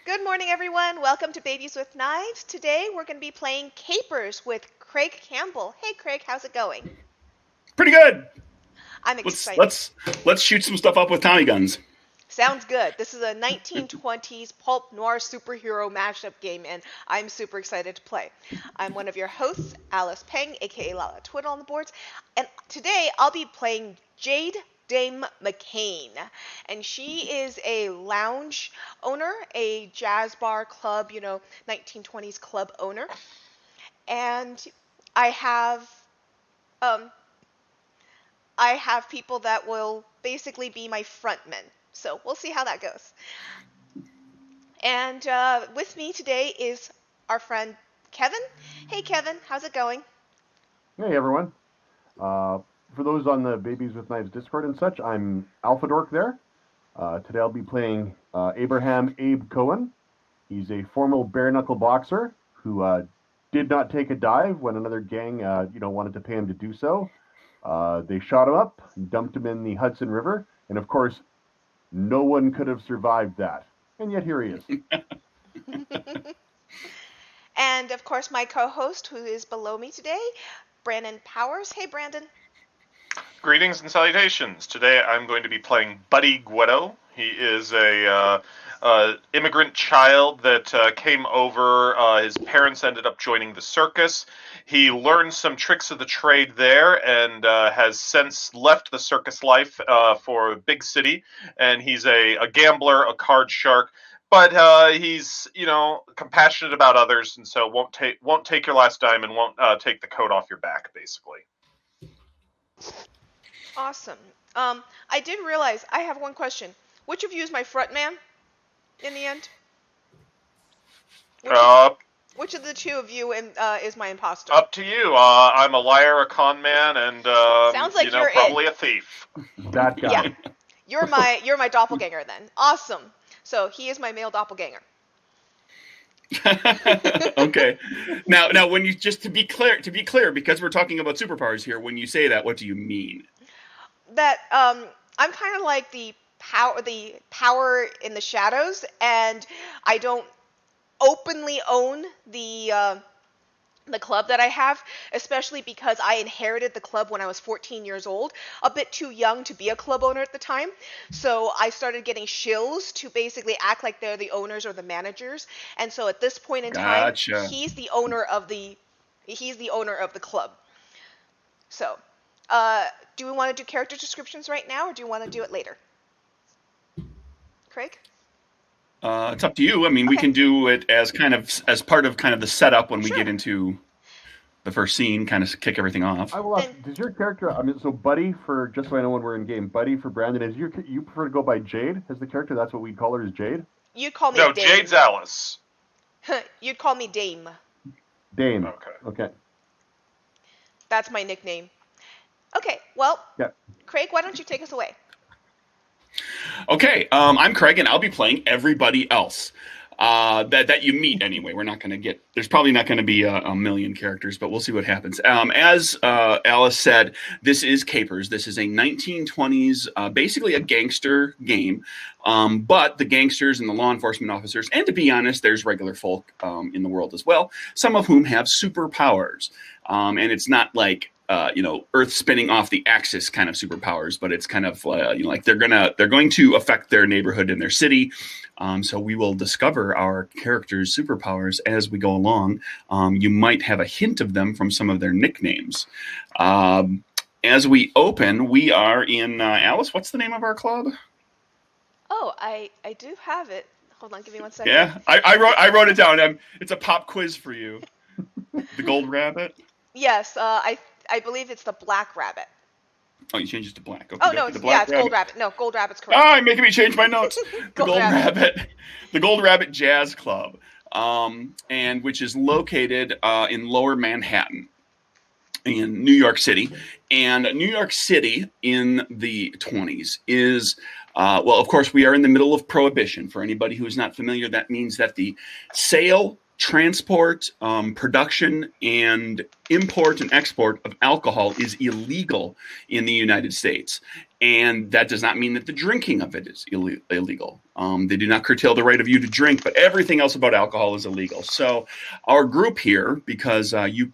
Good morning, everyone. Welcome to Babies with Knives. Today we're going to be playing Capers with Craig Campbell. Hey, Craig, how's it going? Pretty good. I'm Let's excited. let's let's shoot some stuff up with Tommy guns. Sounds good. This is a 1920s pulp noir superhero mashup game, and I'm super excited to play. I'm one of your hosts, Alice Peng, aka Lala Twiddle on the boards, and today I'll be playing Jade Dame McCain. And she is a lounge owner, a jazz bar club, 1920s club owner. And I have um, I have people that will basically be my frontmen. So we'll see how that goes. And with me today is our friend Kevin. Hey, Kevin, how's it going? Hey everyone. Uh, for those on the Babies with Knives Discord and such, I'm Alpha Dork there. Today I'll be playing Abraham Abe Cohen. He's a former bare knuckle boxer who did not take a dive when another gang, wanted to pay him to do so. They shot him up, dumped him in the Hudson River, and of course, no one could have survived that. And yet here he is. And of course, my co host, who is below me today, Brandon Powers. Hey, Brandon. Greetings and salutations. Today I'm going to be playing Buddy Guedo. He is a immigrant child that came over. His parents ended up joining the circus. He learned some tricks of the trade there and has since left the circus life for a big city. And he's a gambler, a card shark. But he's, compassionate about others, and so won't take your last dime and won't take the coat off your back, basically. Awesome. I did realize I have one question. Which of you is my front man in the end? Which of the two of you is my imposter? Up to you. I'm a liar, a con man, and Sounds like you're probably a thief. That guy. Yeah, you're my doppelganger then. Awesome. So he is my male doppelganger. Okay. Now, when you just to be clear, because we're talking about superpowers here, when you say that, what do you mean? That I'm kind of like the power in the shadows, and I don't openly own the club that I have, especially because I inherited the club when I was 14 years old, a bit too young to be a club owner at the time. So I started getting shills to basically act like they're the owners or the managers. And so at this point in time, he's the owner of the club. So, do we want to do character descriptions right now, or do you want to do it later? Craig? It's up to you. I mean, we can do it as part of the setup when we get into the first scene, kind of kick everything off. I will ask, does your character, so Buddy, just so I know when we're in game, Buddy for Brandon, you prefer to go by Jade as the character? That's what we'd call her, is Jade? You'd call me No, Dame. Jade's Alice. You'd call me Dame. Dame. Okay. That's my nickname. Okay, well, Yeah. Craig, why don't you take us away? Okay, I'm Craig, and I'll be playing everybody else that you meet anyway. We're not going to get. There's probably not going to be a million characters, but we'll see what happens. As Alice said, this is Capers. This is a 1920s, basically a gangster game. But the gangsters and the law enforcement officers, and to be honest, there's regular folk in the world as well, some of whom have superpowers. And it's not like Earth spinning off the axis kind of superpowers, but it's kind of like they're going to affect their neighborhood and their city. So we will discover our characters' superpowers as we go along. You might have a hint of them from some of their nicknames. As we open, we are in Alice. What's the name of our club? Oh, I do have it. Hold on, give me 1 second. Yeah, I wrote it down. It's a pop quiz for you. The Gold Rabbit. Yes, I believe it's the Black Rabbit. Oh, you changed it to black. Okay, Oh, no, it's Gold Rabbit. No, Gold Rabbit's correct. Ah, you're making me change my notes. The Gold Rabbit. The Gold Rabbit Jazz Club, and which is located in Lower Manhattan in New York City. And New York City in the 20s is, well, of course, we are in the middle of Prohibition. For anybody who's not familiar, that means that the sale, transport, production, and import and export of alcohol is illegal in the United States. And that does not mean that the drinking of it is illegal. They do not curtail the right of you to drink, but everything else about alcohol is illegal. So our group here, because you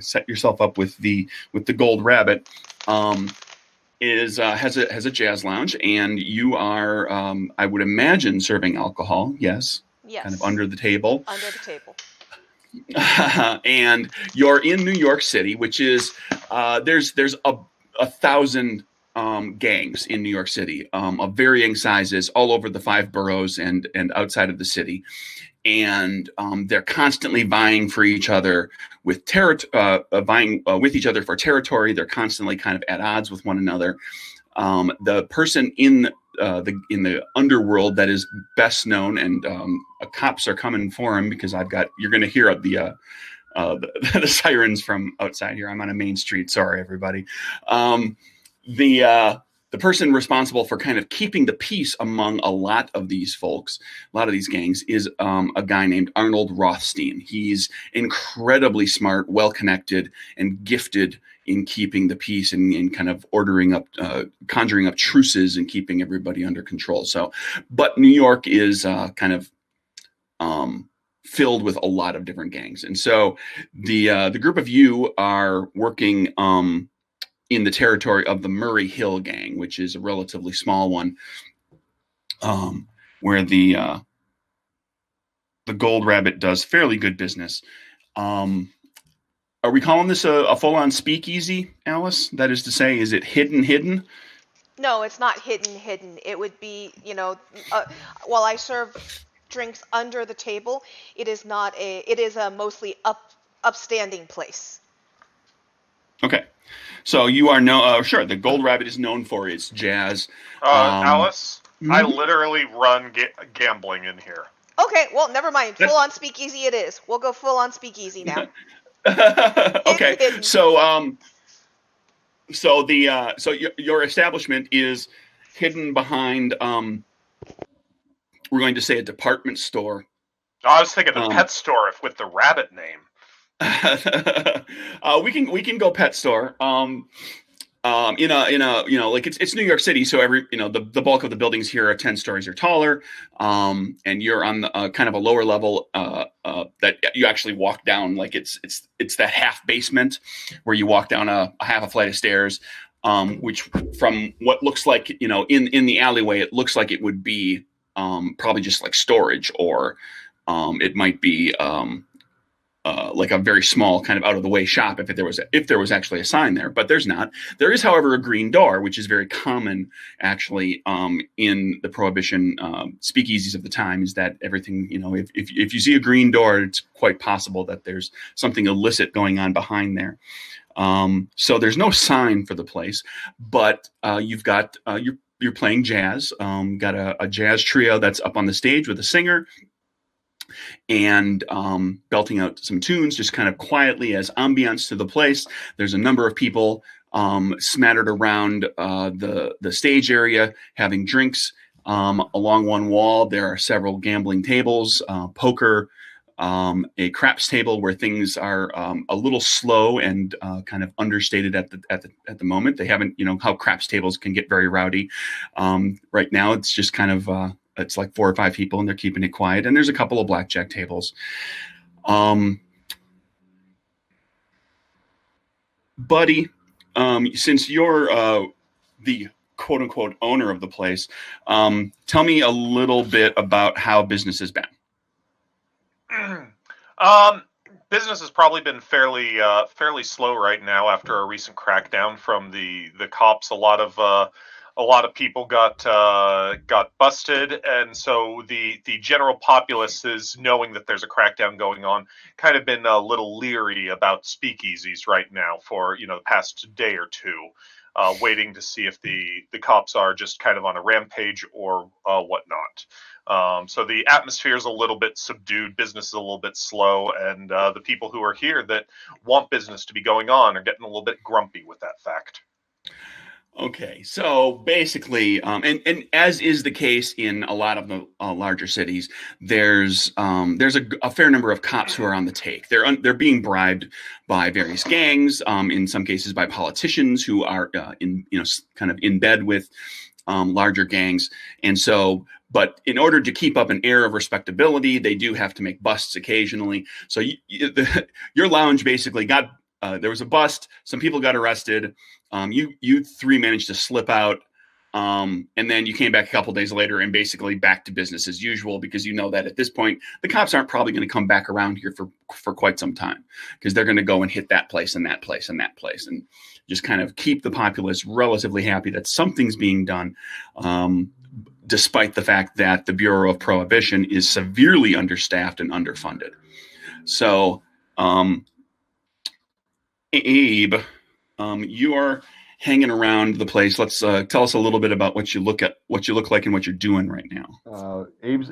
set yourself up with the Gold Rabbit, has a jazz lounge, and you are, I would imagine, serving alcohol. Yes. Yes. Kind of under the table. Under the table. And you're in New York City, which is there's a thousand gangs in New York City of varying sizes all over the 5 boroughs and outside of the city, and they're constantly vying for each other with vying with each other for territory. They're constantly kind of at odds with one another. The person in the underworld that is best known, and cops are coming for him because you're going to hear the sirens from outside here. I'm on a main street. Sorry, everybody. The person responsible for kind of keeping the peace among a lot of these folks, a lot of these gangs, is a guy named Arnold Rothstein. He's incredibly smart, well-connected, and gifted in keeping the peace and kind of conjuring up truces and keeping everybody under control. But New York is kind of filled with a lot of different gangs. And so the group of you are working in the territory of the Murray Hill gang, which is a relatively small one, where the Gold Rabbit does fairly good business. Are we calling this a full-on speakeasy, Alice? That is to say, is it hidden? No, it's not hidden. It would be, while I serve drinks under the table, it is a mostly upstanding place. Okay. So you are sure, the Gold Rabbit is known for its jazz. Alice, I literally run gambling in here. Okay, well, never mind. Full on speakeasy it is. We'll go full on speakeasy now. Okay. Hidden. So your establishment is hidden behind we're going to say a department store. I was thinking a pet store with the rabbit name. We can go pet store. In a like it's New York City, so the bulk of the buildings here are 10 stories or taller, and you're on the kind of a lower level that you actually walk down, like it's that half basement where you walk down a half a flight of stairs, which from what looks like in the alleyway, it looks like it would be probably just like storage, or it might be like a very small kind of out of the way shop if there was actually a sign there, but there's not. There is, however, a green door, which is very common actually in the Prohibition speakeasies of the time, is that everything, if you see a green door, it's quite possible that there's something illicit going on behind there. So there's no sign for the place, but you've got you're playing jazz. Got a jazz trio that's up on the stage with a singer, and belting out some tunes just kind of quietly as ambiance to the place. There's a number of people smattered around the stage area having drinks. Along one wall, there are several gambling tables, poker, a craps table where things are a little slow and kind of understated at the moment. They haven't, how craps tables can get very rowdy. Right now, it's just kind of it's like 4 or 5 people, and they're keeping it quiet. And there's a couple of blackjack tables. Buddy, since you're the quote unquote owner of the place, tell me a little bit about how business has been. Business has probably been fairly slow right now after a recent crackdown from the cops. A lot of people got busted, and so the general populace is, knowing that there's a crackdown going on, kind of been a little leery about speakeasies right now for the past day or two, waiting to see if the cops are just kind of on a rampage or whatnot. So the atmosphere is a little bit subdued, business is a little bit slow, and the people who are here that want business to be going on are getting a little bit grumpy with that fact. Okay, so basically, and as is the case in a lot of the larger cities, there's a fair number of cops who are on the take. They're being bribed by various gangs, in some cases by politicians who are in kind of in bed with larger gangs, and so. But in order to keep up an air of respectability, they do have to make busts occasionally. So your lounge basically got there was a bust. Some people got arrested. You three managed to slip out, and then you came back a couple days later and basically back to business as usual because you know that at this point the cops aren't probably going to come back around here for quite some time because they're going to go and hit that place and that place and that place and just kind of keep the populace relatively happy that something's being done, despite the fact that the Bureau of Prohibition is severely understaffed and underfunded. So, Abe, you are hanging around the place. Let's tell us a little bit about what you look like, and what you're doing right now. Abe's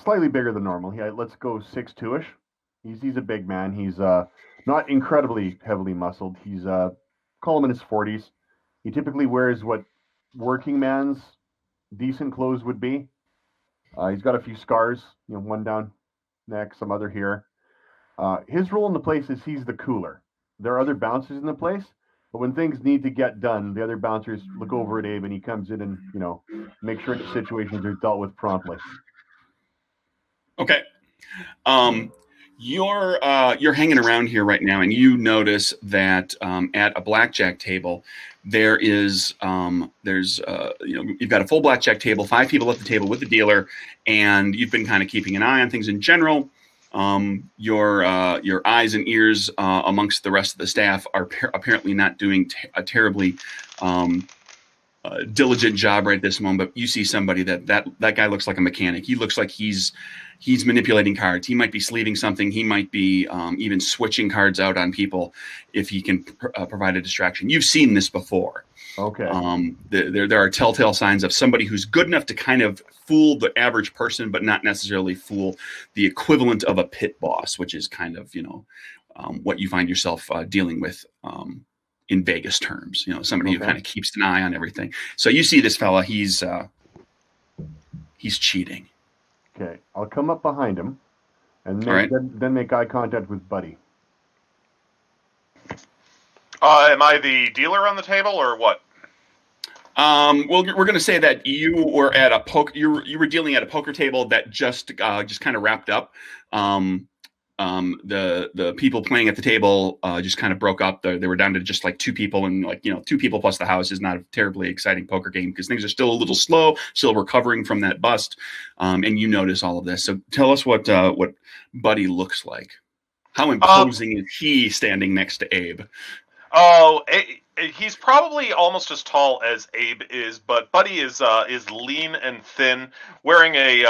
slightly bigger than normal. Let's go 6'2" ish. He's a big man. He's not incredibly heavily muscled. He's call him in his 40s. He typically wears what working man's decent clothes would be. He's got a few scars, one down neck, some other here. His role in the place is he's the cooler. There are other bouncers in the place, but when things need to get done, the other bouncers look over at Abe and he comes in and, make sure the situations are dealt with promptly. Okay. You're hanging around here right now, and you notice that at a blackjack table, there's you've got a full blackjack table, 5 people at the table with the dealer, and you've been kind of keeping an eye on things in general. Your eyes and ears amongst the rest of the staff are apparently not doing a terribly diligent job right this moment. But you see somebody that guy looks like a mechanic. He looks like he's manipulating cards. He might be sleeving something. He might be even switching cards out on people if he can provide a distraction. You've seen this before. Okay. There are telltale signs of somebody who's good enough to kind of fool the average person, but not necessarily fool the equivalent of a pit boss, which is kind of what you find yourself dealing with in Vegas terms. Somebody who kind of keeps an eye on everything. So you see this fella. He's cheating. Okay, I'll come up behind him, and then make eye contact with Buddy. Am I the dealer on the table, or what? Well, we're going to say that you were at a poker. You were dealing at a poker table that just kind of wrapped up. The people playing at the table just kind of broke up. They were down to just like 2 people, and 2 people plus the house is not a terribly exciting poker game because things are still a little slow, still recovering from that bust. And you notice all of this. So tell us what Buddy looks like. How imposing is he standing next to Abe? Oh, he's probably almost as tall as Abe is, but Buddy is lean and thin, wearing a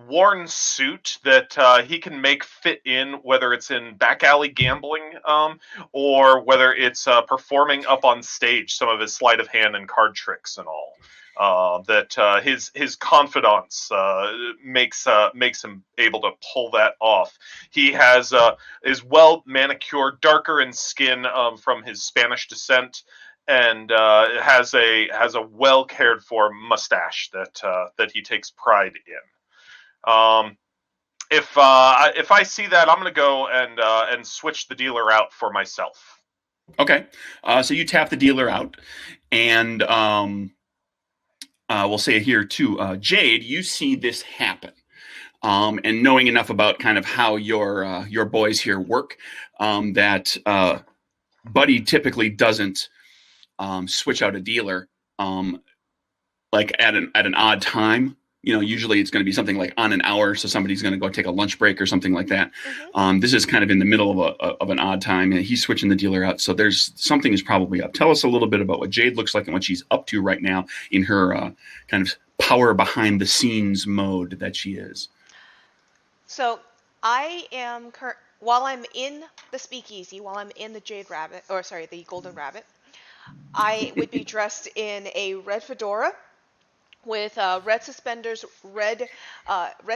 worn suit that he can make fit in, whether it's in back alley gambling, or whether it's performing up on stage some of his sleight of hand and card tricks and all. That his confidence makes him able to pull that off. He is well manicured, darker in skin from his Spanish descent, and has a well cared for mustache that he takes pride in. If I see that, I'm going to go and switch the dealer out for myself. Okay, so you tap the dealer out, and we'll say here too, Jade, you see this happen. And knowing enough about kind of how your boys here work, that Buddy typically doesn't switch out a dealer like at an odd time. Usually it's going to be something like on an hour, so somebody's going to go take a lunch break or something like that. Mm-hmm. This is kind of in the middle of an odd time, and he's switching the dealer out. So there's something is probably up. Tell us a little bit about what Jade looks like and what she's up to right now in her kind of power behind the scenes mode that she is. So I am while I'm in the speakeasy, while I'm in the the Golden Rabbit, I would be dressed in a red fedora with red suspenders, red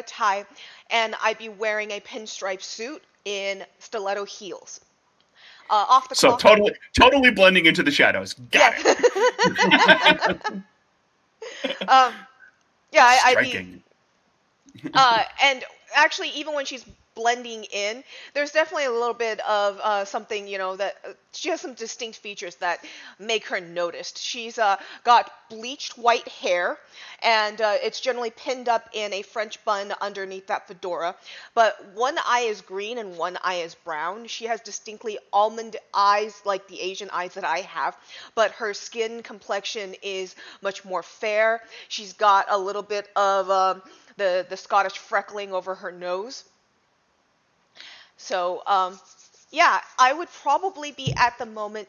tie, and I'd be wearing a pinstripe suit in stiletto heels. off the So clock. totally blending into the shadows. Got it. Yeah, I'd be. Striking. And actually, even when she's blending in, there's definitely a little bit of something, that she has some distinct features that make her noticed. She's got bleached white hair, and it's generally pinned up in a French bun underneath that fedora. But one eye is green and one eye is brown. She has distinctly almond eyes, like the Asian eyes that I have, but her skin complexion is much more fair. She's got a little bit of the Scottish freckling over her nose. So, yeah, I would probably be at the moment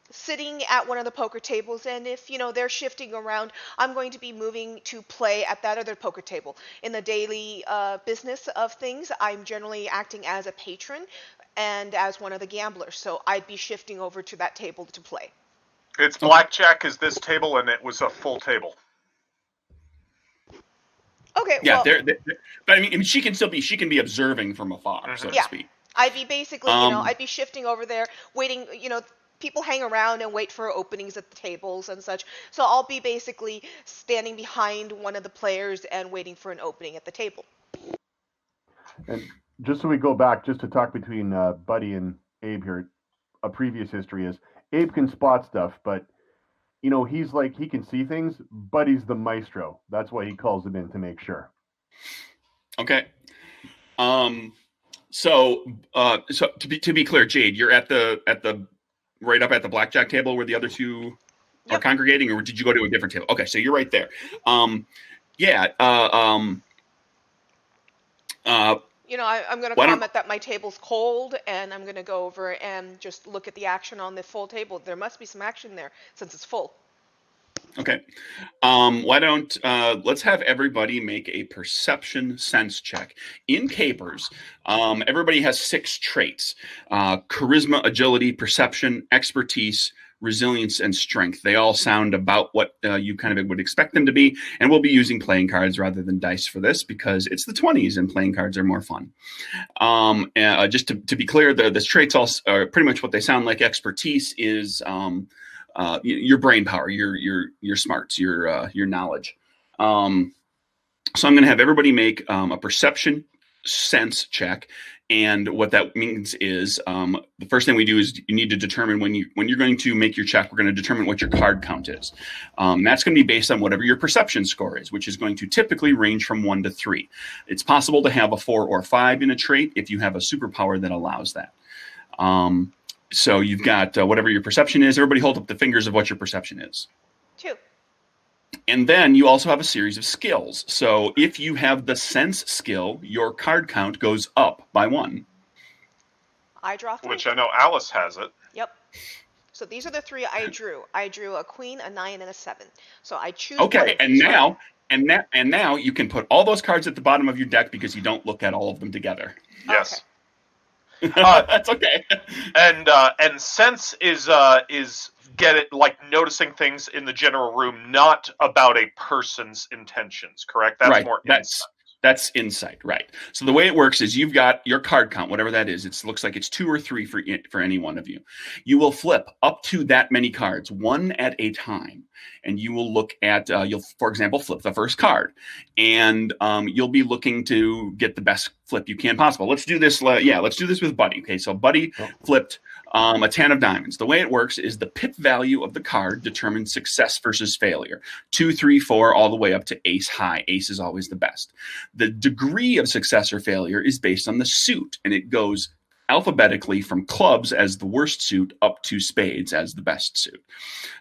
sitting at one of the poker tables, and if, they're shifting around, I'm going to be moving to play at that other poker table. In the daily business of things, I'm generally acting as a patron and as one of the gamblers, so I'd be shifting over to that table to play. It's blackjack is this table, and it was a full table. Okay, Yeah, well, but I mean, she can be observing from afar, so to speak. I'd be basically, I'd be shifting over there, waiting, people hang around and wait for openings at the tables and such. So I'll be basically standing behind one of the players and waiting for an opening at the table. And just so we go back, just to talk between Buddy and Abe here, a previous history is Abe can spot stuff, but he's like, he can see things. Buddy's the maestro. That's why he calls him in to make sure. Okay. So to be clear, Jade, you're at the right up at the blackjack table where the other two are congregating, or did you go to a different table? Okay, so you're right there. Yeah. I'm going to comment that my table's cold, and I'm going to go over and just look at the action on the full table. There must be some action there since it's full. Okay. Why don't let's have everybody make a perception sense check. In Capers, everybody has 6 traits: charisma, agility, perception, expertise, resilience, and strength. They all sound about what you kind of would expect them to be, and we'll be using playing cards rather than dice for this because it's the 20s and playing cards are more fun. Just to be clear, the traits all are pretty much what they sound like. Expertise is your brain power, your smarts, your knowledge. So I'm going to have everybody make a perception sense check, and what that means is the first thing we do is you need to determine when you're going to make your check. We're going to determine what your card count is. That's going to be based on whatever your perception score is, which is going to typically range from 1 to 3. It's possible to have a 4 or 5 in a trait if you have a superpower that allows that. So you've got whatever your perception is. Everybody hold up the fingers of what your perception is. 2. And then you also have a series of skills. So if you have the sense skill, your card count goes up by 1. I draw 3. Which I know Alice has it. Yep. So these are the 3 I drew. I drew a queen, a 9, and a 7. So I choose. Okay, and now you can put all those cards at the bottom of your deck because you don't look at all of them together. Yes. Okay. That's okay. And sense is get it, like noticing things in the general room, not about a person's intentions. Correct? That's right. More. That's insight, right? So the way it works is you've got your card count, whatever that is. It looks like it's 2 or 3 for any one of you. You will flip up to that many cards, one at a time, and you will look at. You'll, for example, flip the first card, and you'll be looking to get the best flip you can possible. Let's do this. Let's do this with Buddy. Okay, so Buddy flipped a 10 of diamonds. The way it works is the pip value of the card determines success versus failure. 2, 3, 4, all the way up to ace high. Ace is always the best. The degree of success or failure is based on the suit, and it goes alphabetically from clubs as the worst suit up to spades as the best suit.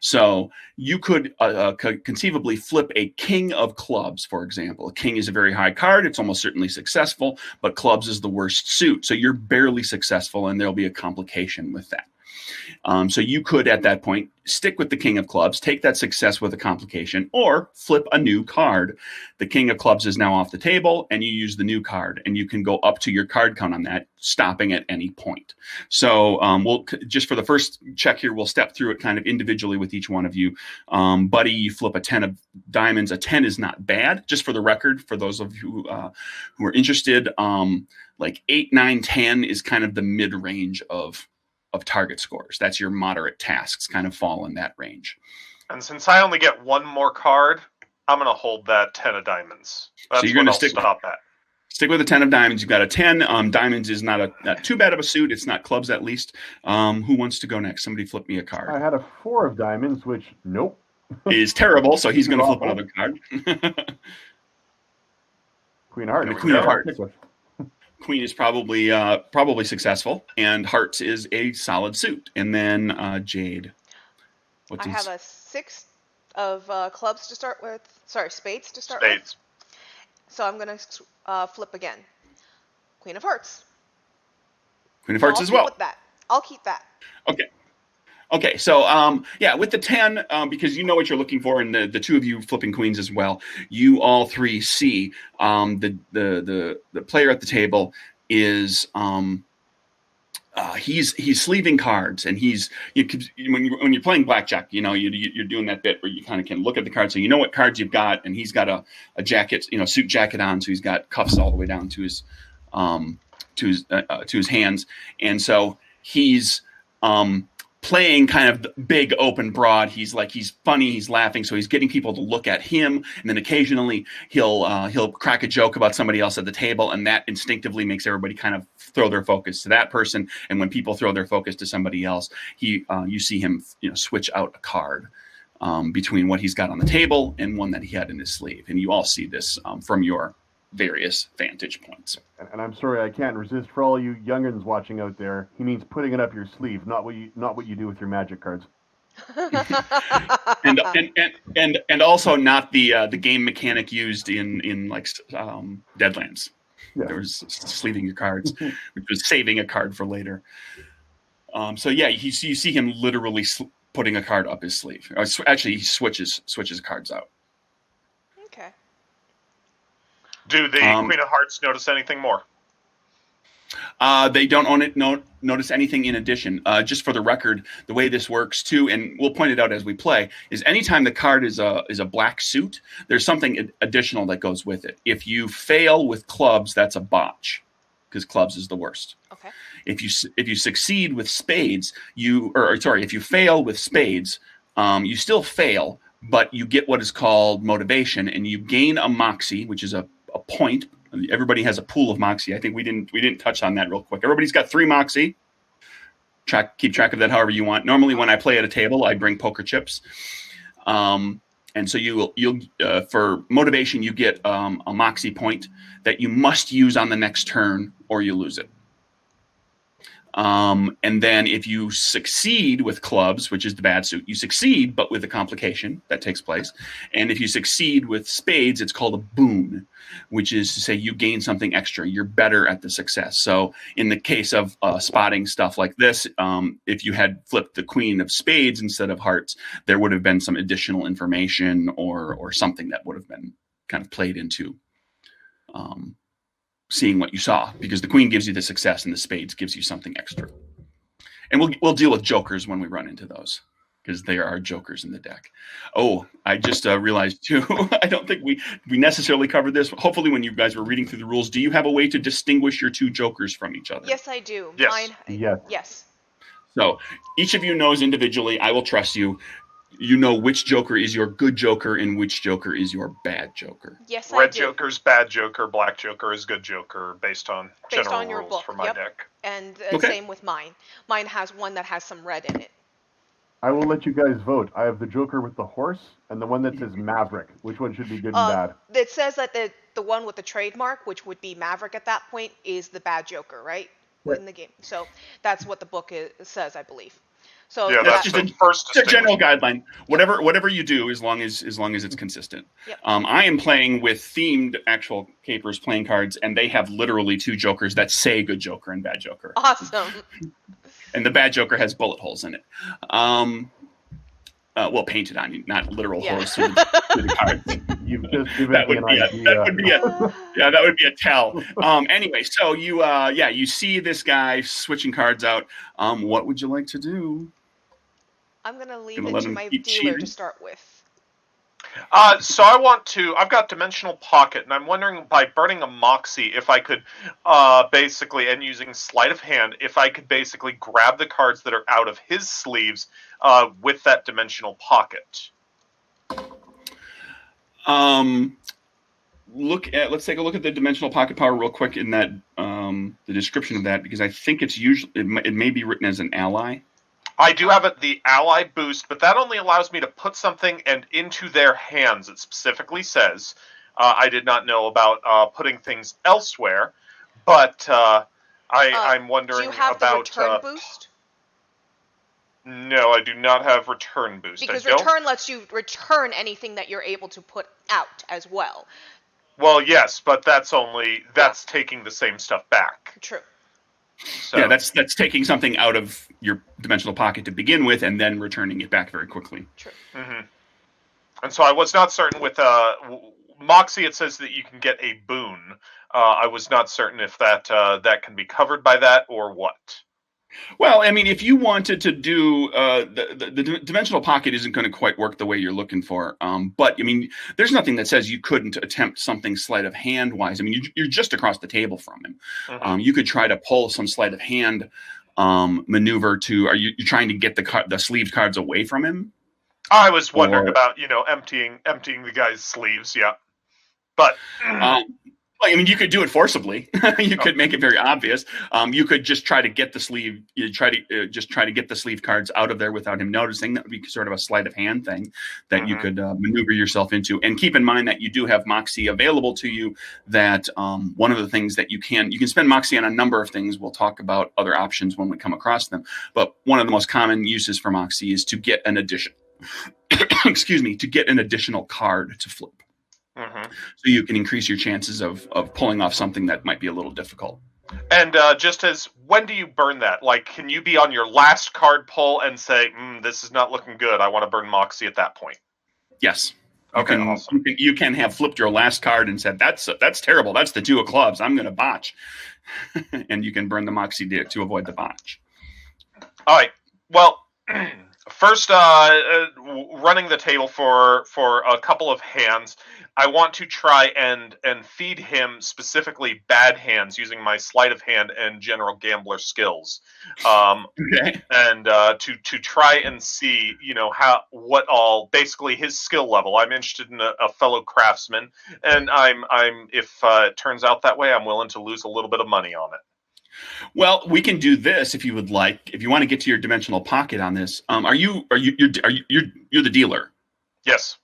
So you could conceivably flip a king of clubs, for example. A king is a very high card. It's almost certainly successful, but clubs is the worst suit. So you're barely successful, and there'll be a complication with that. So you could, at that point, stick with the king of clubs, take that success with a complication, or flip a new card. The king of clubs is now off the table, and you use the new card, and you can go up to your card count on that, stopping at any point. So we'll just for the first check here, we'll step through it kind of individually with each one of you. Buddy, you flip a 10 of diamonds. A 10 is not bad. Just for the record, for those of you who are interested, like 8, 9, 10 is kind of the mid-range of target scores. That's your moderate tasks kind of fall in that range. And since I only get one more card, I'm going to hold that 10 of diamonds. That's So you're going to stop at. Stick with the 10 of diamonds. You've got a 10. Diamonds is not too bad of a suit. It's not clubs, at least. Who wants to go next? Somebody flip me a card. I had a 4 of diamonds, which, nope. Is terrible, so he's going to flip another card. Queen of Hearts. And the Queen of Hearts. Queen is probably successful, and Hearts is a solid suit. And then Jade. I have a 6 of clubs to start with. Sorry, spades to start with. So I'm going to flip again. Queen of Hearts. Queen of Hearts as well. I'll keep that. Okay. So with the 10, because you know what you're looking for, and the two of you flipping queens as well, you all three see the player at the table is he's sleeving cards, and when you're playing blackjack, you're doing that bit where you kind of can look at the cards, so you know what cards you've got, and he's got a jacket, suit jacket on, so he's got cuffs all the way down to his hands, and so he's playing kind of big, open, broad. He's funny, he's laughing, so he's getting people to look at him, and then occasionally he'll crack a joke about somebody else at the table, and that instinctively makes everybody kind of throw their focus to that person. And when people throw their focus to somebody else, you see him switch out a card between what he's got on the table and one that he had in his sleeve, and you all see this from your various vantage points. And I'm sorry, I can't resist. For all you youngins watching out there, he means putting it up your sleeve, not what you do with your magic cards. and also not the game mechanic used in like Deadlands. Yeah. There was sleeving your cards, which was saving a card for later. You see him literally putting a card up his sleeve. Actually, he switches cards out. Okay. Do the Queen of Hearts notice anything more? They don't notice anything in addition. Just for the record, the way this works too, and we'll point it out as we play, is anytime the card is a black suit, there's something additional that goes with it. If you fail with clubs, that's a botch, because clubs is the worst. Okay. If you succeed with spades, if you fail with spades, you still fail, but you get what is called motivation, and you gain a moxie, which is a point. Everybody has a pool of moxie. I think we didn't touch on that real quick. Everybody's got 3 moxie. Keep track of that however you want. Normally, when I play at a table, I bring poker chips, and so you'll for motivation you get a moxie point that you must use on the next turn, or you lose it. And then if you succeed with clubs, which is the bad suit, you succeed, but with a complication that takes place. And if you succeed with spades, it's called a boon, which is to say you gain something extra. You're better at the success. So in the case of spotting stuff like this, if you had flipped the queen of spades instead of hearts, there would have been some additional information or something that would have been kind of played into seeing what you saw, because the queen gives you the success and the spades gives you something extra. And we'll deal with jokers when we run into those, because there are jokers in the deck. Oh, I just realized too, I don't think we necessarily covered this. Hopefully when you guys were reading through the rules, do you have a way to distinguish your 2 jokers from each other? Yes, I do. Yes. Yes. So each of you knows individually, I will trust you. You know which joker is your good joker and which joker is your bad joker. Yes, Red I do. joker's bad joker, black joker is good joker, based on general your rules book, for my deck. And Okay. Same with mine. Mine has one that has some red in it. I will let you guys vote. I have the joker with the horse and the one that says Maverick. Which one should be good and bad? It says that the one with the trademark, which would be Maverick at that point, is the bad joker, right? Right. In the game. So that's what the book says, I believe. So Yeah, that's just the first It's a general distinction. guideline. Whatever you do, as long as it's consistent. Yep. I am playing with themed actual capers playing cards, and they have literally 2 jokers that say good joker and bad joker. Awesome. And the bad joker has bullet holes in it. Painted on you, not literal holes through the cards. You've just given That me would an be idea. that would be a tell. Anyway, so you see this guy switching cards out. What would you like to do? I'm going to leave Gonna it let to him my keep dealer cheating? to start with. So I've got Dimensional Pocket, and I'm wondering, by burning a Moxie, if I could basically, and using Sleight of Hand, if I could basically grab the cards that are out of his sleeves with that Dimensional Pocket. Let's take a look at the dimensional pocket power real quick in that the description of that, because I think it's usually it may be written as an ally. I do have the ally boost, but that only allows me to put something and into their hands. It specifically says. I did not know about putting things elsewhere, but I'm wondering do you have about the return boost? No, I do not have return boost. Because return lets you return anything that you're able to put out as well. Well, yes, but that's taking the same stuff back. True. So. Yeah, that's taking something out of your dimensional pocket to begin with, and then returning it back very quickly. True. Mm-hmm. And so I was not certain with Moxie. It says that you can get a boon. I was not certain if that can be covered by that or what. Well, I mean, if you wanted to do the dimensional pocket isn't going to quite work the way you're looking for. But I mean, there's nothing that says you couldn't attempt something sleight of hand wise. I mean, you're just across the table from him. Mm-hmm. You could try to pull some sleight of hand maneuver to. Are you trying to get the sleeved cards away from him? I was wondering about emptying the guy's sleeves. Yeah, but. I mean, you could do it forcibly. You could make it very obvious. You could just try to get the sleeve. You try to get the sleeve cards out of there without him noticing. That would be sort of a sleight of hand thing that you could maneuver yourself into. And keep in mind that you do have Moxie available to you. That one of the things that you can spend Moxie on a number of things. We'll talk about other options when we come across them. But one of the most common uses for Moxie is to get an addition. To get an additional card to flip. Mm-hmm. So you can increase your chances of pulling off something that might be a little difficult. And when do you burn that? Like, can you be on your last card pull and say, this is not looking good, I want to burn Moxie at that point? Yes. Okay, awesome. You can have flipped your last card and said, that's terrible. That's the 2 of clubs. I'm going to botch. And you can burn the Moxie to avoid the botch. All right. Well, first, running the table for a couple of hands, I want to try and feed him specifically bad hands using my sleight of hand and general gambler skills. Okay. And to try and see, what all basically his skill level. I'm interested in a fellow craftsman, and I'm if it turns out that way, I'm willing to lose a little bit of money on it. Well, we can do this if you would like. If you want to get to your dimensional pocket on this, you're the dealer? Yes.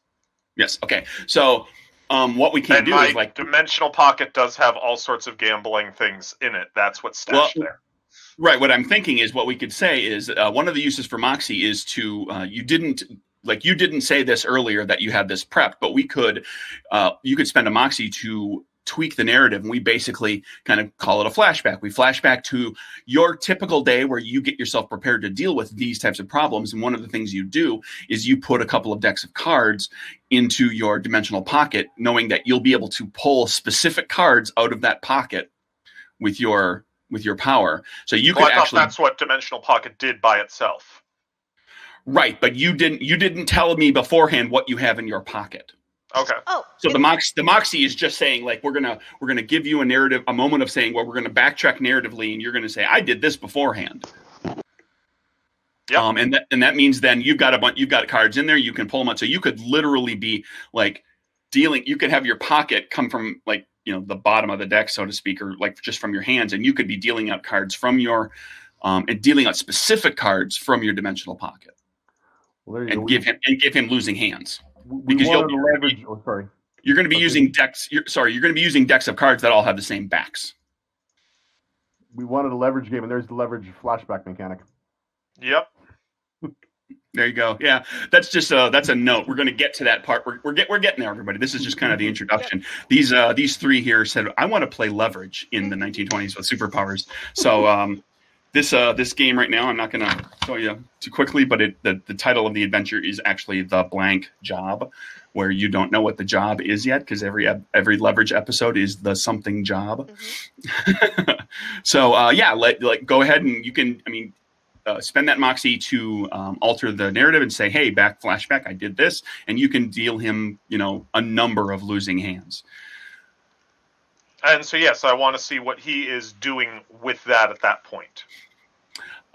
Yes. Okay. So, what we can do is like dimensional pocket does have all sorts of gambling things in it. That's what's stashed there. Right. What I'm thinking is what we could say is one of the uses for Moxie is to you didn't say this earlier that you had this prepped, but you could spend a Moxie to tweak the narrative, and we basically kind of call it a flashback. We flash back to your typical day where you get yourself prepared to deal with these types of problems. And one of the things you do is you put a couple of decks of cards into your dimensional pocket, knowing that you'll be able to pull specific cards out of that pocket with your power. So you could I thought that's what dimensional pocket did by itself. Right, but you didn't tell me beforehand what you have in your pocket. Okay. Oh. So the Moxie is just saying, like, we're gonna give you a moment of saying, well, we're gonna backtrack narratively, and you're gonna say, I did this beforehand. Yeah. And that means then you've got cards in there, you can pull them out. So you could literally be like dealing. You could have your pocket come from like the bottom of the deck, so to speak, or like just from your hands, and you could be dealing out cards from your and dealing out specific cards from your dimensional pocket. Well, give him losing hands. Because you're going to be using decks. You're going to be using decks of cards that all have the same backs. We wanted a leverage game, and there's the leverage flashback mechanic. Yep. There you go. Yeah, that's just that's a note. We're going to get to that part. We're getting there, everybody. This is just kind of the introduction. These three here said, I want to play leverage in the 1920s with superpowers. So this game right now, I'm not going to show you too quickly, but the title of the adventure is actually The Blank Job, where you don't know what the job is yet, because every leverage episode is the something job. Mm-hmm. So go ahead and you can. I mean, spend that moxie to alter the narrative and say, hey, flashback, I did this. And you can deal him, a number of losing hands. And so, yes, I want to see what he is doing with that at that point.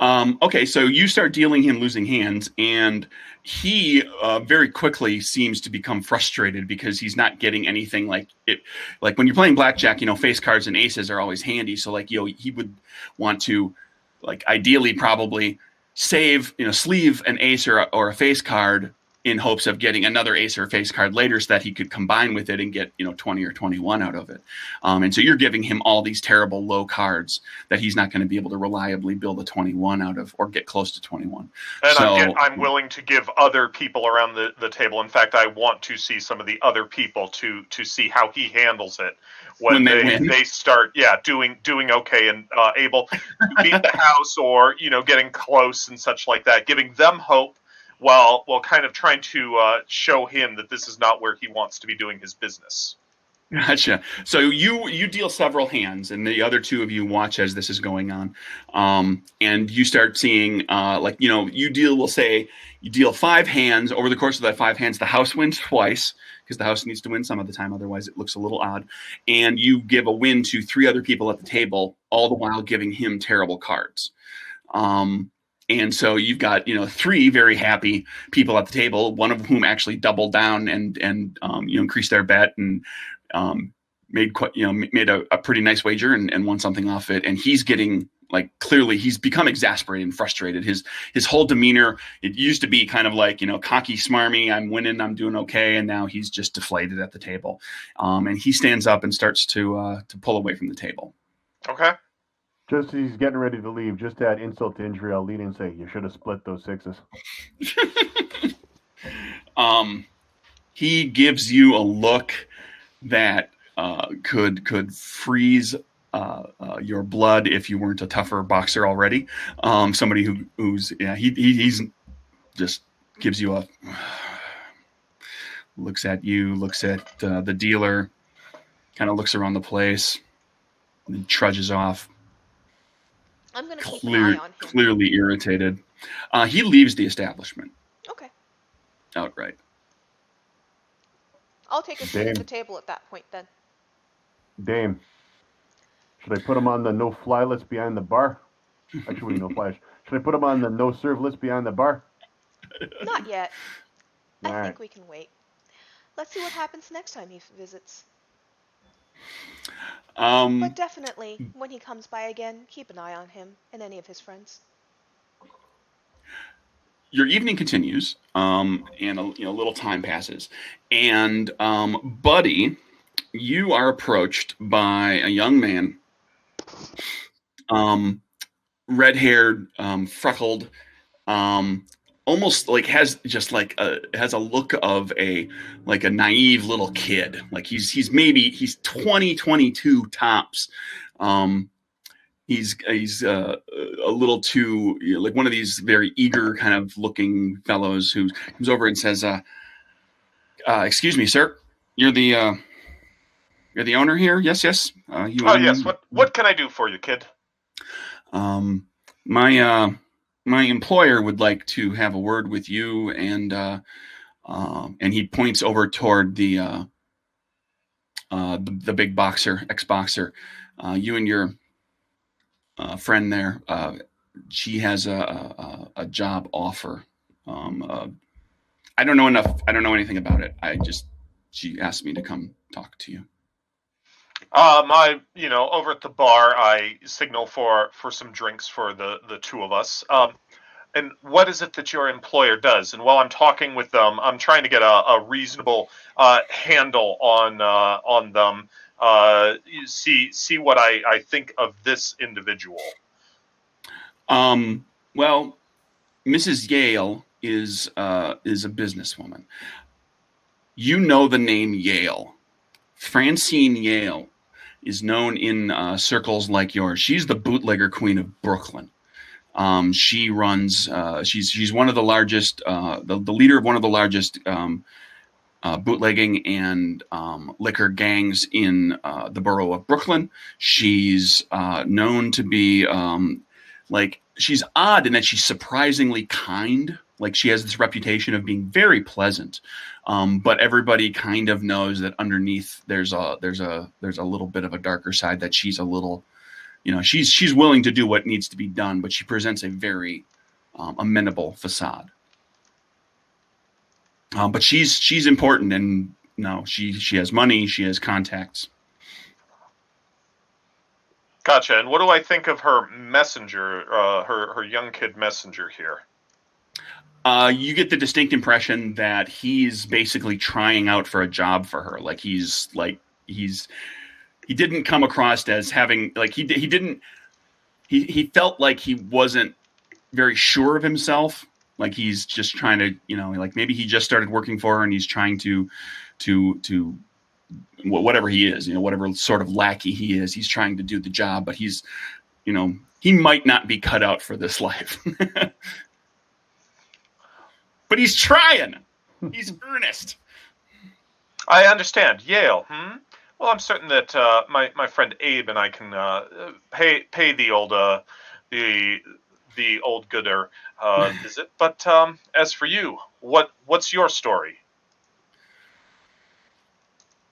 Okay, so you start dealing him losing hands, and he very quickly seems to become frustrated because he's not getting anything like it. Like when you're playing blackjack, face cards and aces are always handy. So like, he would want to, like, ideally probably sleeve an ace or a face card in hopes of getting another ace or face card later so that he could combine with it and get, 20 or 21 out of it. And so you're giving him all these terrible low cards that he's not going to be able to reliably build a 21 out of or get close to 21. And so, I'm willing to give other people around the table. In fact, I want to see some of the other people to see how he handles it when they start, doing okay and able to beat the house or, getting close and such like that, giving them hope while kind of trying to show him that this is not where he wants to be doing his business. Gotcha. So you deal several hands, and the other two of you watch as this is going on, and you start seeing, you deal 5 hands. Over the course of that 5 hands, the house wins twice because the house needs to win some of the time, otherwise it looks a little odd. And you give a win to 3 other people at the table, all the while giving him terrible cards. And so you've got, 3 very happy people at the table, one of whom actually doubled down and increased their bet and made a pretty nice wager and won something off it. And he's getting, clearly he's become exasperated and frustrated. His whole demeanor, it used to be kind of like, cocky, smarmy, I'm winning, I'm doing okay. And now he's just deflated at the table. And he stands up and starts to pull away from the table. Okay. Just as he's getting ready to leave, just to add insult to injury, I'll lean in and say, you should have split those 6s. He gives you a look that could freeze your blood if you weren't a tougher boxer already. Somebody who's he's just gives you a looks at you, looks at the dealer, kind of looks around the place, and trudges off. I'm going to keep an eye on him. Clearly irritated. He leaves the establishment. Okay. Outright. I'll take a seat at the table at that point then. Dame, should I put him on the no-fly list behind the bar? Actually, no fly. Should I put him on the no-serve list behind the bar? Not yet. I think right. we can wait. Let's see what happens next time he visits. But definitely, when he comes by again, keep an eye on him and any of his friends. Your evening continues, and a little time passes, and Buddy, you are approached by a young man, red-haired, freckled, almost like has a look of a naive little kid. Like he's 20, 22 tops. He's a little too like one of these very eager kind of looking fellows who comes over and says, "Excuse me, sir, you're the owner here? Yes. Yes. What can I do for you, kid? My employer would like to have a word with you," and he points over toward the big boxer, ex-boxer. You and your friend there, she has a job offer. I don't know enough. I don't know anything about it. She asked me to come talk to you. Over at the bar, I signal for some drinks for the two of us. And what is it that your employer does? And while I'm talking with them, I'm trying to get a reasonable handle on them. See what I think of this individual. Well, Mrs. Yale is a businesswoman. You know the name Yale. Francine Yale is known in circles like yours. She's the bootlegger queen of Brooklyn. She runs. She's one of the largest, the leader of one of the largest bootlegging and liquor gangs in the borough of Brooklyn. She's known to be like she's odd in that she's surprisingly kind. Like she has this reputation of being very pleasant, but everybody kind of knows that underneath there's a little bit of a darker side, that she's a little, she's willing to do what needs to be done, but she presents a very amenable facade. But she's important, and she has money, she has contacts. Gotcha. And what do I think of her messenger, her young kid messenger here? You get the distinct impression that he's basically trying out for a job for her. Like he didn't come across as having, like, he felt like he wasn't very sure of himself. Like he's just trying to, like maybe he just started working for her and he's trying to whatever he is, whatever sort of lackey he is, he's trying to do the job, but he's, he might not be cut out for this life. But he's trying. He's earnest. I understand. Yale. Well, I'm certain that my friend Abe and I can pay the old gooder visit. But as for you, what's your story?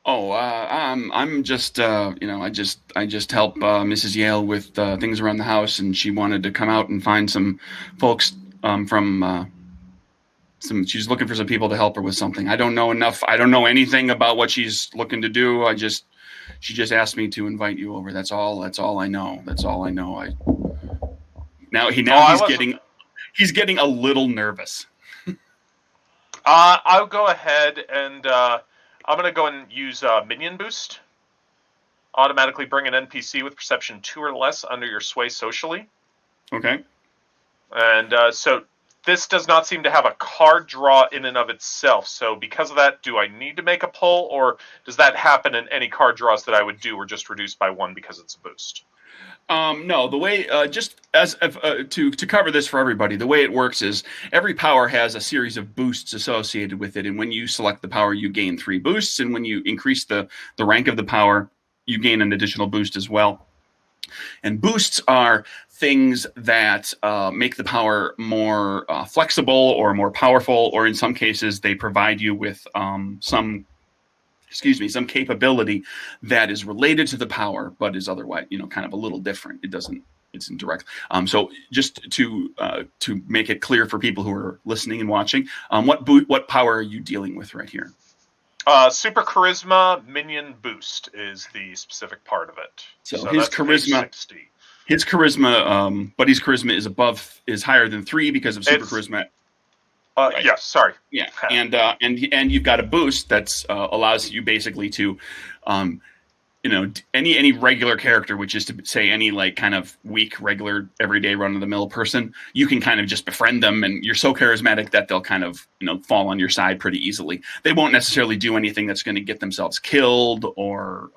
Oh, I'm just I just help Mrs. Yale with things around the house, and she wanted to come out and find some folks from. She's looking for some people to help her with something. I don't know enough. I don't know anything about what she's looking to do. She just asked me to invite you over. That's all I know. He's getting a little nervous. I'll go ahead and I'm going to go and use Minion Boost. Automatically bring an NPC with perception 2 or less under your sway socially. Okay. And so this does not seem to have a card draw in and of itself. So because of that, do I need to make a pull, or does that happen in any card draws that I would do, or just reduced by 1 because it's a boost? No, the way just as to cover this for everybody, the way it works is every power has a series of boosts associated with it, and when you select the power, you gain 3 boosts, and when you increase the rank of the power, you gain an additional boost as well. And boosts are things that make the power more flexible or more powerful, or in some cases, they provide you with some capability that is related to the power, but is otherwise, kind of a little different. It's indirect. So just to make it clear for people who are listening and watching, what power are you dealing with right here? Super Charisma Minion Boost is the specific part of it. So his charisma, Buddy's charisma is higher than 3 because of Super Charisma. Right. Yes, sorry. Yeah, and you've got a boost that's allows you basically to, any regular character, which is to say any like kind of weak, regular, everyday run of the mill person, you can kind of just befriend them, and you're so charismatic that they'll kind of fall on your side pretty easily. They won't necessarily do anything that's going to get themselves killed or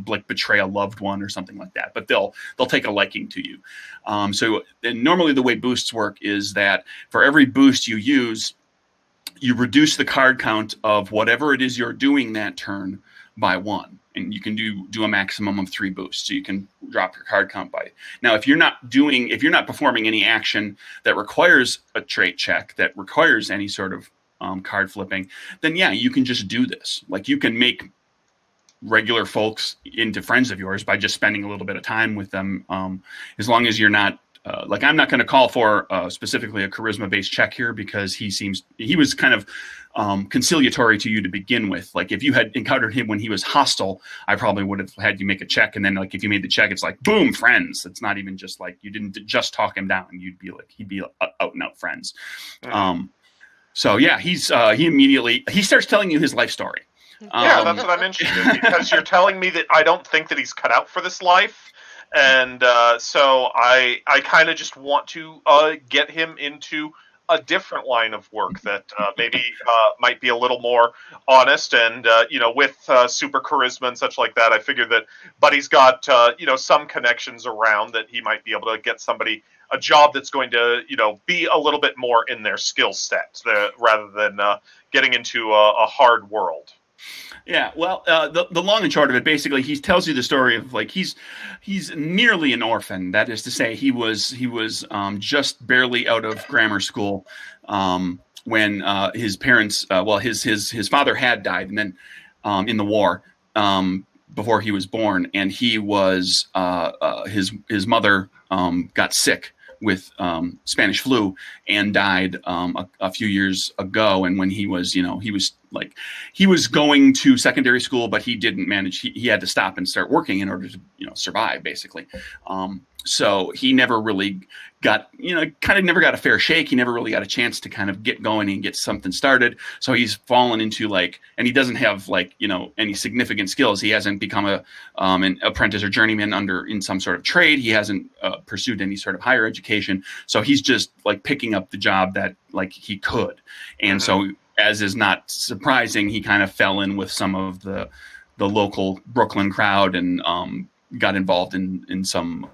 like betray a loved one or something like that, but they'll take a liking to you. So normally the way boosts work is that for every boost you use, you reduce the card count of whatever it is you're doing that turn by 1. And you can do a maximum of 3 boosts. So you can drop your card count by. Now, if you're not performing any action that requires a trait check, that requires any sort of card flipping, then yeah, you can just do this. Like you can make regular folks into friends of yours by just spending a little bit of time with them. As long as you're not, I'm not going to call for specifically a charisma-based check here, because he was kind of conciliatory to you to begin with. Like if you had encountered him when he was hostile, I probably would have had you make a check, and then like if you made the check, it's like boom, friends. It's not even just like you didn't just talk him down. He'd be out and out friends. So yeah, he starts telling you his life story. Yeah, that's what I'm interested in, because you're telling me that I don't think that he's cut out for this life. And so I kind of just want to get him into a different line of work that maybe might be a little more honest. And, with super charisma and such like that, I figured that Buddy's got, some connections around that he might be able to get somebody a job that's going to, be a little bit more in their skill set rather than getting into a hard world. Yeah, well, the long and short of it, basically, he tells you the story of like he's nearly an orphan. That is to say, he was just barely out of grammar school when his parents, well, his father had died, and then in the war before he was born, and he was his mother got sick with Spanish flu and died a few years ago. And when he was, he was going to secondary school, but he didn't manage. He had to stop and start working in order to, survive, basically. So he never really got, kind of never got a fair shake. He never really got a chance to kind of get going and get something started. So he's fallen into and he doesn't have any significant skills. He hasn't become an apprentice or journeyman in some sort of trade. He hasn't pursued any sort of higher education. So he's just picking up the job that he could. And so, as is not surprising, he kind of fell in with some of the local Brooklyn crowd and got involved in some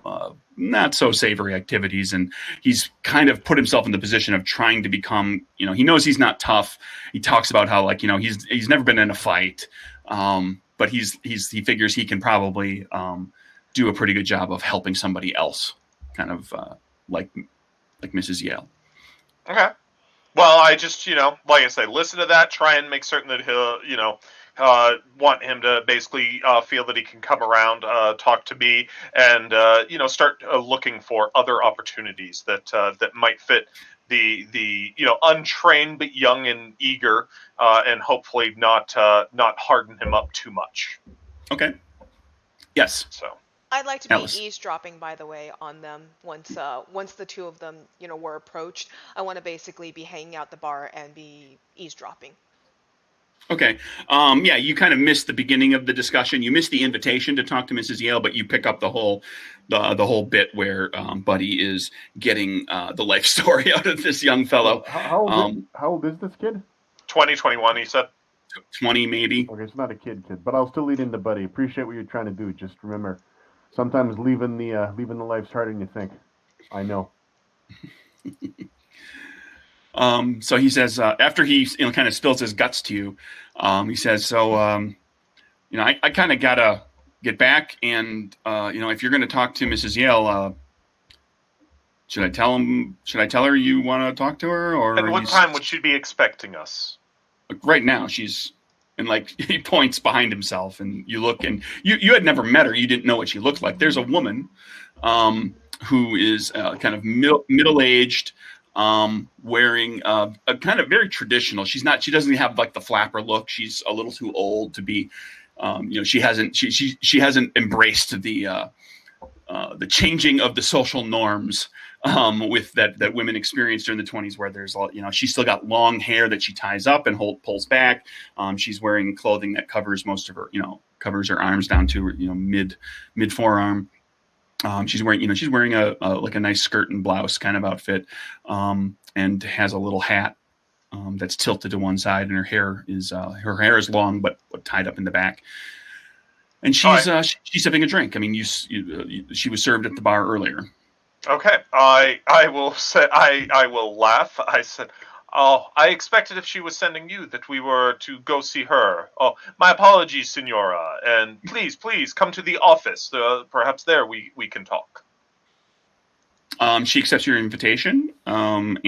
not so savory activities. And he's kind of put himself in the position of trying to become, he knows he's not tough. He talks about how he's never been in a fight. But he figures he can probably do a pretty good job of helping somebody else, kind of like Mrs. Yale. Okay. Well, I just, like I say, listen to that, try and make certain that he'll, want him to basically feel that he can come around, talk to me, and, start looking for other opportunities that might fit the untrained but young and eager, and hopefully not harden him up too much. Okay. Yes. So. I'd like to be Alice. eavesdropping, by the way, on them once the two of them, were approached. I want to basically be hanging out the bar and be eavesdropping. Okay. Yeah, you kind of missed the beginning of the discussion. You missed the invitation to talk to Mrs. Yale, but you pick up the whole bit where Buddy is getting the life story out of this young fellow. How old is this kid? 2021, he said. 20 maybe. Okay, it's not a kid, but I'll still lead into Buddy. Appreciate what you're trying to do. Just remember, sometimes leaving the life's harder than you think. I know. So he says, after he kind of spills his guts to you, he says, so I kind of gotta get back, and if you're going to talk to Mrs. Yale, should I tell her you want to talk to her, or at what time would she be expecting us? Right now, she's. And he points behind himself, and you look, and you had never met her. You didn't know what she looked like. There's a woman who is kind of middle-aged, wearing a kind of very traditional. She doesn't have the flapper look. She's a little too old to be. She hasn't embraced the changing of the social norms with that women experienced during the 20s, where there's she's still got long hair that she ties up and pulls back. She's wearing clothing that covers most of her, covers her arms down to mid forearm. She's wearing a nice skirt and blouse kind of outfit, and has a little hat that's tilted to one side, and her hair is long but tied up in the back. And she's having a drink. I mean, she was served at the bar earlier. Okay, I will say I will laugh. I said, "Oh, I expected if she was sending you that we were to go see her. Oh, my apologies, Signora. And please come to the office. Perhaps there we can talk." She accepts your invitation, and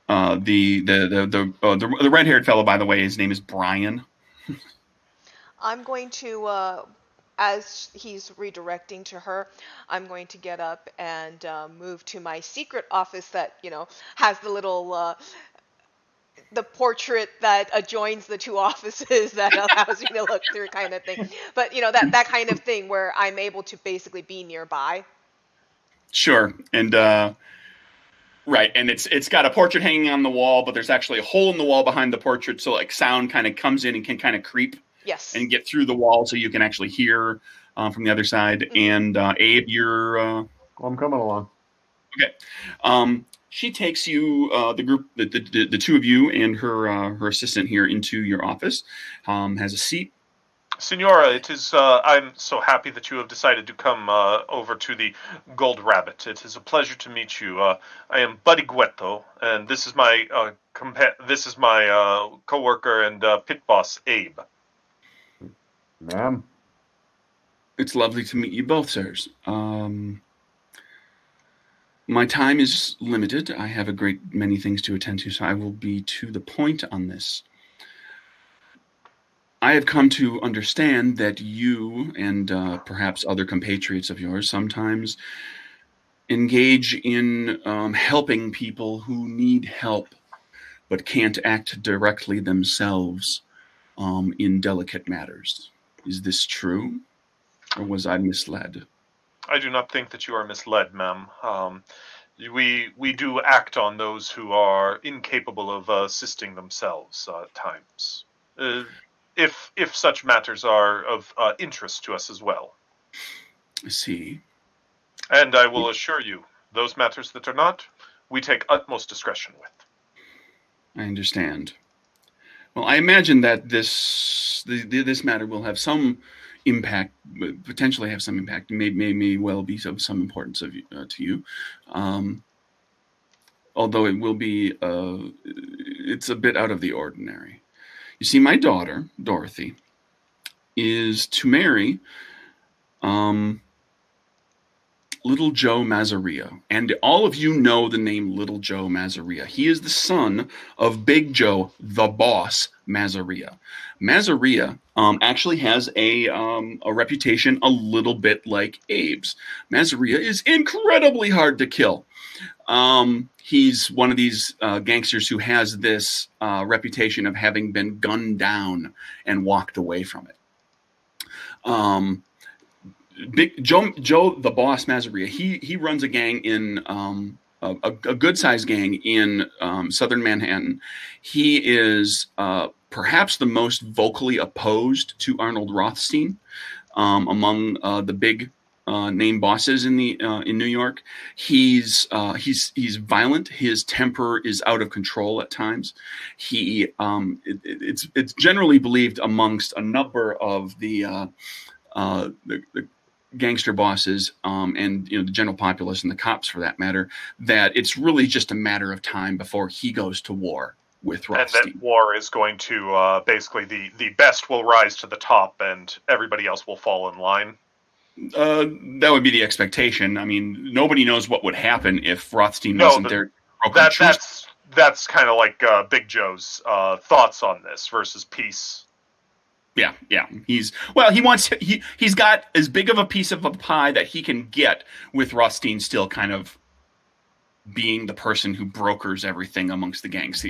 the red-haired fellow, by the way, his name is Brian. I'm going to, as he's redirecting to her, I'm going to get up and move to my secret office that, has the little, the portrait that adjoins the two offices that allows you to look through kind of thing. But, that kind of thing where I'm able to basically be nearby. Sure. And, right. And it's got a portrait hanging on the wall, but there's actually a hole in the wall behind the portrait. So sound kind of comes in and can kind of creep. Yes. And get through the wall so you can actually hear from the other side. Mm-hmm. And Abe, you're... I'm coming along. Okay. She takes you, the group, the two of you and her assistant here into your office, has a seat. Signora, it is. I'm so happy that you have decided to come over to the Gold Rabbit. It is a pleasure to meet you. I am Buddy Gueto, and this is my coworker and pit boss Abe. Ma'am. It's lovely to meet you both, sirs. My time is limited. I have a great many things to attend to, so I will be to the point on this. I have come to understand that you and perhaps other compatriots of yours sometimes engage in helping people who need help but can't act directly themselves in delicate matters. Is this true, or was I misled? I do not think that you are misled, ma'am. We do act on those who are incapable of assisting themselves at times, if such matters are of interest to us as well. I see. And I will assure you, those matters that are not, we take utmost discretion with. I understand. Well, I imagine that this matter will have some impact, potentially have some impact, may well be of some importance to you. Although it will be, it's a bit out of the ordinary. You see, my daughter, Dorothy, is to marry Little Joe Mazzaria. And all of you know the name Little Joe Mazzaria. He is the son of Big Joe, the boss, Mazzaria. Mazzaria actually has a reputation a little bit like Abe's. Mazzaria is incredibly hard to kill. He's one of these gangsters who has this reputation of having been gunned down and walked away from it. Big Joe, the boss, Mazzaria. He runs a gang in a good sized gang in southern Manhattan. He is perhaps the most vocally opposed to Arnold Rothstein among the big name bosses in New York. He's violent. His temper is out of control at times. It's generally believed amongst a number of the gangster bosses and the general populace and the cops for that matter, that it's really just a matter of time before he goes to war with Rothstein. And that war is going to basically the best will rise to the top and everybody else will fall in line. That would be the expectation. I mean, nobody knows what would happen if Rothstein wasn't there. That's kind of like Big Joe's thoughts on this versus peace. Yeah. He's got as big of a piece of a pie that he can get with Rothstein still kind of being the person who brokers everything amongst the gangs.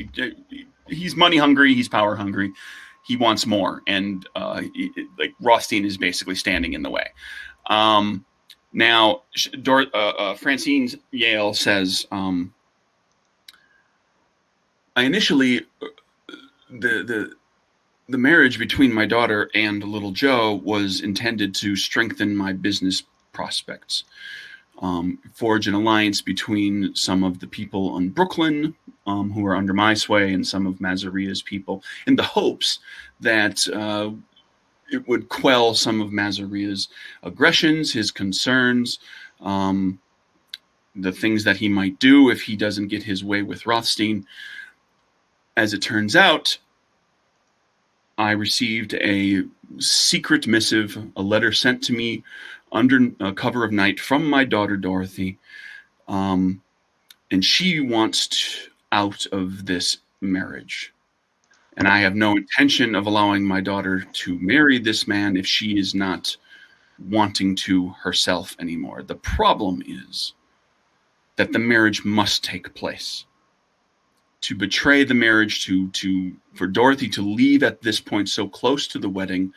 He's money hungry. He's power hungry. He wants more, and like Rothstein is basically standing in the way. Now, Francine Yale says, I initially the marriage between my daughter and Little Joe was intended to strengthen my business prospects, forge an alliance between some of the people in Brooklyn who are under my sway and some of Mazzaria's people, in the hopes that it would quell some of Mazzaria's aggressions, his concerns, the things that he might do if he doesn't get his way with Rothstein. As it turns out, I received a secret missive, a letter sent to me under cover of night from my daughter, Dorothy. And she wants out of this marriage. And I have no intention of allowing my daughter to marry this man if she is not wanting to herself anymore. The problem is that the marriage must take place. To betray the marriage, for Dorothy to leave at this point so close to the wedding,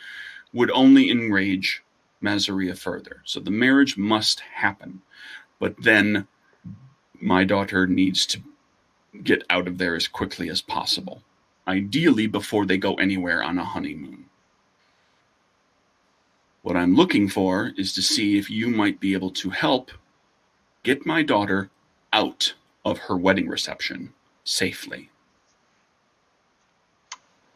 would only enrage Mazzaria further. So the marriage must happen. But then my daughter needs to get out of there as quickly as possible. Ideally before they go anywhere on a honeymoon. What I'm looking for is to see if you might be able to help get my daughter out of her wedding reception safely.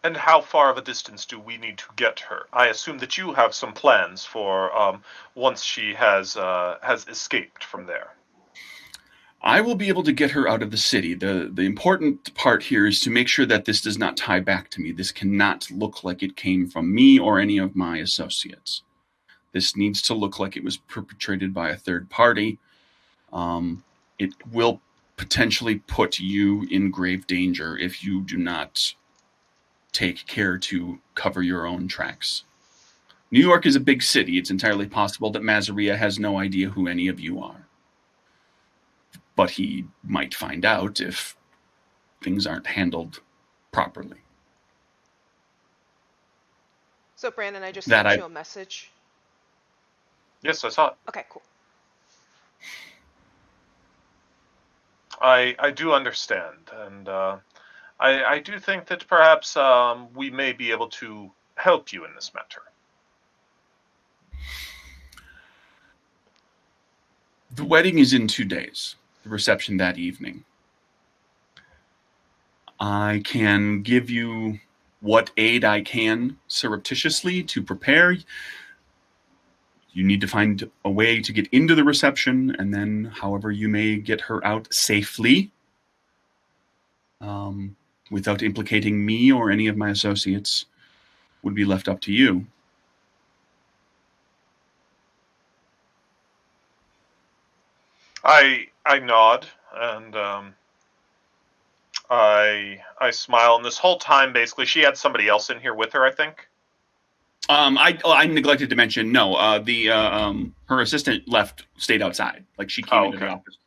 And how far of a distance do we need to get her? I assume that you have some plans for once she has escaped from there. I will be able to get her out of the city. The important part here is to make sure that this does not tie back to me. This cannot look like it came from me or any of my associates. This needs to look like it was perpetrated by a third party. It will potentially put you in grave danger if you do not take care to cover your own tracks. New York is a big city. It's entirely possible that Mazaria has no idea who any of you are. But he might find out if things aren't handled properly. So, Brandon, I just sent you a message. Yes, I saw it. Okay, cool. I do understand, and I do think that perhaps we may be able to help you in this matter. The wedding is in 2 days. The reception that evening. I can give you what aid I can surreptitiously to prepare. You need to find a way to get into the reception, and then however you may get her out safely, without implicating me or any of my associates, would be left up to you. I nod and I smile, and this whole time basically she had somebody else in here with her, I think. I neglected to mention, no, her assistant stayed outside. Like she came into the office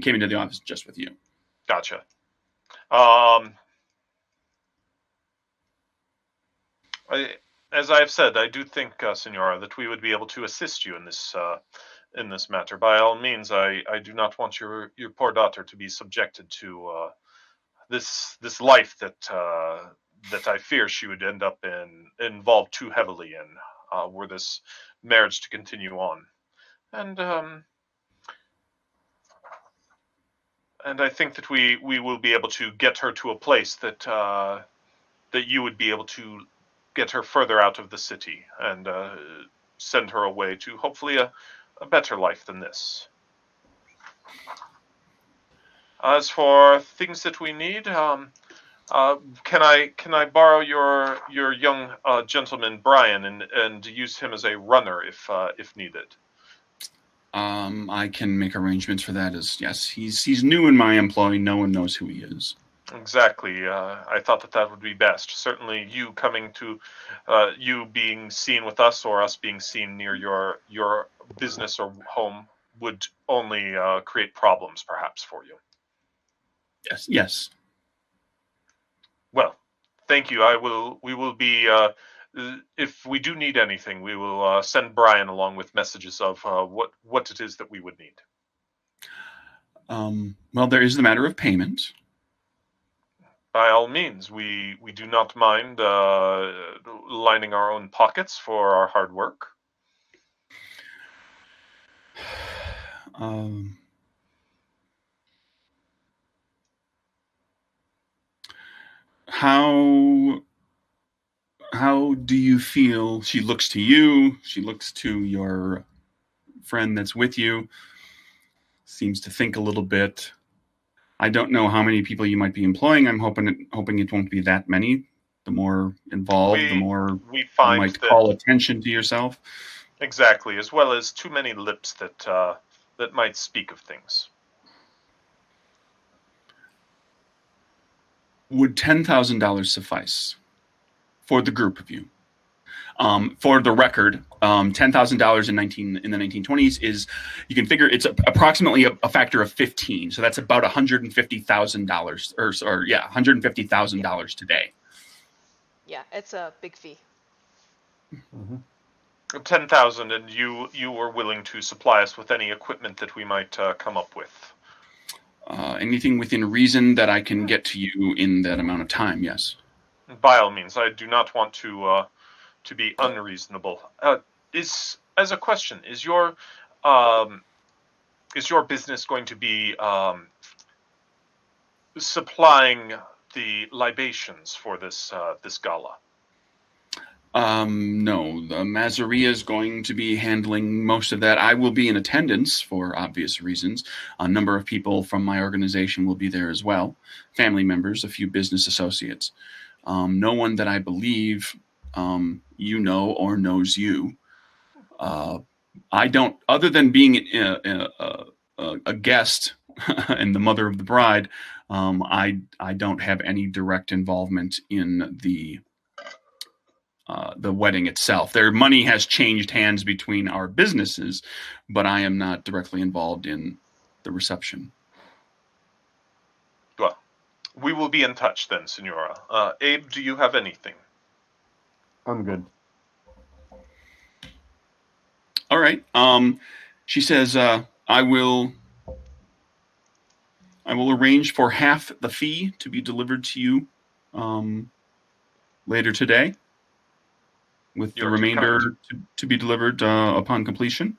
came into the office just with you. Gotcha. As I have said, I do think, Senora, that we would be able to assist you in this matter. By all means, I do not want your poor daughter to be subjected to this life that I fear she would end up involved too heavily in, were this marriage to continue on. And I think that we will be able to get her to a place that you would be able to get her further out of the city and send her away to hopefully a better life than this. As for things that we need, can I borrow your young gentleman Brian and use him as a runner if needed? I can make arrangements for that. Yes, he's new in my employ. No one knows who he is. Exactly. I thought that would be best. Certainly, you coming to, you being seen with us or us being seen near your business or home would only create problems, perhaps, for you. Yes. Well, thank you. We will be. If we do need anything, we will send Brian along with messages of what it is that we would need. Well, there is the matter of payment. By all means, we do not mind lining our own pockets for our hard work. How do you feel? She looks to you. She looks to your friend that's with you. Seems to think a little bit. I don't know how many people you might be employing. I'm hoping it won't be that many. The more involved, the more we find you might call attention to yourself. Exactly, as well as too many lips that might speak of things. Would $10,000 suffice for the group of you? For the record, $10,000 in the 1920s is, you can figure it's approximately a factor of 15. So that's about $150,000 $150,000 today. Yeah, it's a big fee. Mm-hmm. 10,000, and you were willing to supply us with any equipment that we might come up with. Anything within reason that I can get to you in that amount of time, yes. By all means, I do not want to be unreasonable. As a question, is your business going to be supplying the libations for this this gala? No, the Mazaria is going to be handling most of that. I will be in attendance for obvious reasons. A number of people from my organization will be there as well. Family members, a few business associates. No one that I believe you know or knows you. I don't, other than being a guest and the mother of the bride, I don't have any direct involvement in the wedding itself. Their money has changed hands between our businesses, but I am not directly involved in the reception. Well, we will be in touch then, Senora. Abe, do you have anything? I'm good. All right. She says, I will arrange for half the fee to be delivered to you later today, with the remainder to be delivered upon completion,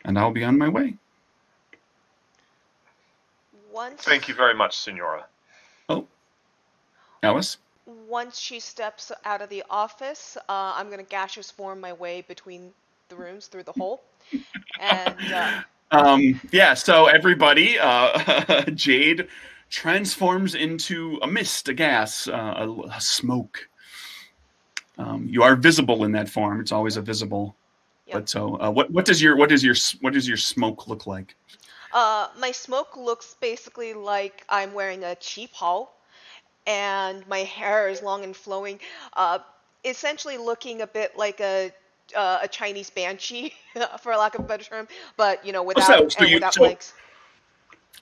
and I'll be on my way. Thank you very much, Senora. Oh, Alice? Once she steps out of the office, I'm going to gaseous form my way between the rooms through the hole. And yeah, so everybody, Jade transforms into a mist, a gas, a smoke. You are visible in that form. It's always a visible. Yep. But so, what does your smoke look like? My smoke looks basically like I'm wearing a cheap hall, and my hair is long and flowing, essentially looking a bit like a Chinese banshee, for lack of a better term, but without legs.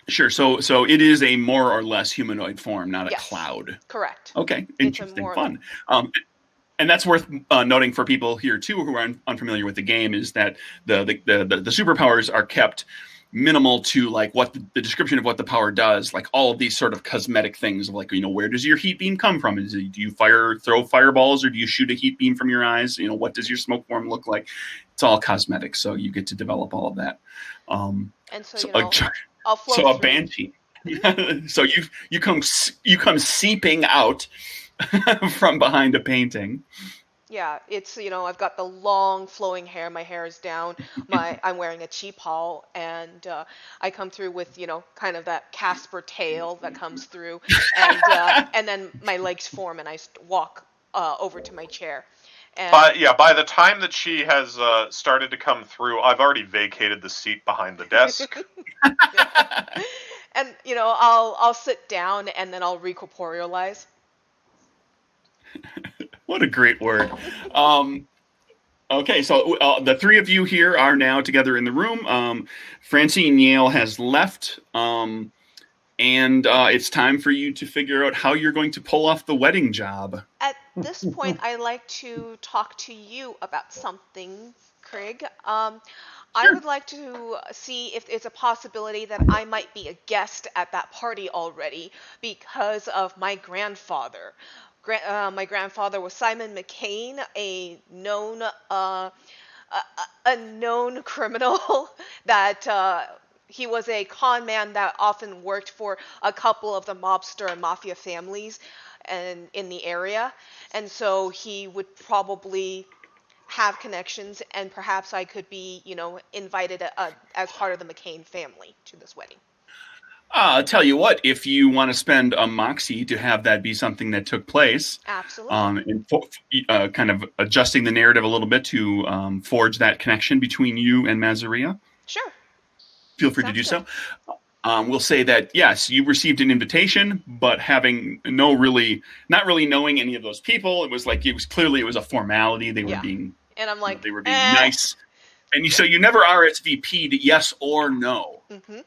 Sure. So it is a more or less humanoid form, not a cloud. Correct. Okay. Interesting. Fun. And that's worth noting for people here too who are unfamiliar with the game, is that the superpowers are kept minimal to like what the description of what the power does, like all of these sort of cosmetic things of like, where does your heat beam come from? Do you throw fireballs, or do you shoot a heat beam from your eyes? What does your smoke form look like? It's all cosmetic, so you get to develop all of that. And I'll flow so a banshee. So you come seeping out from behind a painting. Yeah, it's I've got the long flowing hair. My hair is down. I'm wearing a cheap hall, and I come through with kind of that Casper tail that comes through, and then my legs form, and I walk over to my chair. And by the time that she has started to come through, I've already vacated the seat behind the desk. And I'll sit down, and then I'll recorporealize. What a great word. Okay, so the three of you here are now together in the room. Francine Yale has left, and it's time for you to figure out how you're going to pull off the wedding job. At this point, I'd like to talk to you about something, Craig. I would like to see if it's a possibility that I might be a guest at that party already because of my grandfather. My grandfather was Simon McCain, a known criminal that he was a con man that often worked for a couple of the mobster and mafia families and in the area, and so he would probably have connections, and perhaps I could be invited as part of the McCain family to this wedding. I'll tell you what, if you want to spend a moxie to have that be something that took place, absolutely, and kind of adjusting the narrative a little bit to forge that connection between you and Mazaria. Sure. Feel free to do so. We'll say that, yes, you received an invitation, but having not really knowing any of those people, it was clearly a formality. They were being, and I'm like, they were being nice. And so you never RSVP'd yes or no. Mm-hmm.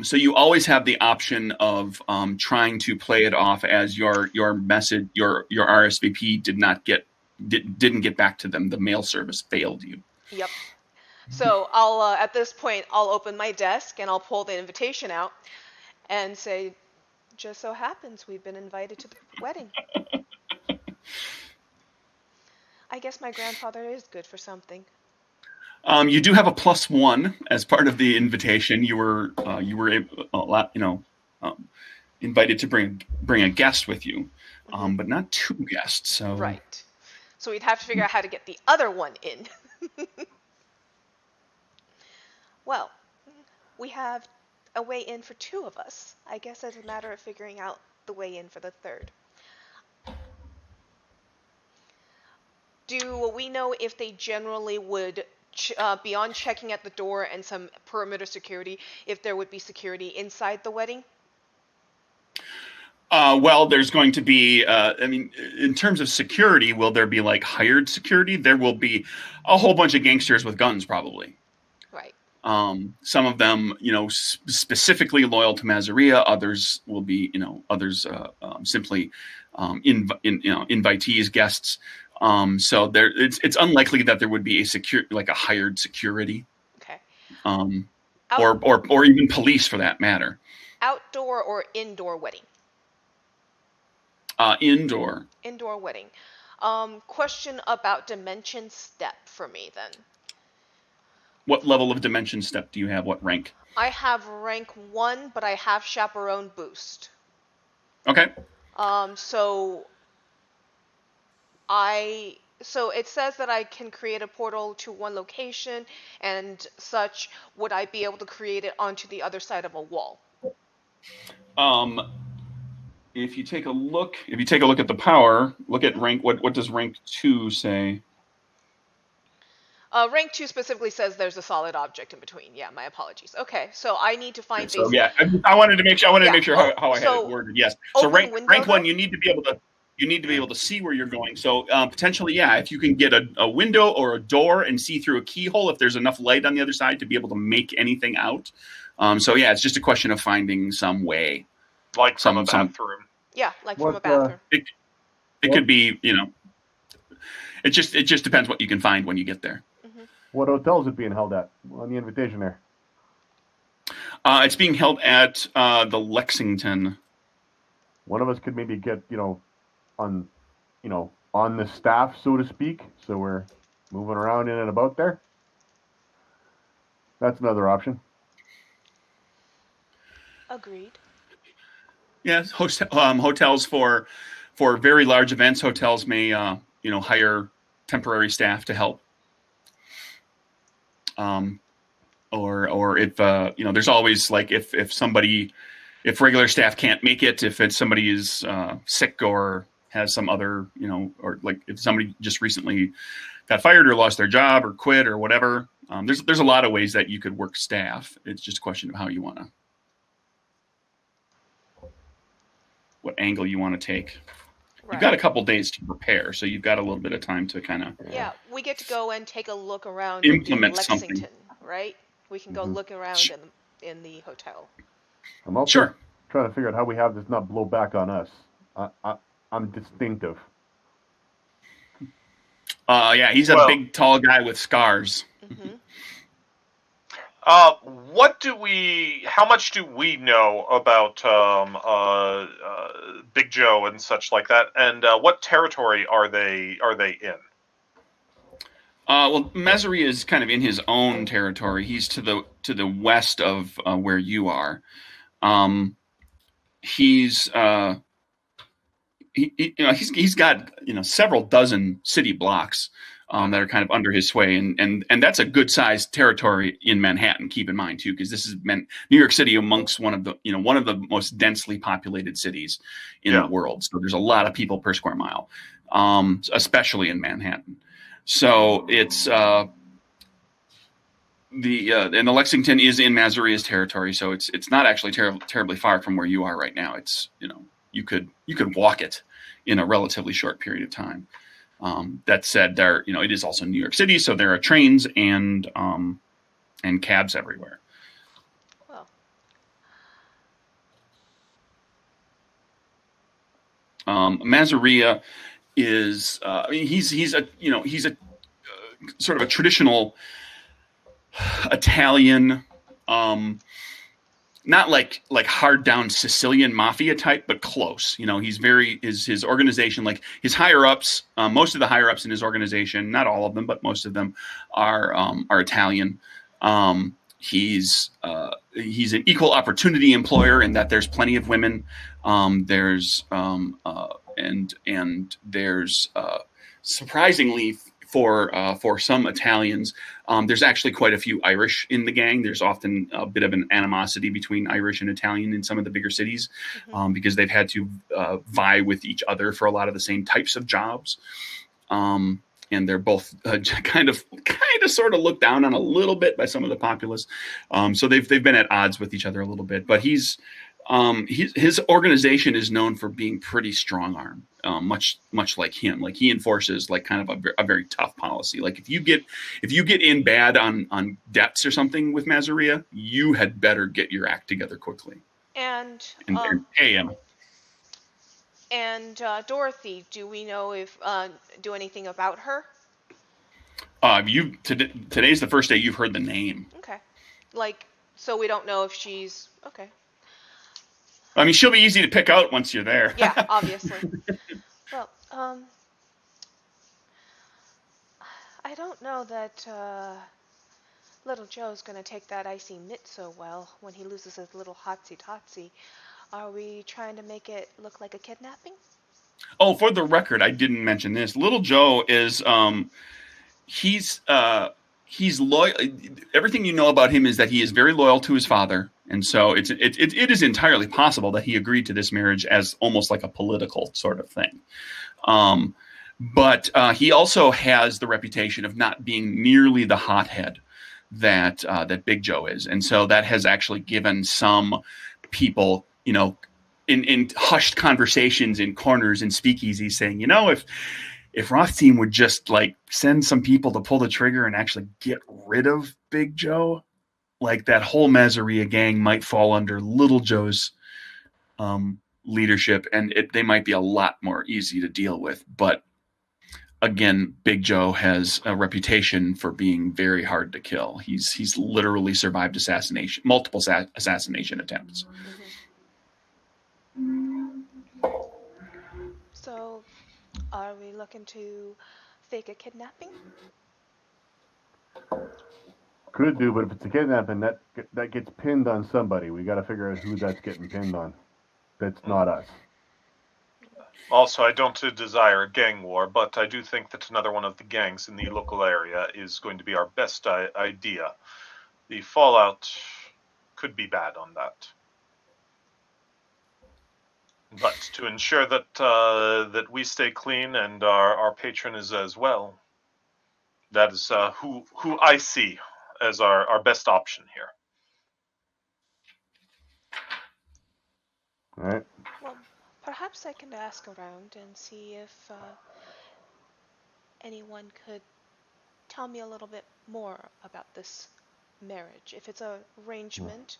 So you always have the option of trying to play it off as your message, your RSVP didn't get back to them. The mail service failed you. Yep. So I'll at this point I'll open my desk and I'll pull the invitation out and say, just so happens we've been invited to the wedding. I guess my grandfather is good for something. You do have a +1 as part of the invitation. You were invited to bring a guest with you, Mhm. but not two guests. So Right. So we'd have to figure out how to get the other one in. Well, we have a way in for two of us. I guess it's a matter of figuring out the way in for the third. Do we know if they generally would, beyond checking at the door and some perimeter security, if there would be security inside the wedding? well, there's going to be, I mean, in terms of security, will there be like hired security? There will be a whole bunch of gangsters with guns, probably. Right. Some of them, specifically loyal to Mazaria. Others will be, others simply invitees, guests. So it's unlikely that there would be a hired security, Okay. um, Out, or even police for that matter. Outdoor or indoor wedding? Indoor. Indoor wedding. Question about dimension step for me then. What level of dimension step do you have? What rank? I have rank 1, but I have chaperone boost. Okay. So it says that I can create a portal to one location and such. Would I be able to create it onto the other side of a wall? If you take a look at the power, look at rank. What does rank 2 say? Rank 2 specifically says there's a solid object in between. Yeah, my apologies. Okay, so I need to find So yeah, I wanted to make sure. How I had it worded. Yes. So rank 1, you need to be able to see where you're going. So potentially, yeah, if you can get a window or a door and see through a keyhole, if there's enough light on the other side to be able to make anything out. So yeah, it's just a question of finding some way. Like from a bathroom. Yeah, like from a bathroom. It could be, it just depends what you can find when you get there. What hotel is it being held at on the invitation there? It's being held at the Lexington. One of us could maybe get, on the staff, so to speak, so we're moving around in and about there. That's another option. Agreed. Yes, hotels for very large events. Hotels may hire temporary staff to help. Or if there's always like if regular staff can't make it, if somebody is sick or has some other or like if somebody just recently got fired or lost their job or quit or whatever, there's a lot of ways that you could work staff. It's just a question of how you want to, what angle you want to take. Right. You've got a couple days to prepare, so you've got a little bit of time to kind of we get to go and take a look around implement Lexington, something. Right? We can go look around in the hotel. I'm also trying to figure out how we have this not blow back on us. I'm distinctive. Yeah, he's a big, tall guy with scars. Mm-hmm. How much do we know about Big Joe and such like that? And what territory are they in? Well, Mazaria is kind of in his own territory. He's to the west of where you are. He's got several dozen city blocks that are kind of under his sway, and that's a good sized territory in Manhattan. Keep in mind too, because this is New York City, amongst one of the most densely populated cities in the world. So there's a lot of people per square mile, especially in Manhattan. So it's and the Lexington is in Mazaria's territory, so it's not actually terribly far from where you are right now. It's you could walk it in a relatively short period of time. That said, it is also New York City, so there are trains and cabs everywhere. Wow. Mazaria is he's a sort of a traditional Italian, not like hard down Sicilian mafia type, but close. He's his organization, like his higher ups, most of the higher ups in his organization, not all of them, but most of them are Italian. he's an equal opportunity employer in that there's plenty of women. There's surprisingly for some Italians, there's actually quite a few Irish in the gang. There's often a bit of an animosity between Irish and Italian in some of the bigger cities, because they've had to vie with each other for a lot of the same types of jobs. And they're both kind of sort of looked down on a little bit by some of the populace. So they've been at odds with each other a little bit. But his organization is known for being pretty strong-arm, much like him. Like he enforces like kind of a very tough policy. Like if you get in bad on debts or something with Mazzaria, you had better get your act together quickly And pay him. And Dorothy, do we know if do anything about her? Today's the first day you've heard the name. Okay, like so we don't know if she's okay. I mean, she'll be easy to pick out once you're there. Yeah, obviously. Well, I don't know that little Joe's gonna take that icy mitt so well when he loses his little hotsy-totsy. Are we trying to make it look like a kidnapping? Oh, for the record, I didn't mention this. Little Joe is he's loyal. Everything you know about him is that he is very loyal to his father, and so it is entirely possible that he agreed to this marriage as almost like a political sort of thing. But he also has the reputation of not being nearly the hothead that Big Joe is, and so that has actually given some people, in hushed conversations in corners and speakeasies saying, if Rothstein would just like send some people to pull the trigger and actually get rid of Big Joe, like that whole Mazzaria gang might fall under Little Joe's leadership, and they might be a lot more easy to deal with. But again, Big Joe has a reputation for being very hard to kill. He's literally survived multiple assassination attempts. So, are we looking to fake a kidnapping? Could do, but if it's a kidnapping, that gets pinned on somebody. We got to figure out who that's getting pinned on. That's not us. Also, I don't desire a gang war, but I do think that another one of the gangs in the local area is going to be our best idea. The fallout could be bad on that. But to ensure that that we stay clean and our patron is as well, that is who I see as our best option here. All right. Well, perhaps I can ask around and see if anyone could tell me a little bit more about this marriage. If it's an arrangement,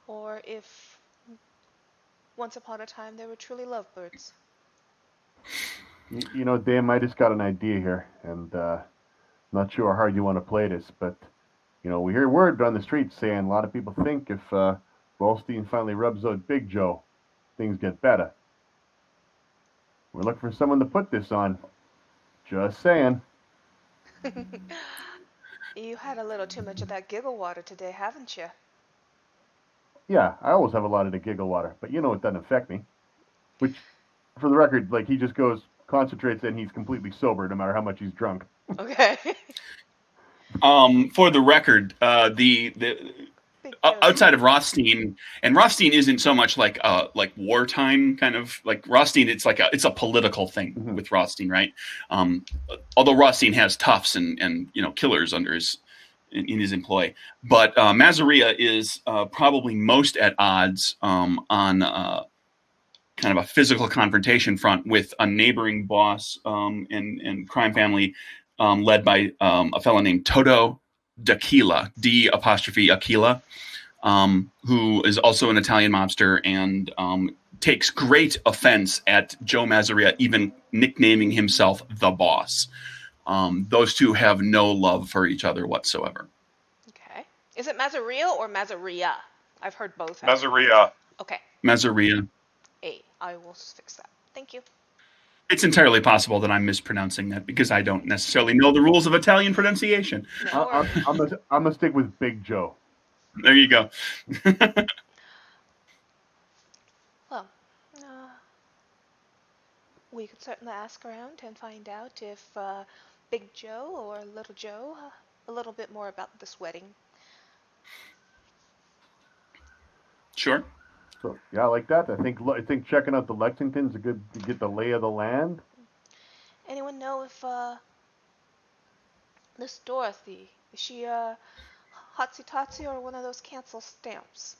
or if once upon a time they were truly lovebirds. Dan, I just got an idea here, and not sure how hard you want to play this, but we hear word on the street saying a lot of people think if Rothstein finally rubs out Big Joe, things get better. We're looking for someone to put this on. Just saying. You had a little too much of that giggle water today, haven't you? Yeah, I always have a lot of the giggle water, but it doesn't affect me. Which, for the record, like he just concentrates, and he's completely sober no matter how much he's drunk. Okay. For the record, outside of Rothstein, and Rothstein isn't so much like wartime kind of like Rothstein. It's a political thing with Rothstein, right? Although Rothstein has toughs and killers under in his employ, but Mazzaria is probably most at odds on kind of a physical confrontation front with a neighboring boss and crime family led by a fellow named Toto D'Aquila, D''Aquila, who is also an Italian mobster and takes great offense at Joe Mazzaria even nicknaming himself the boss. Those two have no love for each other whatsoever. Okay. Is it Mazzaria or Mazzaria? I've heard both. Mazzaria. Okay. Mazzaria. I will fix that. Thank you. It's entirely possible that I'm mispronouncing that because I don't necessarily know the rules of Italian pronunciation. No I'm gonna stick with Big Joe. There you go. Well, we could certainly ask around and find out if Big Joe or Little Joe a little bit more about this wedding. Sure. So yeah, I like that. I think checking out the Lexington's a good to get the lay of the land. Anyone know if this Dorothy is she hotsy totsy or one of those cancel stamps?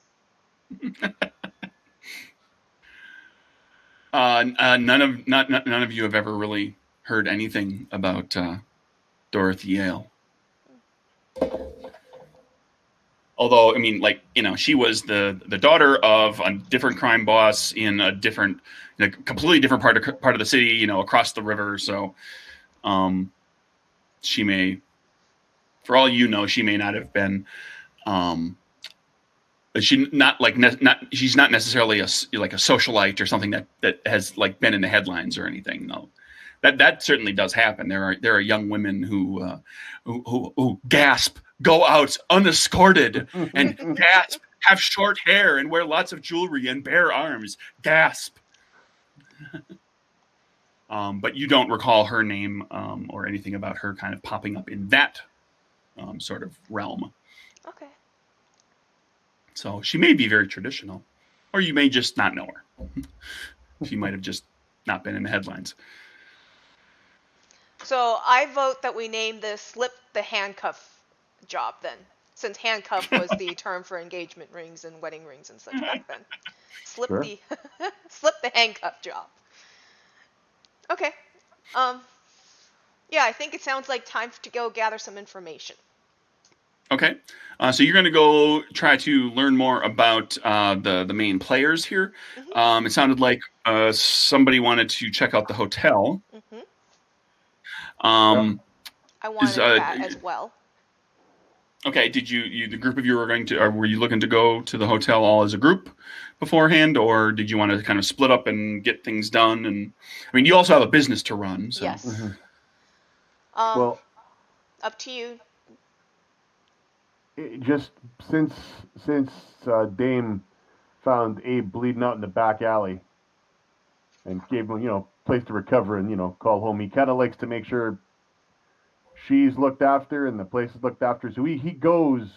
None of you have ever really heard anything about Dorothy Yale. Although, I mean, like, she was the daughter of a different crime boss in a completely different part of the city, across the river. So, she may, for all you know, she may not have been, she's not necessarily a socialite or something that has like been in the headlines or anything. No, that certainly does happen. There are young women who gasp, go out unescorted, and gasp, have short hair and wear lots of jewelry and bare arms. Gasp. But you don't recall her name or anything about her kind of popping up in that sort of realm. Okay. So she may be very traditional, or you may just not know her. She might have just not been in the headlines. So I vote that we name this slip the handcuff job then, since handcuff was the term for engagement rings and wedding rings and such back then. Slip Sure. slip the handcuff job. Okay. Yeah, I think it sounds like time to go gather some information. Okay, so you're going to go try to learn more about the main players here. Mm-hmm. It sounded like somebody wanted to check out the hotel. Mm-hmm. Um, I wanted that as well. Okay, did the group of you were you looking to go to the hotel all as a group beforehand, or did you want to kind of split up and get things done? And I mean, you also have a business to run, so. Yes. Mm-hmm. Well, up to you. Just since Dame found Abe bleeding out in the back alley and gave him place to recover and call home, he kind of likes to make sure she's looked after and the place is looked after, so he goes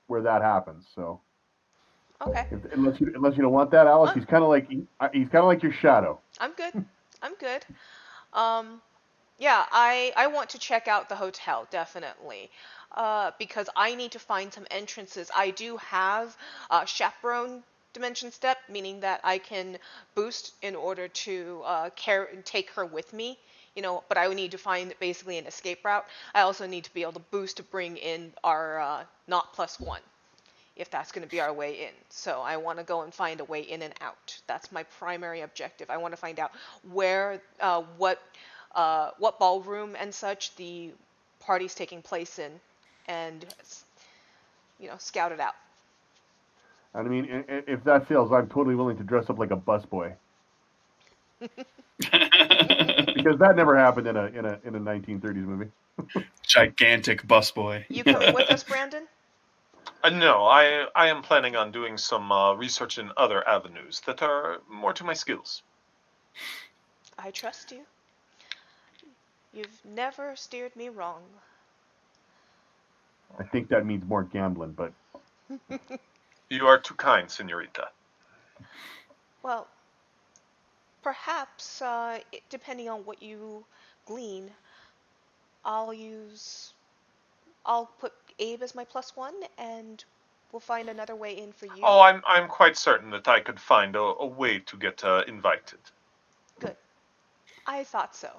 where that happens. So Okay. Unless you don't want that, Alice, he's kind of like your shadow. I'm good. I'm good. Yeah, I want to check out the hotel, definitely. Because I need to find some entrances. I do have chaperone dimension step, meaning that I can boost in order to take her with me. But I would need to find basically an escape route. I also need to be able to boost to bring in our not +1, if that's going to be our way in. So I want to go and find a way in and out. That's my primary objective. I want to find out where, what ballroom and such the party's taking place in, and scout it out. And I mean, if that fails, I'm totally willing to dress up like a busboy. Because that never happened in a 1930s movie. Gigantic busboy. You coming with us, Brandon? No, I am planning on doing some research in other avenues that are more to my skills. I trust you. You've never steered me wrong. I think that means more gambling, but... You are too kind, senorita. Well, perhaps, depending on what you glean, I'll put Abe as my +1, and we'll find another way in for you. Oh, I'm quite certain that I could find a way to get invited. Good. I thought so.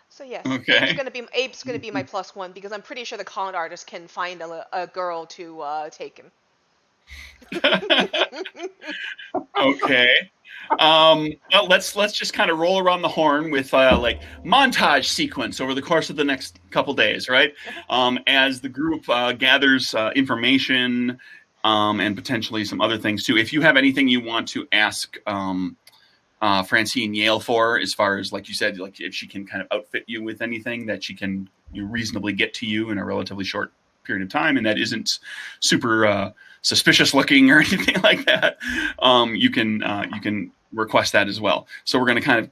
So yes, Okay. Abe's gonna be my +1 because I'm pretty sure the con artist can find a girl to take him. Okay. Well, let's just kind of roll around the horn with like montage sequence over the course of the next couple days, right? As the group gathers information and potentially some other things too. If you have anything you want to ask Francine Yale for, as far as, like you said, like if she can kind of outfit you with anything that she can reasonably get to you in a relatively short period of time, and that isn't super suspicious looking or anything like that, you can request that as well. So we're going to kind of,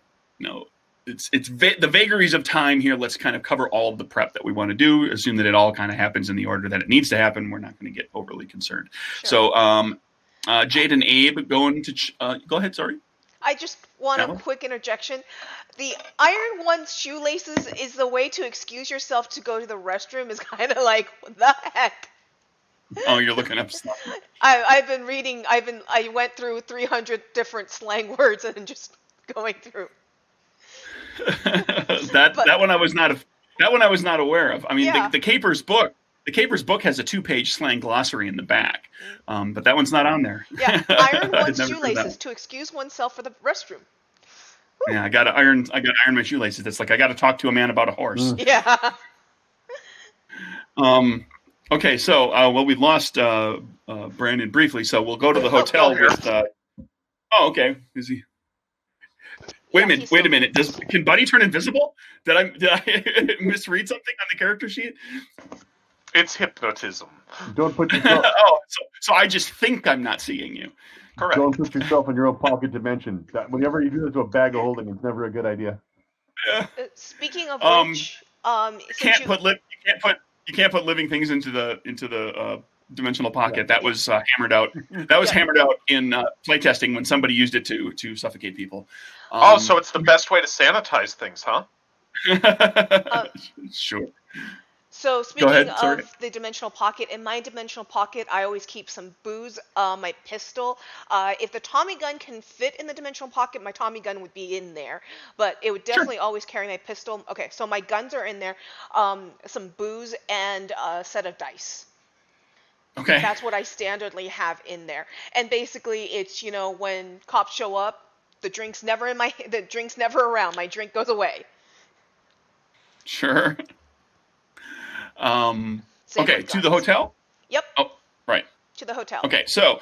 the vagaries of time here. Let's kind of cover all of the prep that we want to do. Assume that it all kind of happens in the order that it needs to happen. We're not going to get overly concerned. Sure. So, Jade and Abe going to go ahead. Sorry. I just want a quick interjection. The iron one's shoelaces is the way to excuse yourself to go to the restroom. Is kind of like, what the heck? Oh, you're looking up stuff. I've been reading. I went through 300 different slang words and just going through. that one I was not aware of. I mean, the Capers book. The Capers book has a 2-page slang glossary in the back, but that one's not on there. Yeah, iron one's shoelaces to excuse oneself for the restroom. Woo. Yeah, I got to iron my shoelaces. That's like I got to talk to a man about a horse. Yeah. Okay, so we lost Brandon briefly, so we'll go to the hotel with. Oh, okay. Is he? Wait a minute. Can Buddy turn invisible? Did I misread something on the character sheet? It's hypnotism. Don't put yourself. So I just think I'm not seeing you. Correct. Don't put yourself in your own pocket dimension. Whenever you do that to a bag of holding, it's never a good idea. Yeah. Speaking of which, you can't put living things into the dimensional pocket. Yeah. That was hammered out. That was hammered out in playtesting when somebody used it to suffocate people. So it's the best way to sanitize things, huh? Sure. So speaking of the dimensional pocket, in my dimensional pocket, I always keep some booze, my pistol. If the Tommy gun can fit in the dimensional pocket, my Tommy gun would be in there. But it would definitely always carry my pistol. Okay, so my guns are in there, some booze, and a set of dice. Okay. That's what I standardly have in there. And basically, it's, when cops show up, the drink's never around. My drink goes away. Sure. Okay, to the hotel? Yep. Oh, right. To the hotel. Okay, so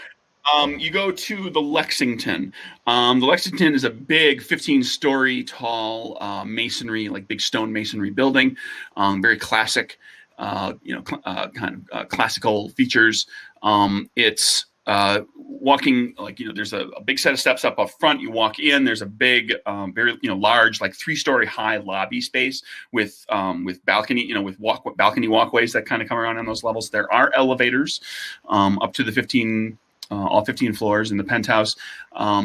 you go to the Lexington. The Lexington is a big 15-story tall masonry, like big stone masonry building, very classic, kind of classical features. It's walking, there's a big set of steps up front. You walk in, there's a big, very, large, like 3-story high lobby space with balcony, with balcony walkways that kind of come around on those levels. There are elevators up to the all 15 floors in the penthouse.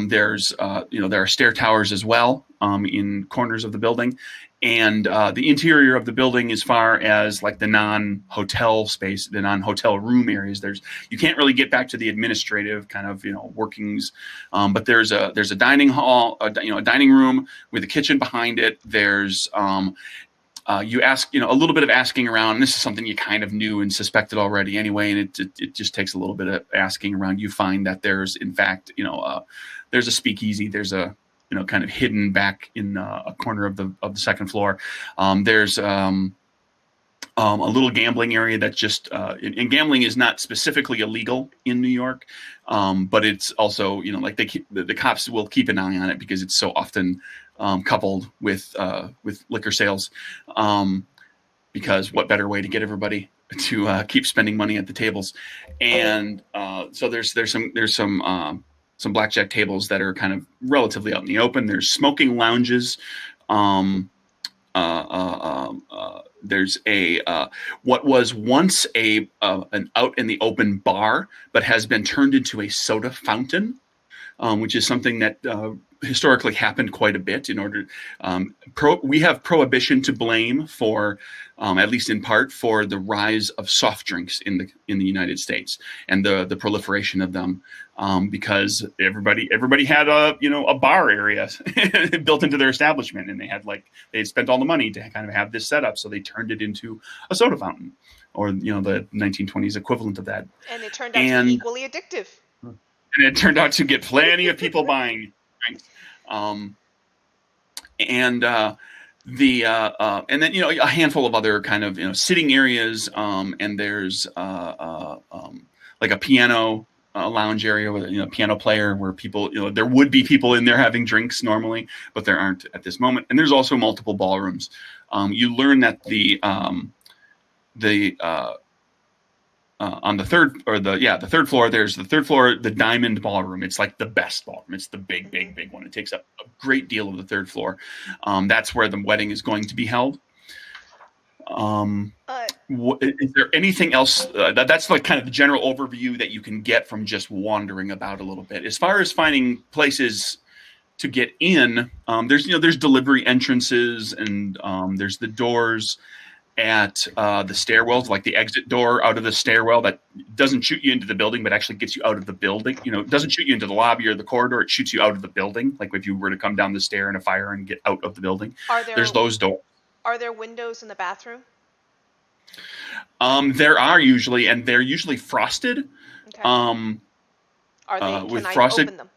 There are stair towers as well in corners of the building. And the interior of the building, as far as like the non-hotel space, the non-hotel room areas, you can't really get back to the administrative kind of workings. But there's a dining hall, a dining room with a kitchen behind it. There's you ask a little bit of asking around. And this is something you kind of knew and suspected already anyway, and it just takes a little bit of asking around. You find that there's in fact there's a speakeasy. There's a kind of hidden back in a corner of the second floor. There's a little gambling area that just and gambling is not specifically illegal in New York, but it's also like the cops will keep an eye on it because it's so often coupled with liquor sales. Because what better way to get everybody to keep spending money at the tables? And so there's some blackjack tables that are kind of relatively out in the open. There's smoking lounges. There's what was once an out in the open bar, but has been turned into a soda fountain, which is something that historically happened quite a bit. In order, we have prohibition to blame for, at least in part, for the rise of soft drinks in the United States and the proliferation of them, because everybody had a bar area built into their establishment, and they had spent all the money to kind of have this set up, so they turned it into a soda fountain, or the 1920s equivalent of that. And it turned out to be equally addictive. And it turned out to get plenty of people buying drinks. And then a handful of other kind of sitting areas, and there's like a piano lounge area with a piano player where people there would be people in there having drinks normally, but there aren't at this moment. And there's also multiple ballrooms. You learn that on the third floor. There's the third floor, the Diamond Ballroom. It's like the best ballroom. It's the big, big, big one. It takes up a great deal of the third floor. That's where the wedding is going to be held. Is there anything else? That's like kind of the general overview that you can get from just wandering about a little bit. As far as finding places to get in, there's delivery entrances, and there's the doors at the stairwells, like the exit door out of the stairwell that doesn't shoot you into the building, but actually gets you out of the building. It doesn't shoot you into the lobby or the corridor. It shoots you out of the building. Like if you were to come down the stair in a fire and get out of the building, there's those doors. Are there windows in the bathroom? There are usually, and they're usually frosted. Okay. Are they? With can frosted, I open them?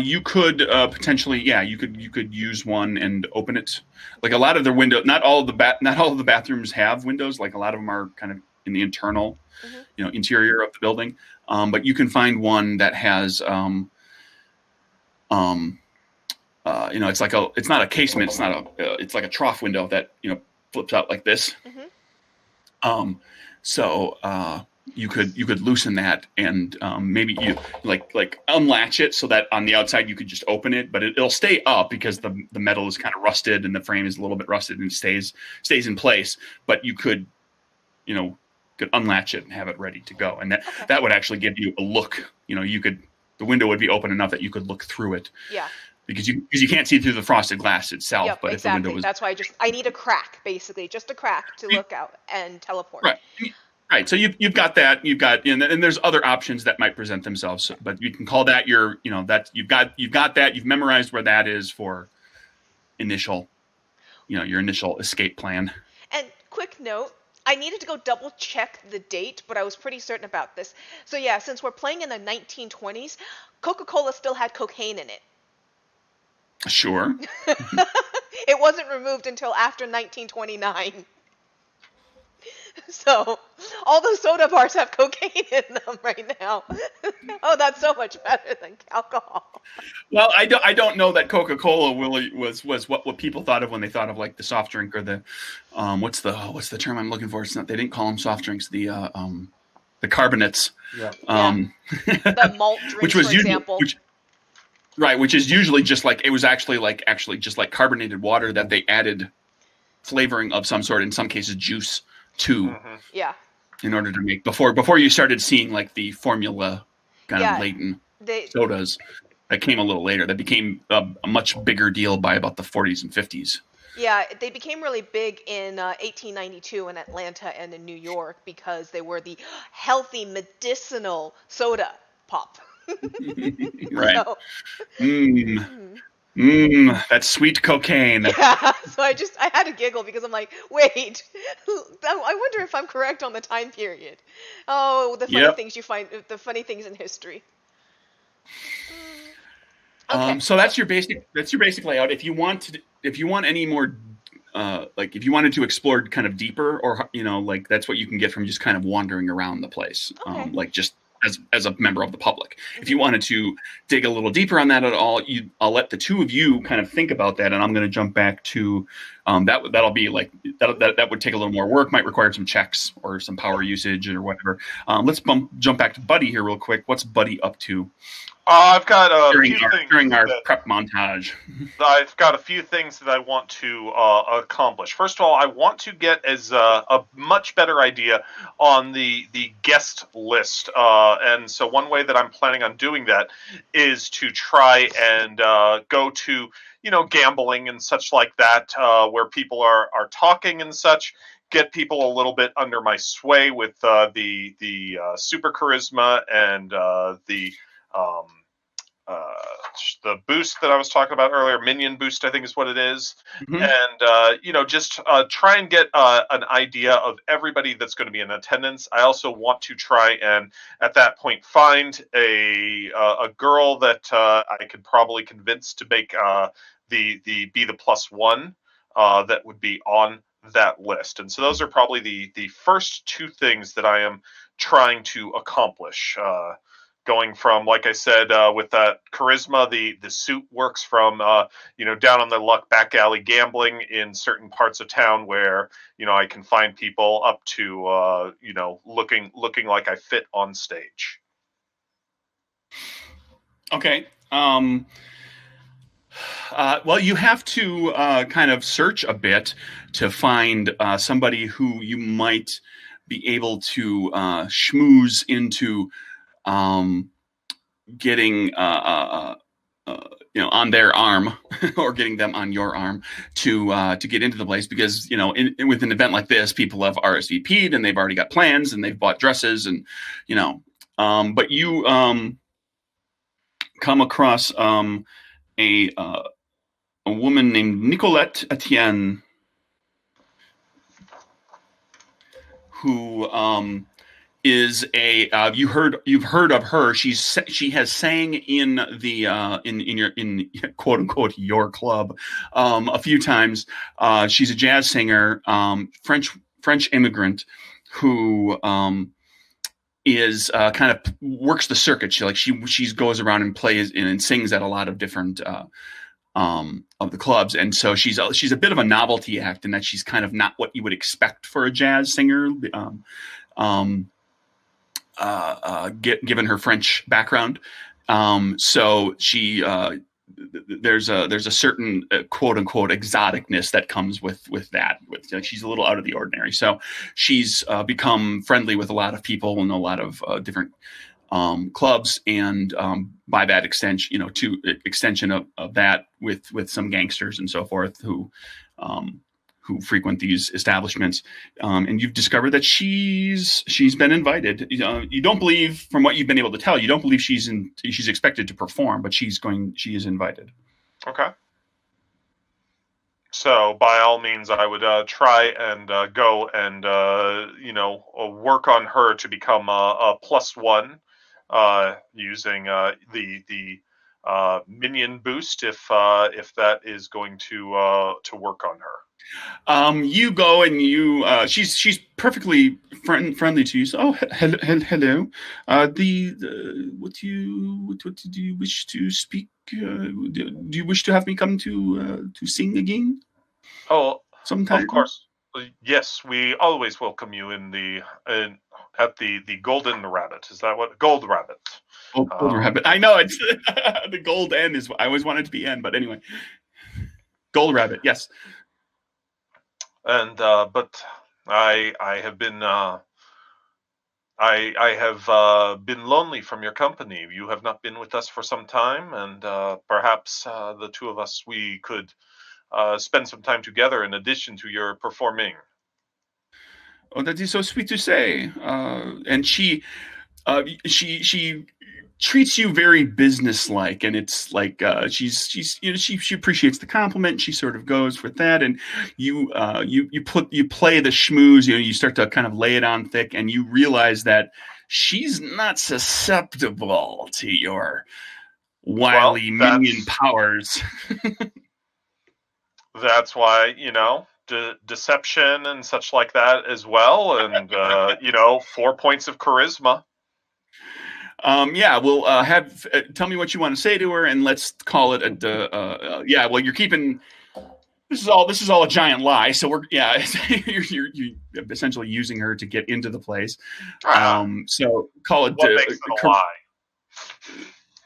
You could potentially, you could use one and open it. Like a lot of the windows, not all of the bathrooms have windows. Like a lot of them are kind of in the internal, interior of the building. But you can find one that has, it's not a casement. It's like a trough window that flips out like this. Mm-hmm. So you could loosen that and maybe you like unlatch it so that on the outside you could just open it, but it'll stay up because the metal is kind of rusted and the frame is a little bit rusted and it stays in place. But you could unlatch it and have it ready to go, and that would actually give you a look. The window would be open enough that you could look through it. Yeah. Because you can't see through the frosted glass itself. Yep, but exactly. if the window was, that's why I need a crack, basically, just a crack to look out and teleport. Right. So you've got that. And there's other options that might present themselves. But you can call that that you've got that. You've memorized where that is for initial, your initial escape plan. And quick note, I needed to go double check the date, but I was pretty certain about this. So yeah, since we're playing in the 1920s, Coca-Cola still had cocaine in it. Sure. It wasn't removed until after 1929. So all those soda bars have cocaine in them right now. Oh, that's so much better than alcohol. Well, I don't know that Coca-Cola really was what people thought of when they thought of like the soft drink or the what's the term I'm looking for? It's not, they didn't call them soft drinks. The carbonates. Yeah. The malt drinks, which was for example. Which is usually just like, it was actually just like carbonated water that they added flavoring of some sort, in some cases juice, to. Mm-hmm. Yeah. In order to make before you started seeing like the formula kind of laden sodas that came a little later, that became a much bigger deal by about the 40s and 50s. Yeah, they became really big in 1892 in Atlanta and in New York because they were the healthy medicinal soda pop. Right. So, that's sweet cocaine. yeah, so I had to giggle because I'm like, wait, I wonder if I'm correct on the time period. Oh, the funny things you find, the funny things in history. Okay. So that's your basic layout. If you want any more, if you wanted to explore kind of deeper, or like that's what you can get from just kind of wandering around the place, Okay. like just as a member of the public. If you wanted to dig a little deeper on that at all, I'll let the two of you kind of think about that, and I'm going to jump back to that'll be like that would take a little more work, might require some checks or some power usage or whatever. Let's jump back to Buddy here real quick. What's Buddy up to? I've got a few things during our prep montage. I've got a few things that I want to accomplish. First of all, I want to get a much better idea on the guest list, and so one way that I'm planning on doing that is to try and go to gambling and such like that, where people are talking and such. Get people a little bit under my sway with the super charisma and the boost that I was talking about earlier, minion boost, I think is what it is. Mm-hmm. And, just try and get an idea of everybody that's going to be in attendance. I also want to try and, at that point, find a girl that I could probably convince to make be the +1 that would be on that list. And so those are probably the first two things that I am trying to accomplish. going from, like I said, with that charisma, the suit works from down on the luck back alley gambling in certain parts of town where I can find people up to looking like I fit on stage. Okay. Well, you have to kind of search a bit to find somebody who you might be able to schmooze into getting on their arm or getting them on your arm to get into the place, because with an event like this, people have RSVP'd and they've already got plans and they've bought dresses and but you come across a woman named Nicolette Etienne, who is you've heard of her. She has sang in the in quote unquote your club a few times. She's a jazz singer, French immigrant who is kind of works the circuit. She goes around and plays and sings at a lot of different of the clubs, and so she's a bit of a novelty act in that she's kind of not what you would expect for a jazz singer, given her French background. So she there's a certain quote unquote exoticness that comes with that. She's a little out of the ordinary. So she's become friendly with a lot of people and a lot of different clubs, and by that extension, extension of that with some gangsters and so forth who frequent these establishments. And you've discovered that she's been invited. You don't believe, from what you've been able to tell, you don't believe she's expected to perform, but she is invited. Okay. So by all means, I would try and go and work on her to become a +1. Using the minion boost, if that is going to work on her. You go and she's perfectly friendly to you. So, oh, hello. What do you wish to speak? Do you wish to have me come to sing again? Oh, sometime? Of course. Yes, we always welcome you at the Golden Rabbit. Is that what? Gold Rabbit. Oh, Gold Rabbit. I know it's the gold N is. I always wanted it to be N, but anyway, Gold Rabbit. Yes. And but I have been I have been lonely from your company. You have not been with us for some time, and perhaps the two of us, we could spend some time together in addition to your performing. Oh, that is so sweet to say. And she treats you very businesslike, and it's like she appreciates the compliment. She sort of goes with that, and you play the schmooze. You start to kind of lay it on thick, and you realize that she's not susceptible to your wily minion powers. That's why, deception and such like that as well, and 4 points of charisma. We'll have tell me what you want to say to her, and let's call it well, you're keeping this is all a giant lie. So you're essentially using her to get into the place. So call it. What makes it a lie?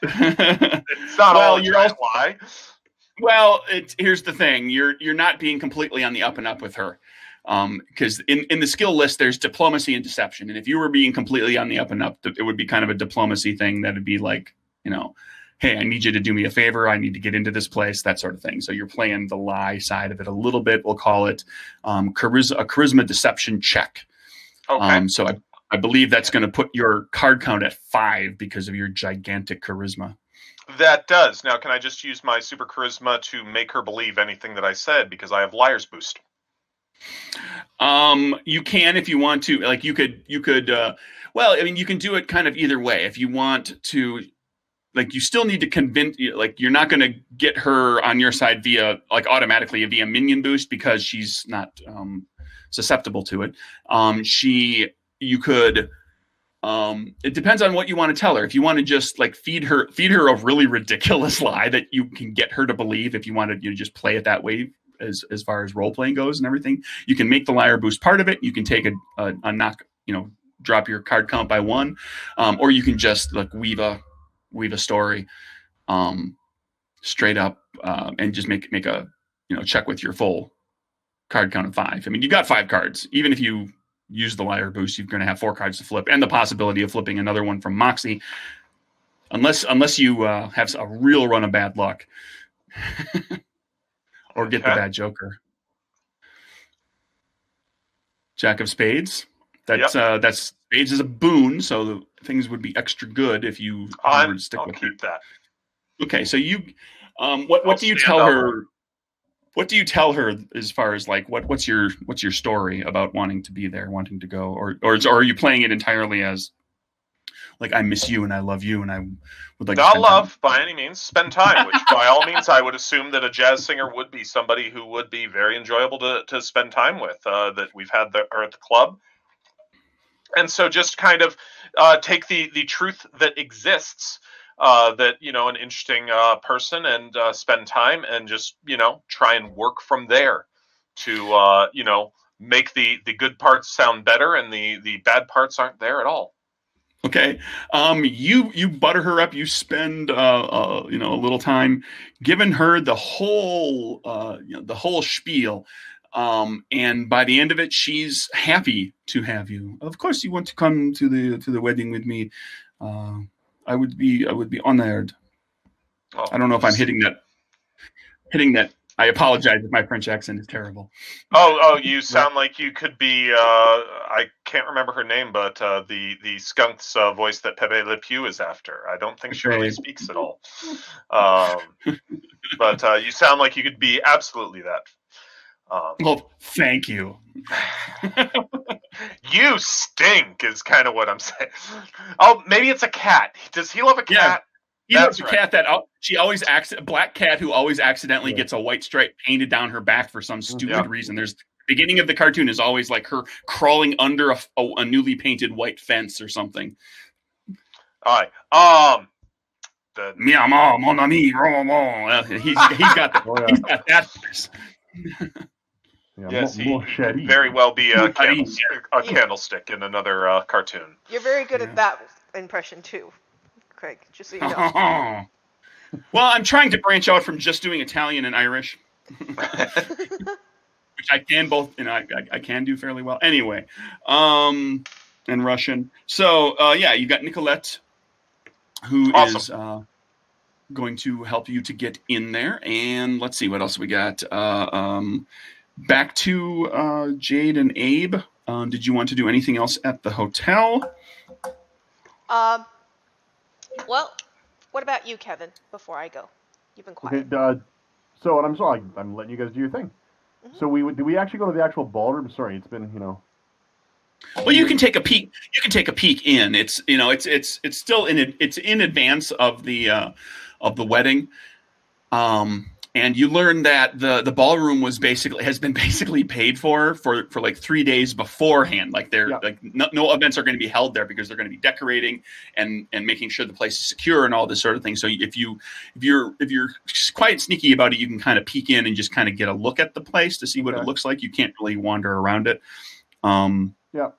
It's not all a giant lie. Well, here's the thing: you're not being completely on the up and up with her, because in the skill list there's diplomacy and deception, and if you were being completely on the up and up, it would be kind of a diplomacy thing. That'd be like, hey, I need you to do me a favor. I need to get into this place, that sort of thing. So you're playing the lie side of it a little bit. We'll call it a charisma deception check. Okay. So I believe that's going to put your card count at 5 because of your gigantic charisma. That does. Now, can I just use my super charisma to make her believe anything that I said, because I have liar's boost? You can, if you want to. Like you could. Well, I mean, you can do it kind of either way. If you want to, like, you still need to convince. Like, you're not going to get her on your side via minion boost, because she's not susceptible to it. You could It depends on what you want to tell her. If you want to just like feed her a really ridiculous lie that you can get her to believe, if you want to just play it that way as far as role playing goes and everything, you can make the liar boost part of it. You can take a knock, drop your card count by 1, or you can just like weave a story straight up and just make a check with your full card count of 5. I mean, you got 5 cards. Even if you use the liar boost, you're going to have 4 cards to flip, and the possibility of flipping another one from Moxie, unless you have a real run of bad luck, or get the bad joker. Jack of Spades. That's spades is a boon, so things would be extra good if you were to stick with it. I'll keep that. Okay, so you, what do you tell her? What do you tell her as far as like what's your story about wanting to be there, wanting to go, or are you playing it entirely as like I miss you and I love you and I would like not love by any means, spend time, which by all means I would assume that a jazz singer would be somebody who would be very enjoyable to spend time with, that we've had her at the club. And so just kind of take the truth that exists, that, an interesting person, and spend time and just, try and work from there to, make the good parts sound better and the bad parts aren't there at all. Okay. You butter her up. You spend a little time giving her the whole spiel. And by the end of it, she's happy to have you. Of course, you want to come to the wedding with me. I would be honored. Oh, I don't know if I'm hitting that. I apologize if my French accent is terrible. Oh, you sound like you could be. I can't remember her name, but the skunk's voice that Pepe Le Pew is after. I don't think she really speaks at all. But you sound like you could be absolutely that. Well, thank you. You stink is kind of what I'm saying. Oh, maybe it's a cat. Does he love a cat? Yeah. He loves a cat that she always black cat who always accidentally gets a white stripe painted down her back for some stupid reason. There's the beginning of the cartoon is always like her crawling under a newly painted white fence or something. All right. Meow, mon ami, he's got that voice. Yes, he could very well be a candlestick in another cartoon. You're very good at that impression too, Craig. Just so you know. Well, I'm trying to branch out from just doing Italian and Irish, which I can both, I can do fairly well. Anyway, and Russian. So you got Nicolette, who is going to help you to get in there. And let's see what else we got. Back to Jade and Abe. Did you want to do anything else at the hotel? Well, what about you, Kevin? Before I go, you've been quiet. Okay, so I'm letting you guys do your thing. Mm-hmm. So did we actually go to the actual ballroom? Sorry, it's been Well, you can take a peek. You can take a peek in. It's it's still it's in advance of the wedding. And you learn that the ballroom has been paid for like 3 days beforehand. Like no events are going to be held there because they're going to be decorating and making sure the place is secure and all this sort of thing. So if you're quite sneaky about it, you can kind of peek in and just kind of get a look at the place to see what it looks like. You can't really wander around it. Yeah.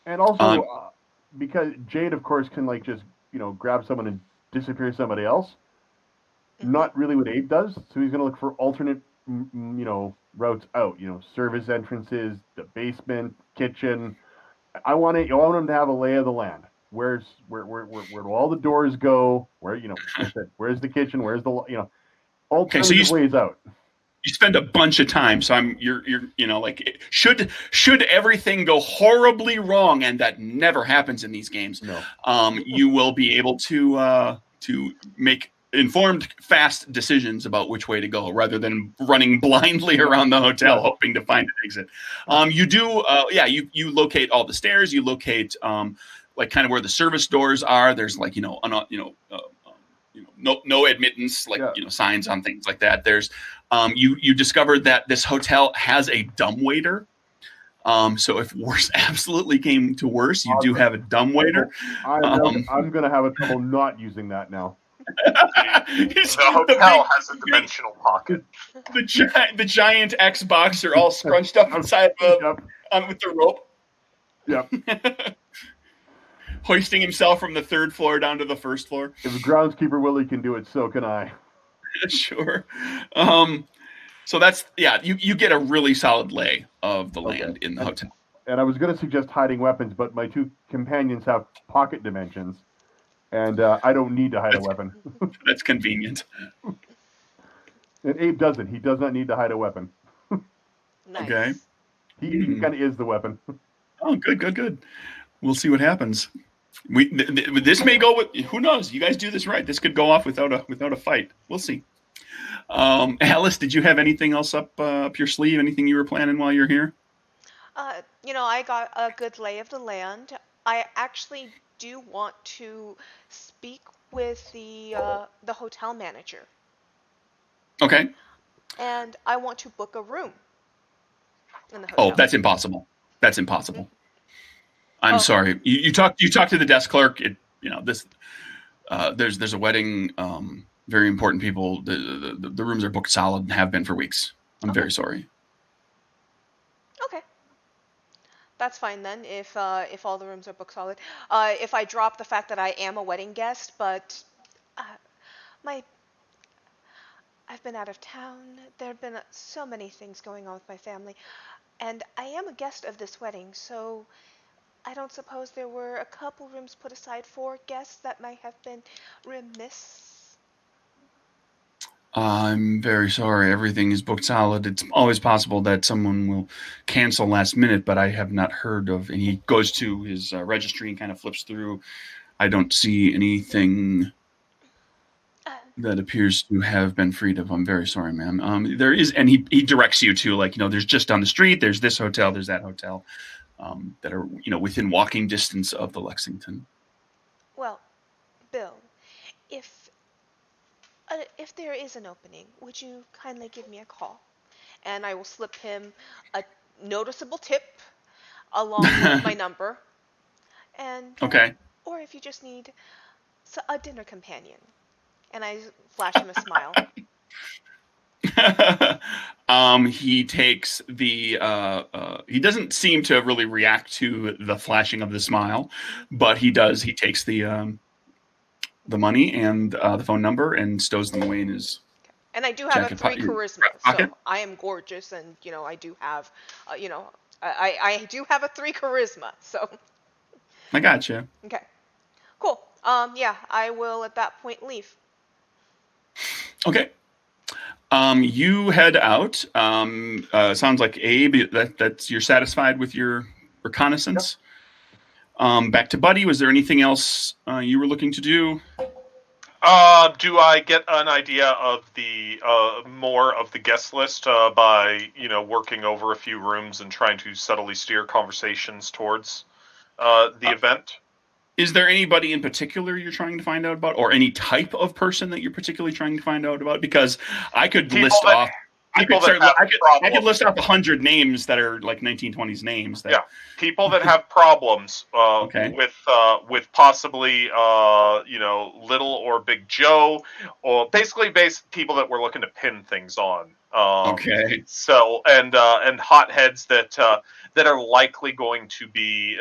And also because Jade, of course, can just grab someone and disappear somebody else. Not really what Abe does, so he's going to look for alternate, routes out. Service entrances, the basement, kitchen. I want him to have a lay of the land. Where do all the doors go? Where's the kitchen? Where's the alternative ways out? You spend a bunch of time, so you're should everything go horribly wrong, and that never happens in these games. No. You will be able to make informed, fast decisions about which way to go rather than running blindly around the hotel hoping to find an exit. You do, you locate all the stairs. You locate like kind of where the service doors are. There's like no admittance, like signs on things like that. There's you discovered that this hotel has a dumbwaiter. So if worse absolutely came to worse, you do have a dumbwaiter. I'm going to have a trouble not using that now. The hotel has a dimensional pocket. The giant Xbox are all scrunched up inside with the rope. Yep. Hoisting himself from the 3rd floor down to the 1st floor. If groundskeeper Willie can do it, so can I. Sure. So that's, you get a really solid lay of the land in the hotel. And I was going to suggest hiding weapons, but my 2 companions have pocket dimensions, and I don't need to hide a weapon. That's convenient. And Abe doesn't. He does not need to hide a weapon. Nice. Okay. He kind of is the weapon. Oh, good. We'll see what happens. This may go with, who knows? You guys do this right. This could go off without a fight. We'll see. Alice, did you have anything else up your sleeve? Anything you were planning while you're here? I got a good lay of the land. I actually do want to speak with the hotel manager. Okay. And I want to book a room in the hotel. Oh, that's impossible. That's impossible. I'm sorry. You talk to the desk clerk. There's a wedding. Very important people. The rooms are booked solid and have been for weeks. I'm very sorry. Okay. That's fine then. If all the rooms are booked solid. If I drop the fact that I am a wedding guest, but I've been out of town. There have been so many things going on with my family, and I am a guest of this wedding, so I don't suppose there were a couple rooms put aside for guests that might have been remiss. I'm very sorry. Everything is booked solid. It's always possible that someone will cancel last minute, but I have not heard of. And he goes to his registry and kind of flips through. I don't see anything that appears to have been freed of. I'm very sorry, ma'am. There is, and he directs you to, like, there's just down the street. There's this hotel. There's that hotel that are within walking distance of the Lexington. Well, Bill, if there is an opening, would you kindly give me a call? And I will slip him a noticeable tip along with my number. And okay. Or if you just need a dinner companion. And I flash him a smile. He takes he doesn't seem to really react to the flashing of the smile, but he does. He takes the money and the phone number and stows them away in his. And I do have a 3 charisma, so I am gorgeous, and I do have, I do have a 3 charisma, so. I gotcha. Okay, cool. I will at that point leave. Okay. You head out. Sounds like Abe. That's you're satisfied with your reconnaissance. Yep. Back to Buddy. Was there anything else you were looking to do? Do I get an idea of the more of the guest list by working over a few rooms and trying to subtly steer conversations towards the event? Is there anybody in particular you're trying to find out about, or any type of person that you're particularly trying to find out about? Because I could list off. I could list off 100 names that are like 1920s names. People that have problems with possibly Little or Big Joe, or basically people that we're looking to pin things on. So and hotheads that are likely going to be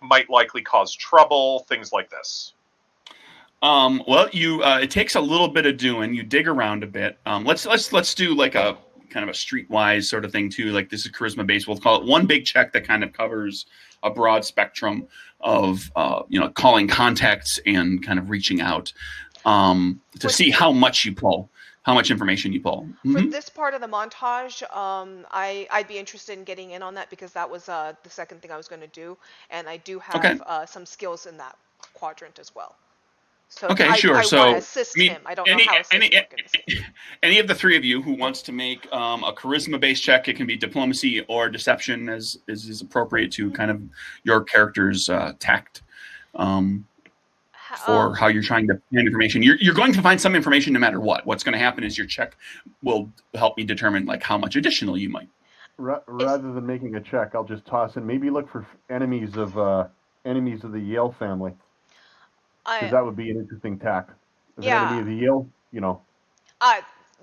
might likely cause trouble, things like this. Well, it takes a little bit of doing. You dig around a bit. Let's do like a kind of a streetwise sort of thing too. Like, this is charisma based. We'll call it one big check that kind of covers a broad spectrum of calling contacts and kind of reaching out to see how much you pull. How much information you pull. For this part of the montage, I'd be interested in getting in on that, because that was the second thing I was going to do, and I do have some skills in that quadrant as well. So I want to assist him. I don't know how any of the 3 of you who wants to make a charisma-based check, it can be diplomacy or deception, as is appropriate to kind of your character's tact. For how you're trying to find information. You're going to find some information no matter what. What's going to happen is your check will help me determine like how much additional you might Rather than making a check, I'll just toss in. Maybe look for enemies of the Yale family, because I that would be an interesting tack. If an enemy yeah. of the Yale, you know, Uh,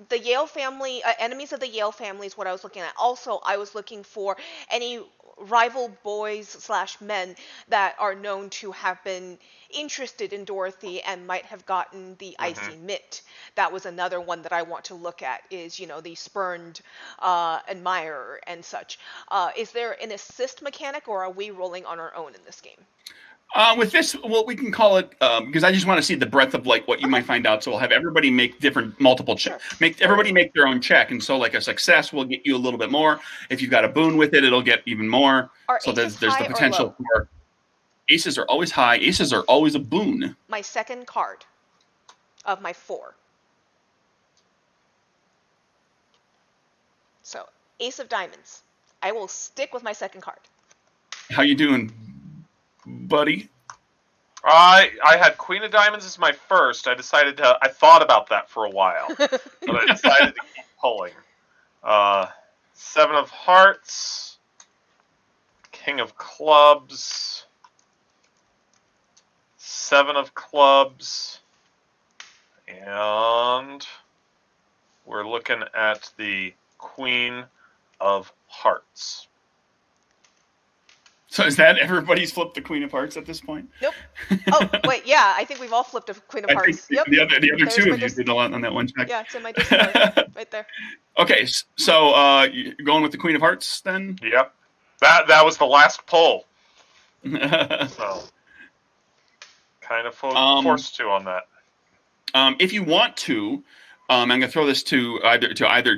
the Yale family, enemies of the Yale family is what I was looking at. Also, I was looking for any rival boys slash men that are known to have been interested in Dorothy and might have gotten the Hmm. icy mitt. That was another one that I want to look at. Is the spurned admirer and such. Is there an assist mechanic, or are we rolling on our own in this game? With this, well, we can call it because I just want to see the breadth of like what you Okay, might find out. So we'll have everybody make different multiple check, sure. make everybody make their own check, and so like a success will get you a little bit more. If you've got a boon with it, it'll get even more. Are So aces there's the high or potential low? for aces are always high. Aces are always a boon. My second card of my 4. So, Ace of Diamonds. I will stick with my second card. How you doing, buddy? I had Queen of Diamonds as my first. I thought about that for a while, but I decided to keep pulling. Uh, Seven of Hearts, King of Clubs, Seven of Clubs, and we're looking at the Queen of Hearts. So is that everybody's flipped the Queen of Hearts at this point? Nope. Oh, wait, yeah, I think we've all flipped a Queen of I think Hearts. Yep. the other There's two my of you did a lot on that one check. Yeah, it's in my discard. Right there. Okay, so you're going with the Queen of Hearts then? Yep, that was the last pull. So kind of forced to on that. If you want to, I'm going to throw this to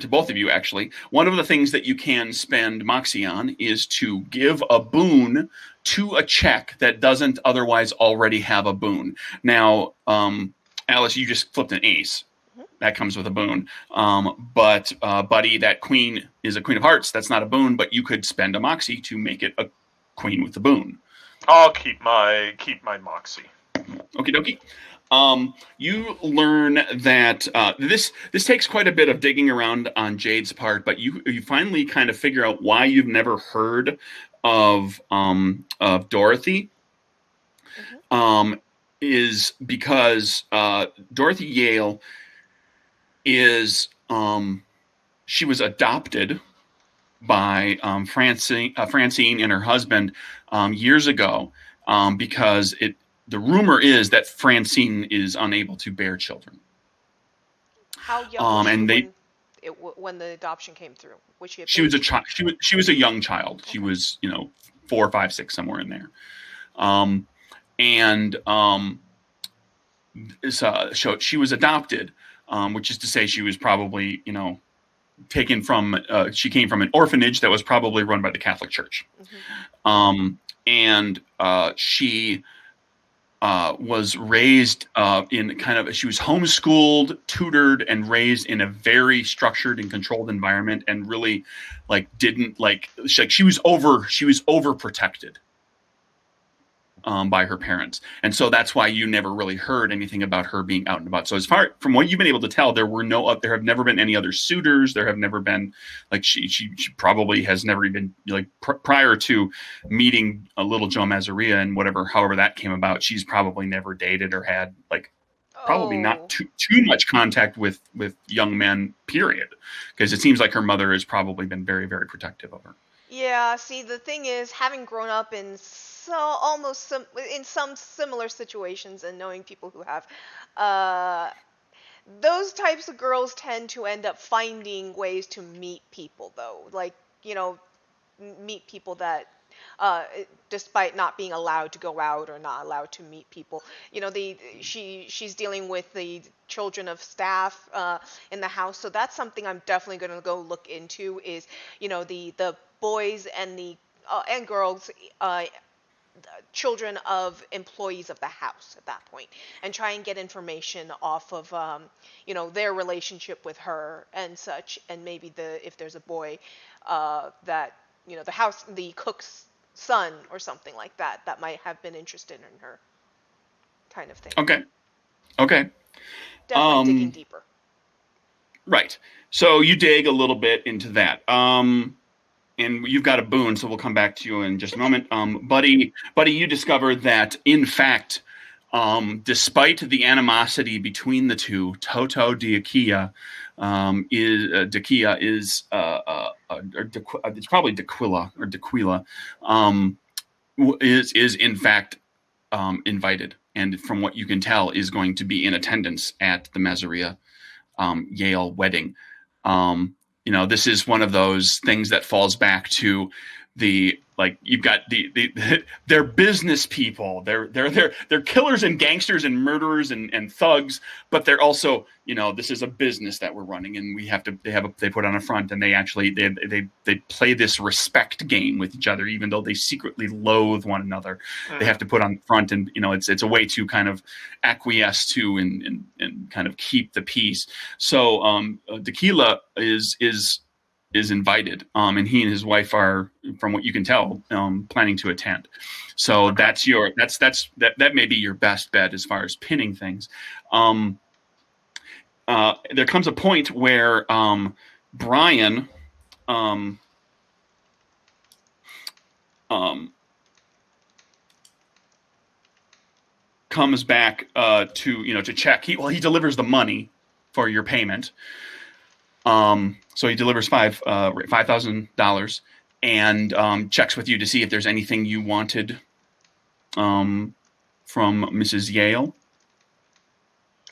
both of you. Actually, one of the things that you can spend Moxie on is to give a boon to a check that doesn't otherwise already have a boon. Now, Alice, you just flipped an ace. That comes with a boon. But Buddy, that queen is a Queen of Hearts. That's not a boon, but you could spend a Moxie to make it a queen with the boon. I'll keep my Moxie. Okie dokie. You learn that this takes quite a bit of digging around on Jade's part, but you finally kind of figure out why you've never heard of Dorothy. Is because Dorothy Yale is she was adopted by Francine and her husband years ago because the rumor is that Francine is unable to bear children. How young and was they she when the adoption came through? Was she a she was a baby? child. She was a young child. She was 4, 5, 6 somewhere in there. So she was adopted, which is to say she was probably taken from she came from an orphanage that was probably run by the Catholic Church. And she was raised she was homeschooled, tutored, and raised in a very structured and controlled environment, and really she was overprotected by her parents, and so that's why you never really heard anything about her being out and about. So as far from what you've been able to tell, there have never been any other suitors. There have never been she probably has never even prior to meeting a little Joe Mazzaria and however that came about. She's probably never dated or had probably not too much contact with young men. Period, because it seems like her mother has probably been very, very protective of her. Yeah. See, the thing is, having grown up in some similar situations and knowing people who have, those types of girls tend to end up finding ways to meet people, though. Meet people that, despite not being allowed to go out or not allowed to meet people, she's dealing with the children of staff in the house, so that's something I'm definitely going to go look into. Is the boys and the and girls. Children of employees of the house at that point, and try and get information off of their relationship with her and such, and maybe if there's a boy that the cook's son or something like that might have been interested in her, kind of thing. Okay. Definitely digging deeper. Right. So you dig a little bit into that. and you've got a boon, so we'll come back to you in just a moment. Buddy, you discover that in fact, despite the animosity between the two, Toto Diakia it's probably Dequila, is in fact invited, and from what you can tell, is going to be in attendance at the Mazaria Yale wedding. This is one of those things that falls back to the, like, you've got they're business people, they're killers and gangsters and murderers and thugs, but they're also, this is a business that we're running, and they put on a front, and they play this respect game with each other, even though they secretly loathe one another. They have to put on the front, and it's a way to kind of acquiesce to and kind of keep the peace. So Tequila is invited, and he and his wife are, from what you can tell, planning to attend. So that may be your best bet as far as pinning things. There comes a point where Brian comes back to check. He delivers the money for your payment. So he delivers $5,000 and checks with you to see if there's anything you wanted from Mrs. Yale.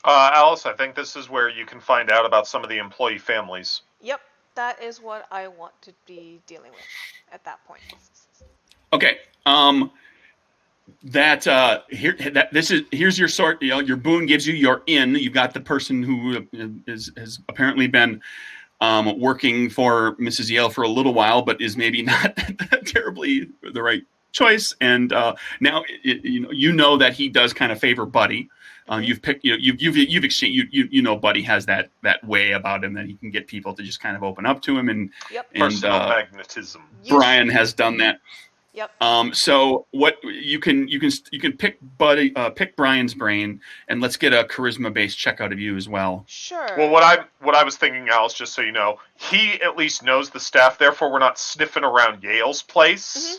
Alice, I think this is where you can find out about some of the employee families. Yep, that is what I want to be dealing with at that point. Okay. Here's your sort. Your boon gives you your in. You've got the person who has apparently been working for Mrs. Yale for a little while, but is maybe not terribly the right choice. And now that he does kind of favor Buddy. You've picked. You've exchanged. Buddy has that way about him that he can get people to just kind of open up to him, and personal magnetism. Brian has done that. Yep. So what you can pick pick Brian's brain, and let's get a charisma-based check out of you as well. Sure. Well, what I was thinking, Alice, just so you know, he at least knows the staff. Therefore, we're not sniffing around Yale's place. Mm-hmm.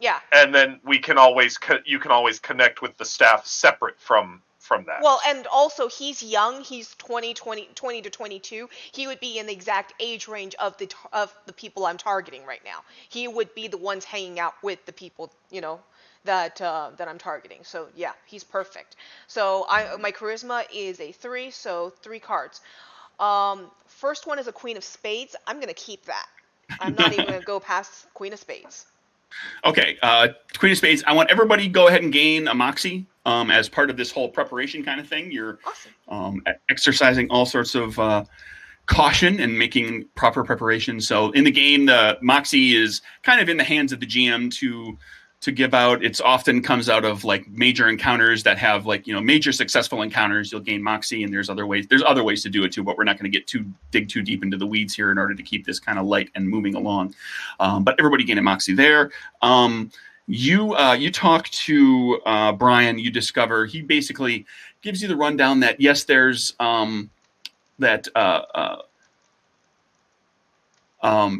Yeah. And then you can always connect with the staff separate from that. Well, and also he's young. He's 20 to 22. He would be in the exact age range of the people I'm targeting right now. He would be the ones hanging out with the people, that I'm targeting. So yeah, he's perfect. So my charisma is a 3, so 3 cards. First one is a Queen of Spades. I'm gonna keep that. I'm not even gonna go past Queen of Spades. Okay, Queen of Spades. I want everybody to go ahead and gain a moxie as part of this whole preparation kind of thing. You're awesome. Exercising all sorts of caution and making proper preparation. So in the game, the moxie is kind of in the hands of the GM to give out. It's often comes out of like major encounters that have major successful encounters. You'll gain moxie, and there's other ways to do it too, but we're not going to dig too deep into the weeds here in order to keep this kind of light and moving along. But everybody gain a moxie there. You talk to Brian. You discover he basically gives you the rundown that yes, there's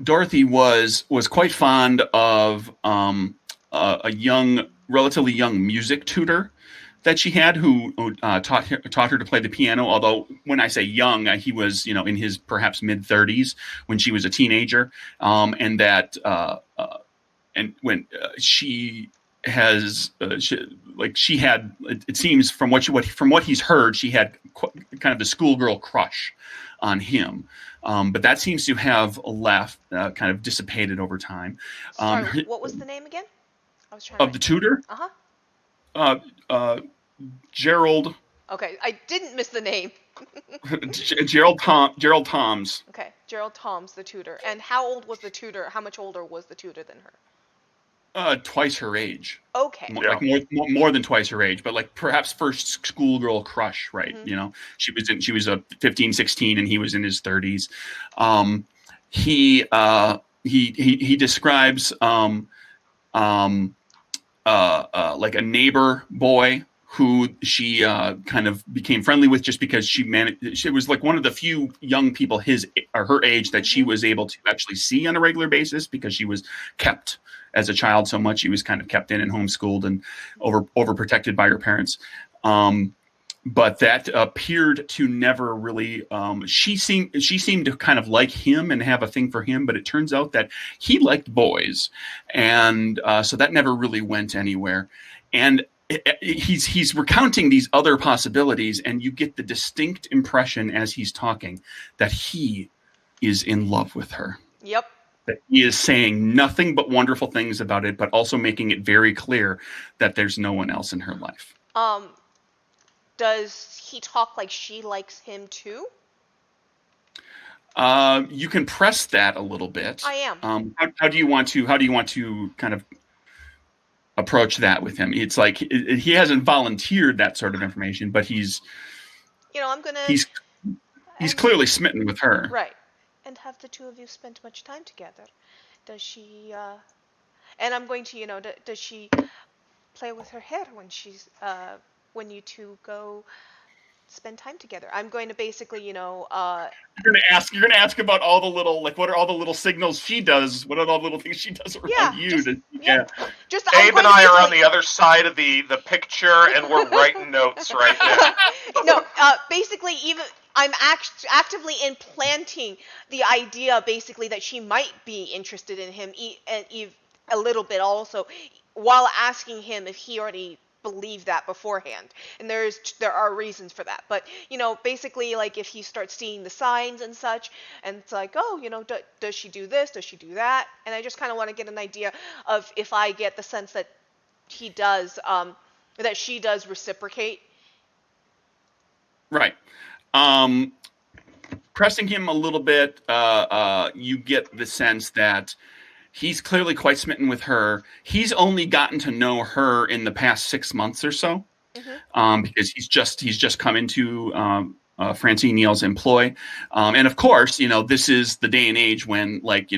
Dorothy was quite fond of a relatively young music tutor that she had who taught her to play the piano. Although when I say young, he was in his perhaps mid-30s when she was a teenager, and that and when she has she had, it seems from what he's heard, she had kind of the schoolgirl crush on him. But that seems to have left, kind of dissipated over time. Sorry, what was the name again? I was trying of the tutor? Gerald. Okay, I didn't miss the name. Gerald Toms. Okay, Gerald Toms, the tutor. And how old was the tutor? How much older was the tutor than her? Twice her age. Okay. More than twice her age, but like perhaps first schoolgirl crush, right? Mm-hmm. She was a 15, 16, and he was in his 30s. He describes like a neighbor boy who she kind of became friendly with just because she managed. She was like one of the few young people his or her age that she was able to actually see on a regular basis because she was kept as a child so much. She was kind of kept in and homeschooled and overprotected by her parents. But that appeared to never really. She seemed to kind of like him and have a thing for him, but it turns out that he liked boys, and so that never really went anywhere. And he's recounting these other possibilities, and you get the distinct impression as he's talking that he is in love with her. Yep. That he is saying nothing but wonderful things about it, but also making it very clear that there's no one else in her life. Does he talk like she likes him too? You can press that a little bit. I am. How do you want to kind of approach that with him? It's like he hasn't volunteered that sort of information, but he's clearly smitten with her. Right. And have the two of you spent much time together? Does she and I'm going to, does she play with her hair when you two go spend time together? I'm going to basically, You're gonna ask about all the little, like, what are all the little signals she does? What are all the little things she does around you? Just Abe and I are on the other side of the picture, and we're writing notes right now. No, basically, even I'm actively implanting the idea, basically, that she might be interested in him, and a little bit also, while asking him if he already believed that beforehand. And there are reasons for that. But, basically, like, if he starts seeing the signs and such, and it's like, oh, does she do this? Does she do that? And I just kind of want to get an idea of if I get the sense that he does, that she does reciprocate. Right. Pressing him a little bit, you get the sense that he's clearly quite smitten with her. He's only gotten to know her in the past 6 months or so, because he's just come into Francine Neal's employ, and of course, this is the day and age when, like,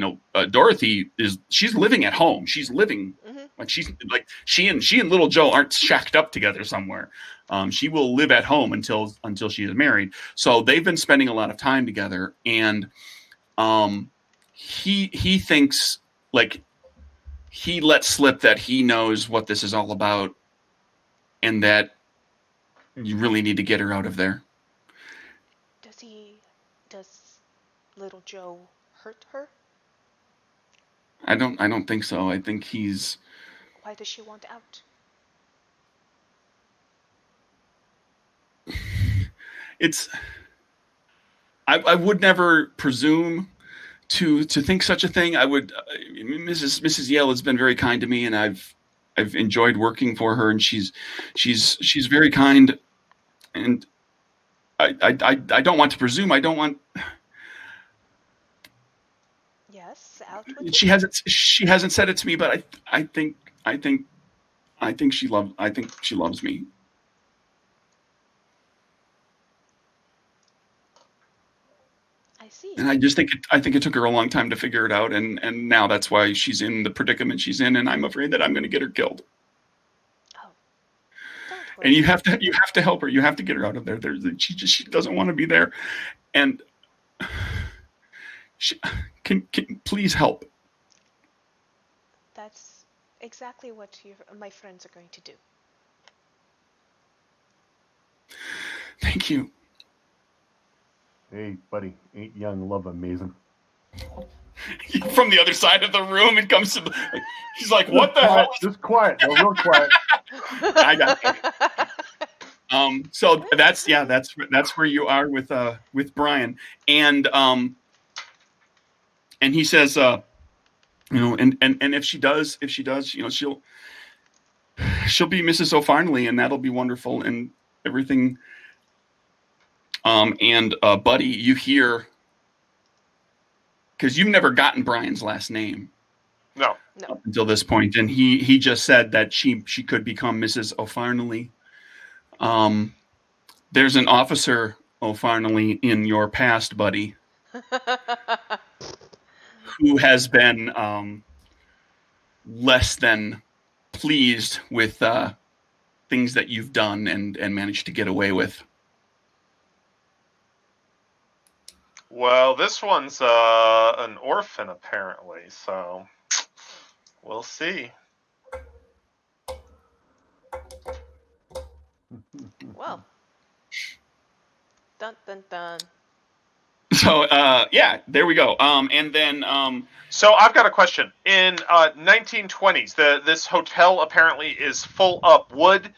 Dorothy she's living at home. She's living like she and little Joe aren't shacked up together somewhere. She will live at home until she is married. So they've been spending a lot of time together, and he thinks, like, he lets slip that he knows what this is all about and that you really need to get her out of there. Does little Joe hurt her? I don't think so. I think he's... Why does she want out? I would never presume to think such a thing. I would. Mrs. Yale has been very kind to me, and I've enjoyed working for her, and she's very kind, and I don't want to presume. I don't want. Yes, out with it. She hasn't said it to me, but I think she loves me. I see. And I think it took her a long time to figure it out, and now that's why she's in the predicament she's in, and I'm afraid that I'm going to get her killed. Oh. And you have to help her. You have to get her out of there. She doesn't want to be there, and can please help. That's exactly what my friends are going to do. Thank you. Hey, buddy, ain't young love amazing? From the other side of the room, it comes to he's like, "What the hell?" Just quiet, no, real quiet. I got it. So that's where you are with Brian, and he says, and if she does, she'll be Mrs. O'Farnley, and that'll be wonderful, and everything. And Buddy, you hear, because you've never gotten Brian's last name. No. Up until this point, and he just said that she could become Mrs. O'Farnley. There's an officer O'Farnley in your past, Buddy, who has been less than pleased with things that you've done and managed to get away with. Well, this one's an orphan apparently, so we'll see. Well, dun dun dun. So yeah, there we go. And then So I've got a question. In 1920s, this hotel apparently is full up. Would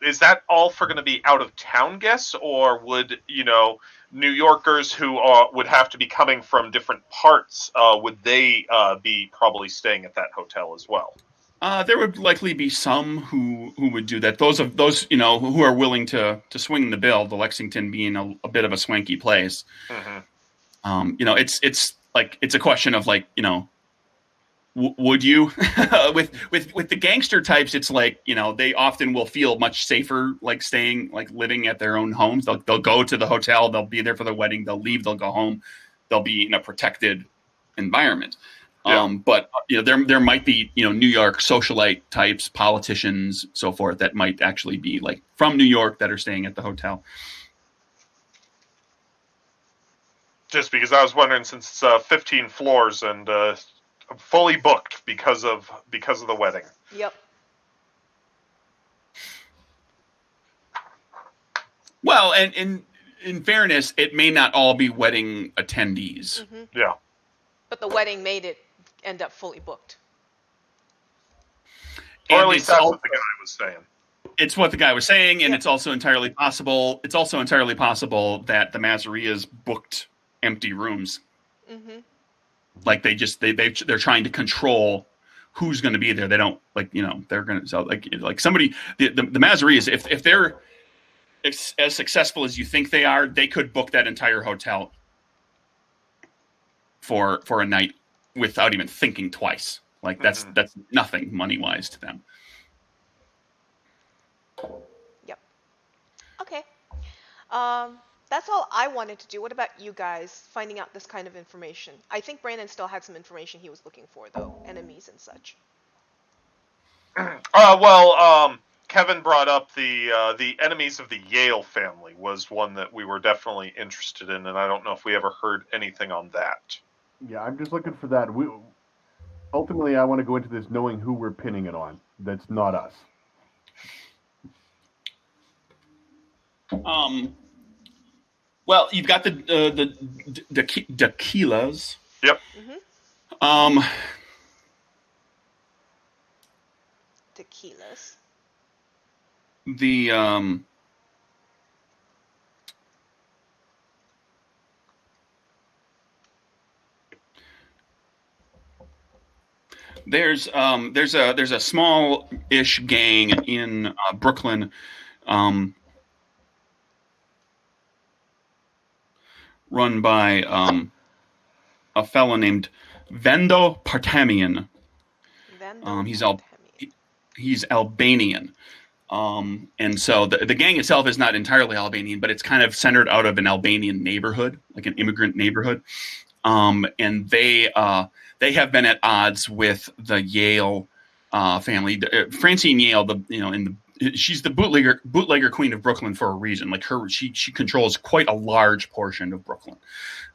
is that all for going to be out of town guests, or would New Yorkers who would have to be coming from different parts, would they be probably staying at that hotel as well? there would likely be some who would do that. Those who are willing to swing the bill. The Lexington being a bit of a swanky place. Mm-hmm. It's a question of would you with the gangster types? It's they often will feel much safer living at their own homes. They'll go to the hotel. They'll be there for the wedding. They'll leave. They'll go home. They'll be in a protected environment. Yeah. But there might be New York socialite types, politicians, so forth that might actually be from New York that are staying at the hotel. Just because I was wondering, since it's 15 floors and fully booked because of the wedding. Yep. Well, and in fairness, it may not all be wedding attendees. Mm-hmm. Yeah. But the wedding made it end up fully booked. Or And at least that's what the guy was saying. It's what the guy was saying, and Yeah. it's also entirely possible. It's also entirely possible that the Mazzarias booked empty rooms. Mm-hmm. They're trying to control who's going to be there. They don't they're going to somebody the Mazzarias, if they're as successful as you think they are, they could book that entire hotel for a night without even thinking twice. That's nothing money wise to them. Yep. Okay. That's all I wanted to do. What about you guys finding out this kind of information? I think Brandon still had some information he was looking for, though, enemies and such. Kevin brought up the enemies of the Yale family was one that we were definitely interested in, and I don't know if we ever heard anything on that. Yeah, I'm just looking for that. Ultimately, I want to go into this knowing who we're pinning it on. That's not us. Well, you've got the Daquilas. Yep. Mm-hmm. Tequilas. There's a small-ish gang in Brooklyn, run by a fellow named Vendo Partamian. He's Albanian. And so the gang itself is not entirely Albanian, but it's kind of centered out of an Albanian neighborhood, like an immigrant neighborhood. And they have been at odds with the Yale family. Francine Yale, she's the bootlegger queen of Brooklyn for a reason. She controls quite a large portion of Brooklyn.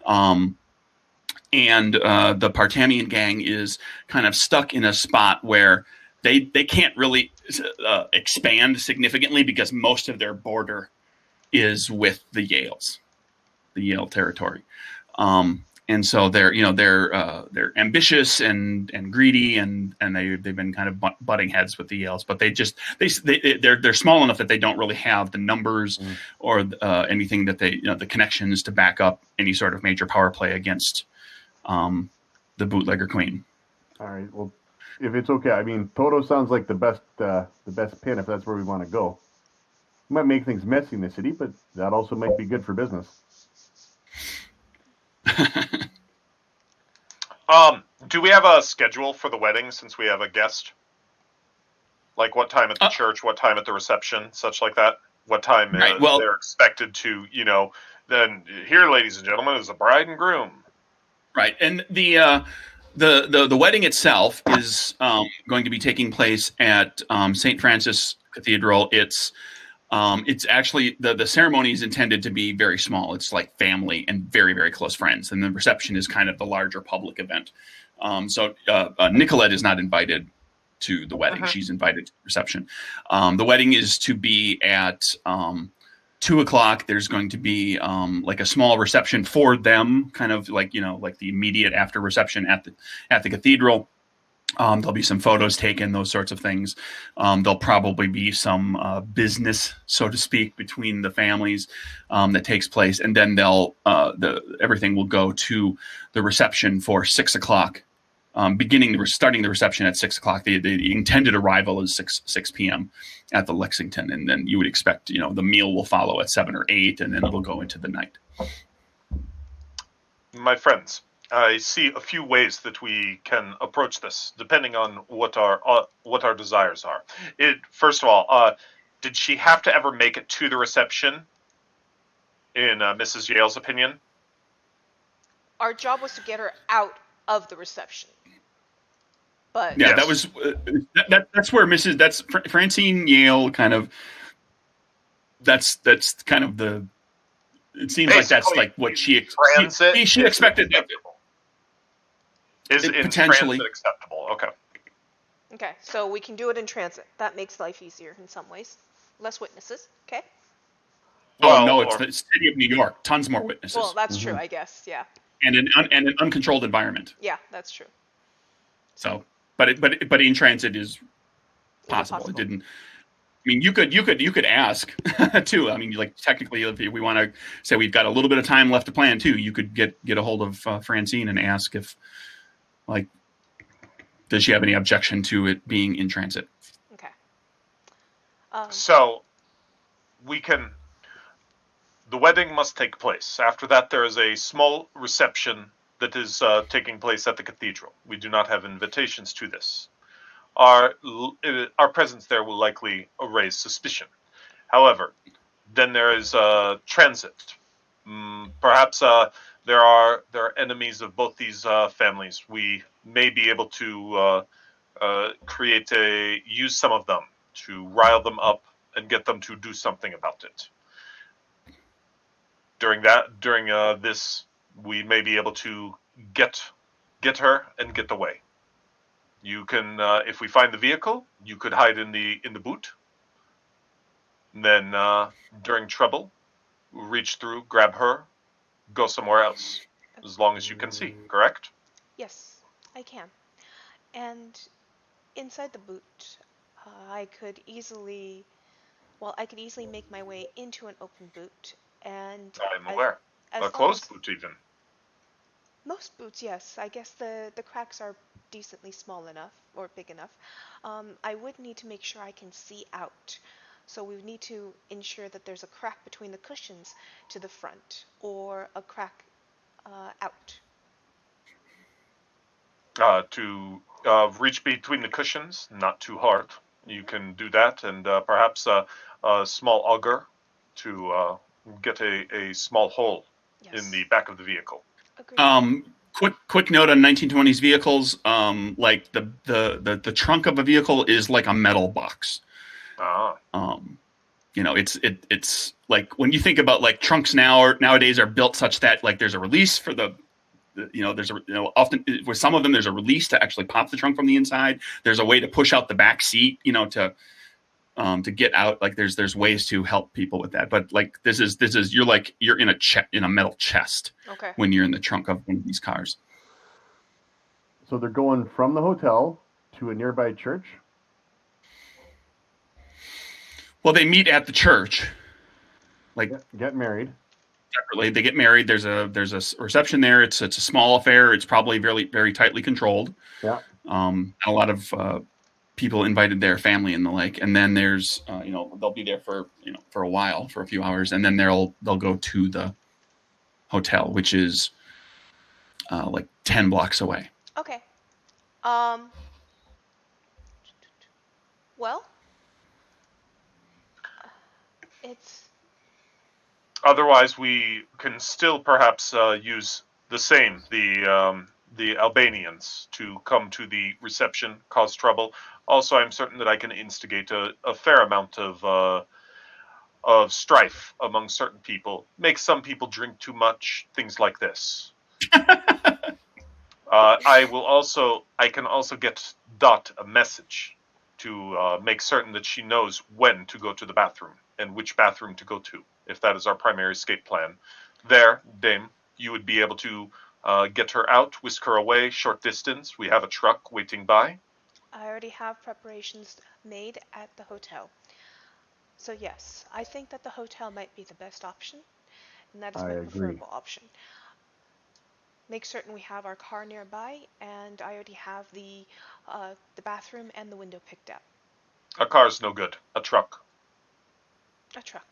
And the Partamian gang is kind of stuck in a spot where they can't really expand significantly because most of their border is with the Yale territory. And so they're ambitious and greedy and they've been kind of butting heads with the Yales, but they're small enough that they don't really have the numbers or anything that the connections to back up any sort of major power play against the bootlegger queen. All right. Well, if it's okay, I mean, Toto sounds like the best pin if that's where we want to go. It might make things messy in the city, but that also might be good for business. Do we have a schedule for the wedding since we have a guest? Like what time at the church, what time at the reception, such like that? What time they're expected to, then here, ladies and gentlemen, is the bride and groom. Right. And the The wedding itself is going to be taking place at St. Francis Cathedral. It's actually the ceremony is intended to be very small. It's like family and very, very close friends, and the reception is kind of the larger public event. So Nicolette is not invited to the wedding. She's invited to the reception. The wedding is to be at 2:00. There's going to be like a small reception for them, kind of like like the immediate after reception at the cathedral. There'll be some photos taken, those sorts of things. There'll probably be some business, so to speak, between the families that takes place, and then everything will go to the reception for 6:00. Starting the reception at 6:00. The intended arrival is 6 p.m. at the Lexington, and then you would expect the meal will follow at 7 or 8, and then it'll go into the night. My friends, I see a few ways that we can approach this, depending on what our desires are. First of all, did she have to ever make it to the reception? In Mrs. Yale's opinion, Our job was to get her out of the reception. But yeah, Yes. that was that's where that's Francine Yale kind of. That's kind of the. It seems like that's Basically, like what she transit she is expected that. acceptable. Is in Potentially. transit acceptable? Okay. okay, so we can do it in transit. That makes life easier in some ways. Less witnesses. Okay. Oh no, it's the city of New York. Tons more witnesses. Well, that's true, I guess. Yeah. and an uncontrolled environment. Yeah, that's true. So, but in transit is possible. It didn't. I mean, you could ask too. I mean, like technically, if we want to say we've got a little bit of time left to plan too, you could get a hold of Francine and ask if, like, does she have any objection to it being in transit? Okay. So we can. The wedding must take place. After that, there is a small reception that is taking place at the cathedral. We do not have invitations to this. Our presence there will likely raise suspicion. However, then there is transit. Perhaps there are enemies of both these families. We may be able to use some of them to rile them up and get them to do something about it. During this, we may be able to get her and get away. You can, if we find the vehicle, you could hide in the boot. And then, during trouble, reach through, grab her, go somewhere else, as long as you can see. Correct? Yes, I can. And inside the boot, I could easily make my way into an open boot. And I'm aware. A closed boot, even. Most boots, yes. I guess the cracks are decently small enough or big enough. I would need to make sure I can see out. So we would need to ensure that there's a crack between the cushions to the front or a crack out. To reach between the cushions, not too hard. You can do that, and perhaps a small auger to get a small hole in the back of the vehicle. Agreed. Quick note on 1920s vehicles. Like the trunk of a vehicle is like a metal box. It's like when you think about like trunks nowadays are built such that like there's a release for often with some of them there's a release to actually pop the trunk from the inside. There's a way to push out the back seat, to get out. Like there's ways to help people with that. But like this is you're in a metal chest. Okay. When you're in the trunk of one of these cars. So they're going from the hotel to a nearby church? Well, they meet at the church. Like get married. Separately. They get married. There's a reception there. It's a small affair. It's probably very, very tightly controlled. Yeah. A lot of people invited their family and the like. And then there's they'll be there for a while, for a few hours, and then they'll go to the hotel, which is like 10 blocks away. Okay. Well, it's. Otherwise, we can still perhaps use the the Albanians to come to the reception, cause trouble. Also, I'm certain that I can instigate a fair amount of strife among certain people, make some people drink too much, things like this. I can also get Dot a message to make certain that she knows when to go to the bathroom and which bathroom to go to, if that is our primary escape plan. There, Dame, you would be able to get her out, whisk her away, short distance. We have a truck waiting by. I already have preparations made at the hotel. So yes, I think that the hotel might be the best option, and that is I my agree. preferable option. Make certain we have our car nearby, and I already have the bathroom and the window picked out. A car's no good. A truck. A truck.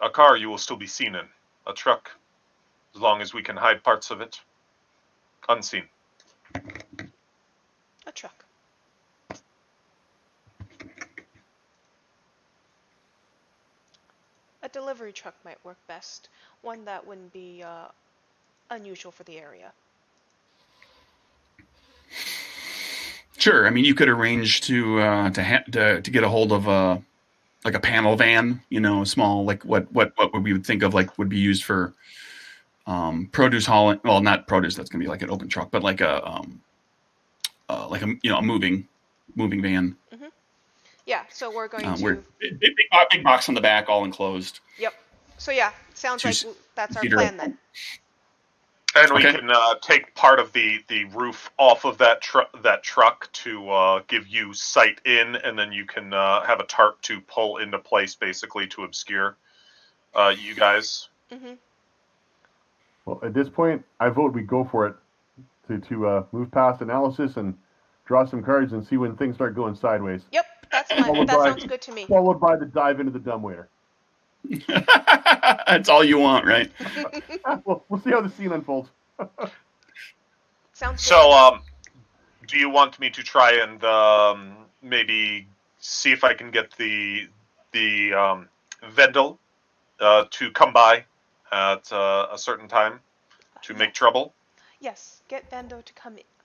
A car you will still be seen in. A truck, as long as we can hide parts of it, unseen. A truck. A delivery truck might work best. One that wouldn't be unusual for the area. Sure. I mean, you could arrange to get a hold of like a panel van, a small, like what we would think of like would be used for produce hauling. Well, not produce. That's gonna be like an open truck, but like a a moving van. Mm-hmm. Yeah. So we're going Where to. big box on the back, all enclosed. Yep. So yeah, sounds like that's our Two-seater. plan then. And we Okay. can take part of the roof off of that truck to give you sight in, and then you can have a tarp to pull into place, basically to obscure you guys. Mm-hmm. Well, at this point, I vote we go for it to move past analysis and draw some cards and see when things start going sideways. Yep. That's fine. Followed That by- sounds good to me. Followed by the dive into the dumbwaiter. That's all you want, right? We'll see how the scene unfolds. Sounds good. So, do you want me to try and maybe see if I can get the Vendel to come by at a certain time to make trouble? Yes. Get Bando to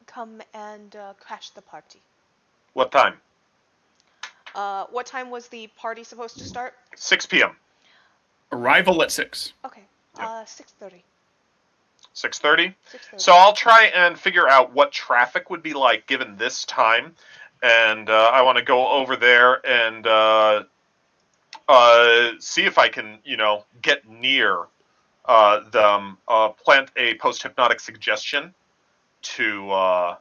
come and crash the party. What time? What time was the party supposed to start? 6 p.m. Arrival at 6. Okay. 6:30. 6:30? 6:30. So I'll try and figure out what traffic would be like given this time, and I want to go over there and see if I can, get near them, plant a post-hypnotic suggestion to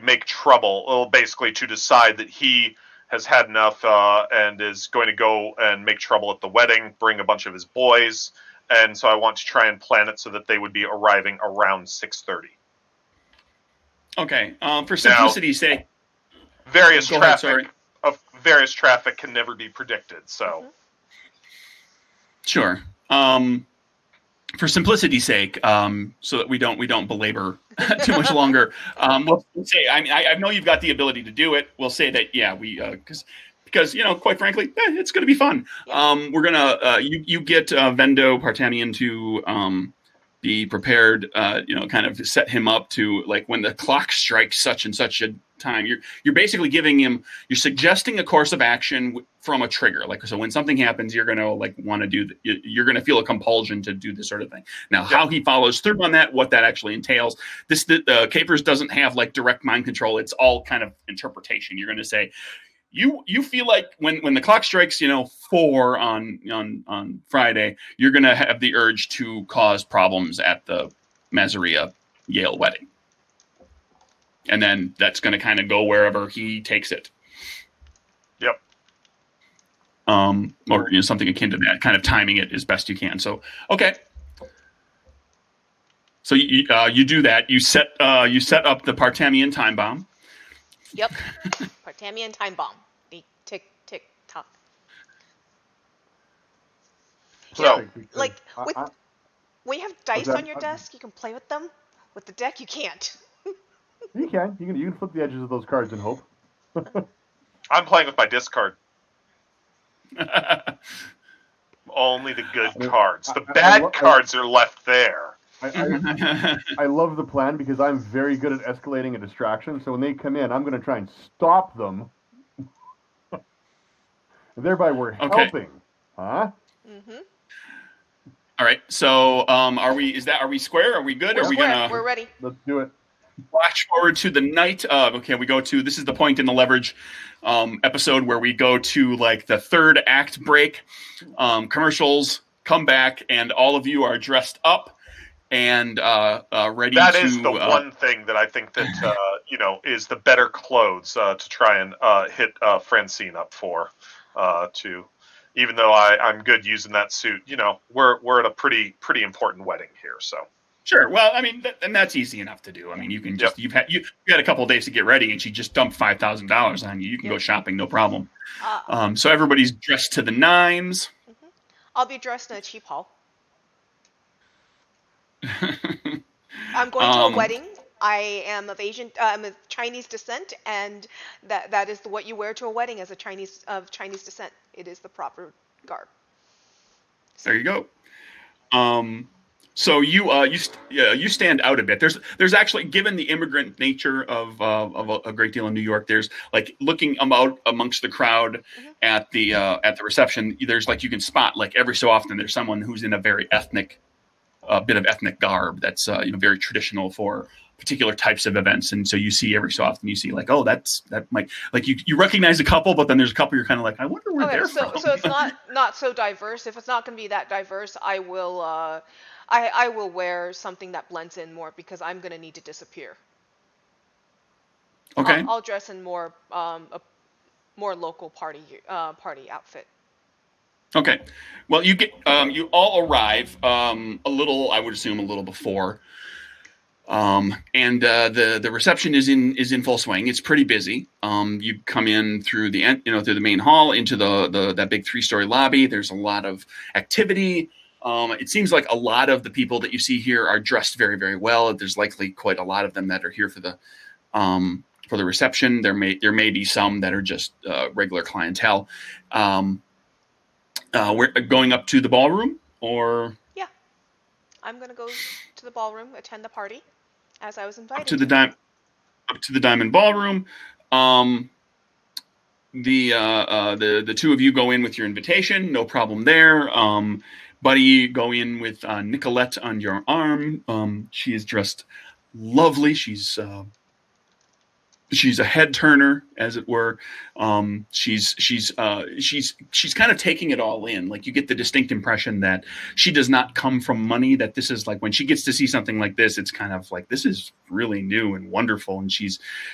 make trouble, well, basically to decide that he has had enough and is going to go and make trouble at the wedding, bring a bunch of his boys, and so I want to try and plan it so that they would be arriving around 6:30. Okay. For simplicity's sake, Various Go ahead, various traffic can never be predicted, so sure. For simplicity's sake, so that we don't belabor too much longer, we'll say. I mean, I know you've got the ability to do it. We'll say that, yeah, we because quite frankly, it's going to be fun. We're gonna you get Vendo Partamian to be prepared. Kind of set him up to, like, when the clock strikes such and such a time. You're basically giving him. You're suggesting a course of action from a trigger. Like, so when something happens, you're gonna want to do. You're gonna feel a compulsion to do this sort of thing. Now, how he follows through on that, what that actually entails. The Capers doesn't have like direct mind control. It's all kind of interpretation. You're gonna say. You feel like when the clock strikes, 4 on Friday, you're gonna have the urge to cause problems at the Mazaria Yale wedding, and then that's gonna kind of go wherever he takes it. Yep. Or something akin to that, kind of timing it as best you can. So okay. So you do that. You set up the Partamian time bomb. Yep. Partamian time bomb. Tick, tick, tock. So, Like, when you have dice that? on your desk, you can play with them. With the deck, you can't. You can flip the edges of those cards and hope. I'm playing with my discard. Only the good I mean, cards. The I bad cards are left there. I love the plan because I'm very good at escalating a distraction. So when they come in, I'm going to try and stop them. Thereby, we're Okay. helping, huh? Mm-hmm. All right. So, are we square? Are we good? We're Are we square. gonna We're ready. Let's do it. flash forward to the night of? Okay, we go to, this is the point in the leverage episode where we go to like the third act break. Commercials come back, and all of you are dressed up and ready That to. is the one thing that I think that is the better clothes to try and hit Francine up for. To even though I'm good using that suit, we're at a pretty important wedding here, so. Sure. Well, I mean, and that's easy enough to do. I mean, you can just you had a couple of days to get ready, and she just dumped $5,000 on you. You can go shopping, no problem. So everybody's dressed to the nines. Mm-hmm. I'll be dressed in a cheap hall. I'm going to a wedding. I am of Chinese descent, and that is what you wear to a wedding as a Chinese descent. It is the proper garb. There you go. So you stand out a bit. There's actually, given the immigrant nature of a great deal in New York, there's like looking out amongst the crowd at the reception. There's like, you can spot like every so often there's someone who's in a very ethnic bit of ethnic garb that's very traditional for particular types of events. And so you see every so often, you see like, oh, that might, like you recognize a couple, but then there's a couple you're kind of like, I wonder where they're from. So it's not so diverse. If it's not going to be that diverse, I will I will wear something that blends in more because I'm going to need to disappear. Okay. I'll dress in more a more local party outfit. Okay. Well, you all arrive a little, I would assume, a little before. And the reception is in full swing. It's pretty busy. You come in through through the main hall into that big 3-story lobby. There's a lot of activity. It seems like a lot of the people that you see here are dressed very, very well. There's likely quite a lot of them that are here for the reception. There may be some that are just regular clientele. We're going up to the ballroom, or I'm gonna go to the ballroom, attend the party, as I was invited. Up to the Diamond Ballroom. The two of you go in with your invitation, no problem there. Buddy, go in with Nicolette on your arm. She is dressed lovely. She's a head turner, as it were. She's kind of taking it all in. Like, you get the distinct impression that she does not come from money, that this is like, when she gets to see something like this, it's kind of like, this is really new and wonderful. And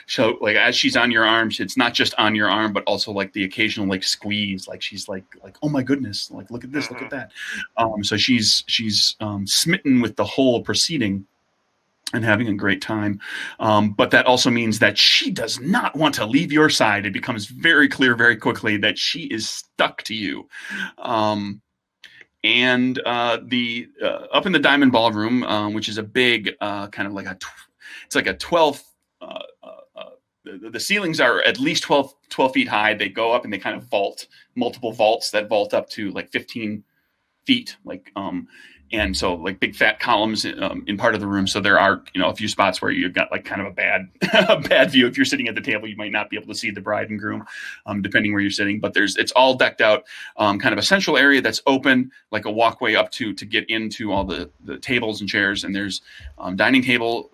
so like, as she's on your arm, it's not just on your arm, but also like the occasional like squeeze. Like, she's like, oh my goodness, like, look at this, look at that. So she's smitten with the whole proceeding and having a great time. But that also means that she does not want to leave your side. It becomes very clear very quickly that she is stuck to you. And up in the Diamond Ballroom, which is a big kind of like it's like a 12, the ceilings are at least 12 feet high. They go up and they kind of vault, multiple vaults that vault up to like 15 feet, like and so like big fat columns in part of the room. So there are a few spots where you've got like kind of a bad view. If you're sitting at the table, you might not be able to see the bride and groom, depending where you're sitting. But it's all decked out, kind of a central area that's open, like a walkway up to get into all the tables and chairs. And there's dining table.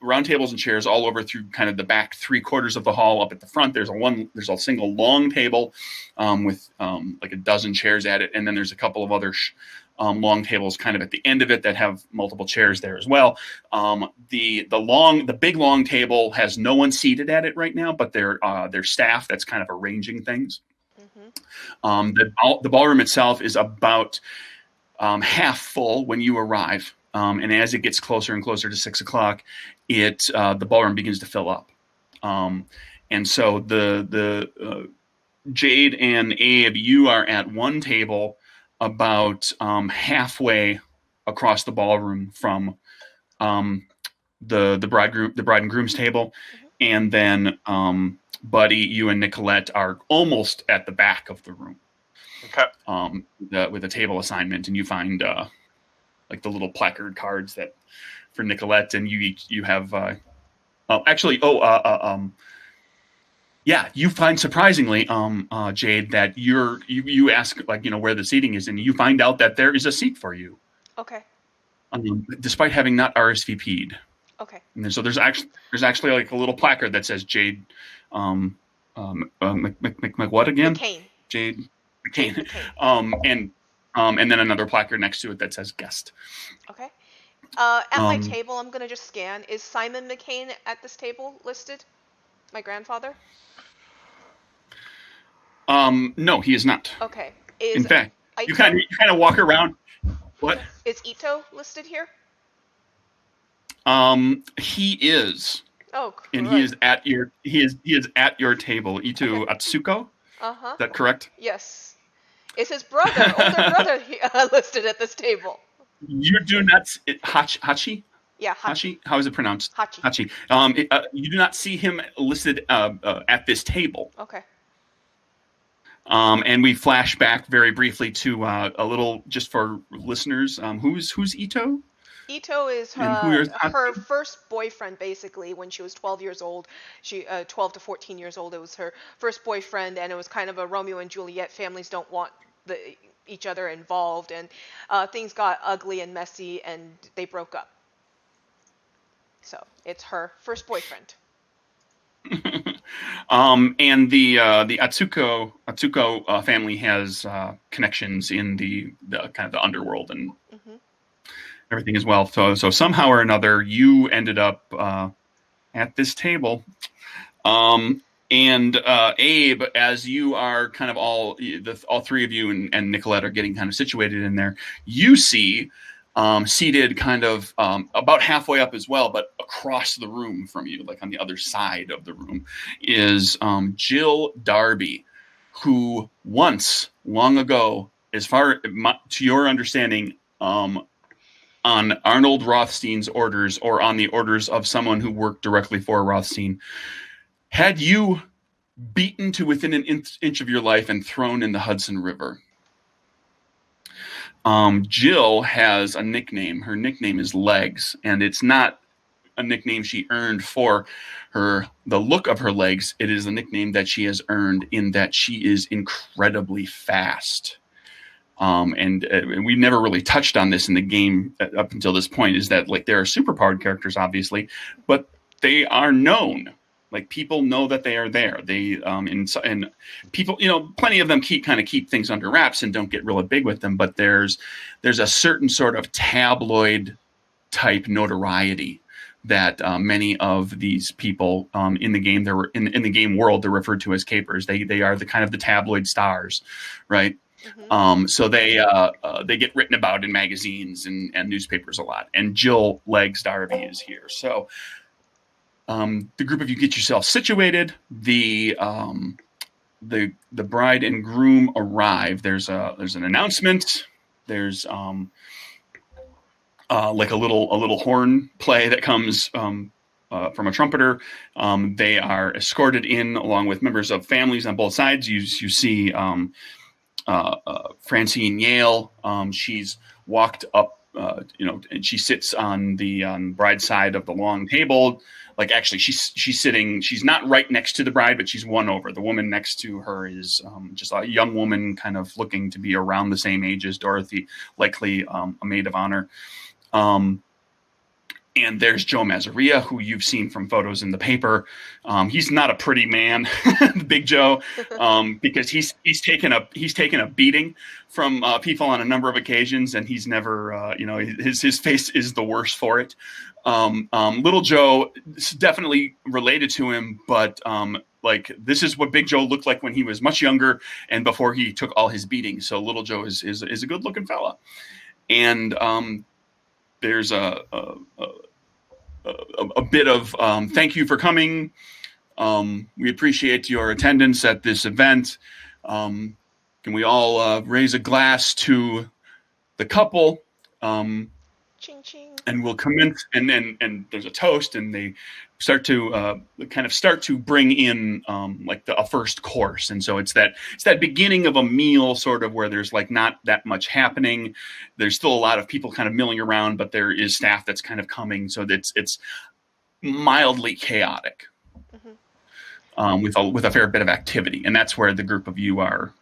Round tables and chairs all over through kind of the back 3/4 of the hall. Up at the front, there's a single long table with like a dozen chairs at it, and then there's a couple of other long tables kind of at the end of it that have multiple chairs there as well. The big long table has no one seated at it right now, but there's staff that's kind of arranging things. Mm-hmm. The ballroom itself is about half full when you arrive. And as it gets closer and closer to 6 o'clock, the ballroom begins to fill up. And so the Jade and Abe, you are at one table about halfway across the ballroom from the bride and groom's table, and then Buddy, you and Nicolette are almost at the back of the room. Okay. with a table assignment, and you find like the little placard cards that for Nicolette, and you have yeah, you find surprisingly, Jade, that you ask, like, where the seating is, and you find out that there is a seat for you, Okay. despite having not RSVP'd. Okay. And so there's actually like a little placard that says Jade, what again? McCain. Jade Jade McCain. McCain. And then another placard next to it that says guest. Okay. At my table, I'm gonna just scan. Is Simon McCain at this table listed? My grandfather? No, he is not. Okay. In fact, Ito? you kind of walk around. What? Is Ito listed here? He is. Oh, correct. And he is at your table. Ito Okay. Atsuko. Uh-huh. Is that correct? Yes. Is his brother, older brother, listed at this table? You do not. Hachi? Yeah, Hachi. Hachi? How is it pronounced? Hachi. Hachi. You do not see him listed at this table. Okay. And we flash back very briefly to a little, just for listeners. Who's Ito? Ito is her first boyfriend, basically, when she was 12 years old. 12 to 14 years old. It was her first boyfriend, and it was kind of a Romeo and Juliet. Families don't want each other involved, and things got ugly and messy, and they broke up. So it's her first boyfriend. And the Atsuko family has connections in the kind of the underworld and everything as well. So somehow or another, you ended up at this table. And Abe, as you are kind of all three of you and Nicolette are getting kind of situated in there, you see seated kind of about halfway up as well, but across the room from you, like on the other side of the room, is Jill Darby, who once, long ago, as far to your understanding, on Arnold Rothstein's orders, or on the orders of someone who worked directly for Rothstein, had you beaten to within an inch of your life and thrown in the Hudson River. Jill has a nickname. Her nickname is Legs, and it's not a nickname she earned for the look of her legs. It is a nickname that she has earned in that she is incredibly fast. And we never really touched on this in the game up until this point, is that, like, there are superpowered characters, obviously, but they are known. Like, people know that they are there. They and people, plenty of them keep things under wraps and don't get really big with them. But there's a certain sort of tabloid type notoriety that many of these people in the game, in the game world, they're referred to as capers. They are the kind of the tabloid stars, right? Mm-hmm. So they get written about in magazines and newspapers a lot. And Jill Legs Darby is here. So. The group of you get yourself situated. The bride and groom arrive. There's an announcement. There's like a little horn play that comes from a trumpeter. They are escorted in along with members of families on both sides. You see Francine Yale. She's walked up. And she sits on the bride's side of the long table. Like, actually, she's sitting. She's not right next to the bride, but she's one over. The woman next to her is just a young woman, kind of looking to be around the same age as Dorothy, likely a maid of honor. And there's Joe Mazzaria, who you've seen from photos in the paper. He's not a pretty man, Big Joe, because he's taken a beating from people on a number of occasions, and he's never, his face is the worse for it. Little Joe is definitely related to him, but like, this is what Big Joe looked like when he was much younger and before he took all his beatings. So Little Joe is a good looking fella, and there's a bit of thank you for coming. We appreciate your attendance at this event. Can we all raise a glass to the couple? Ching ching. and we'll commence, and there's a toast, and they start to start to bring in like a first course, and so it's that beginning of a meal, sort of, where there's like not that much happening. There's still a lot of people kind of milling around, but there is staff that's kind of coming, so it's mildly chaotic, with a fair bit of activity, and that's where the group of you are.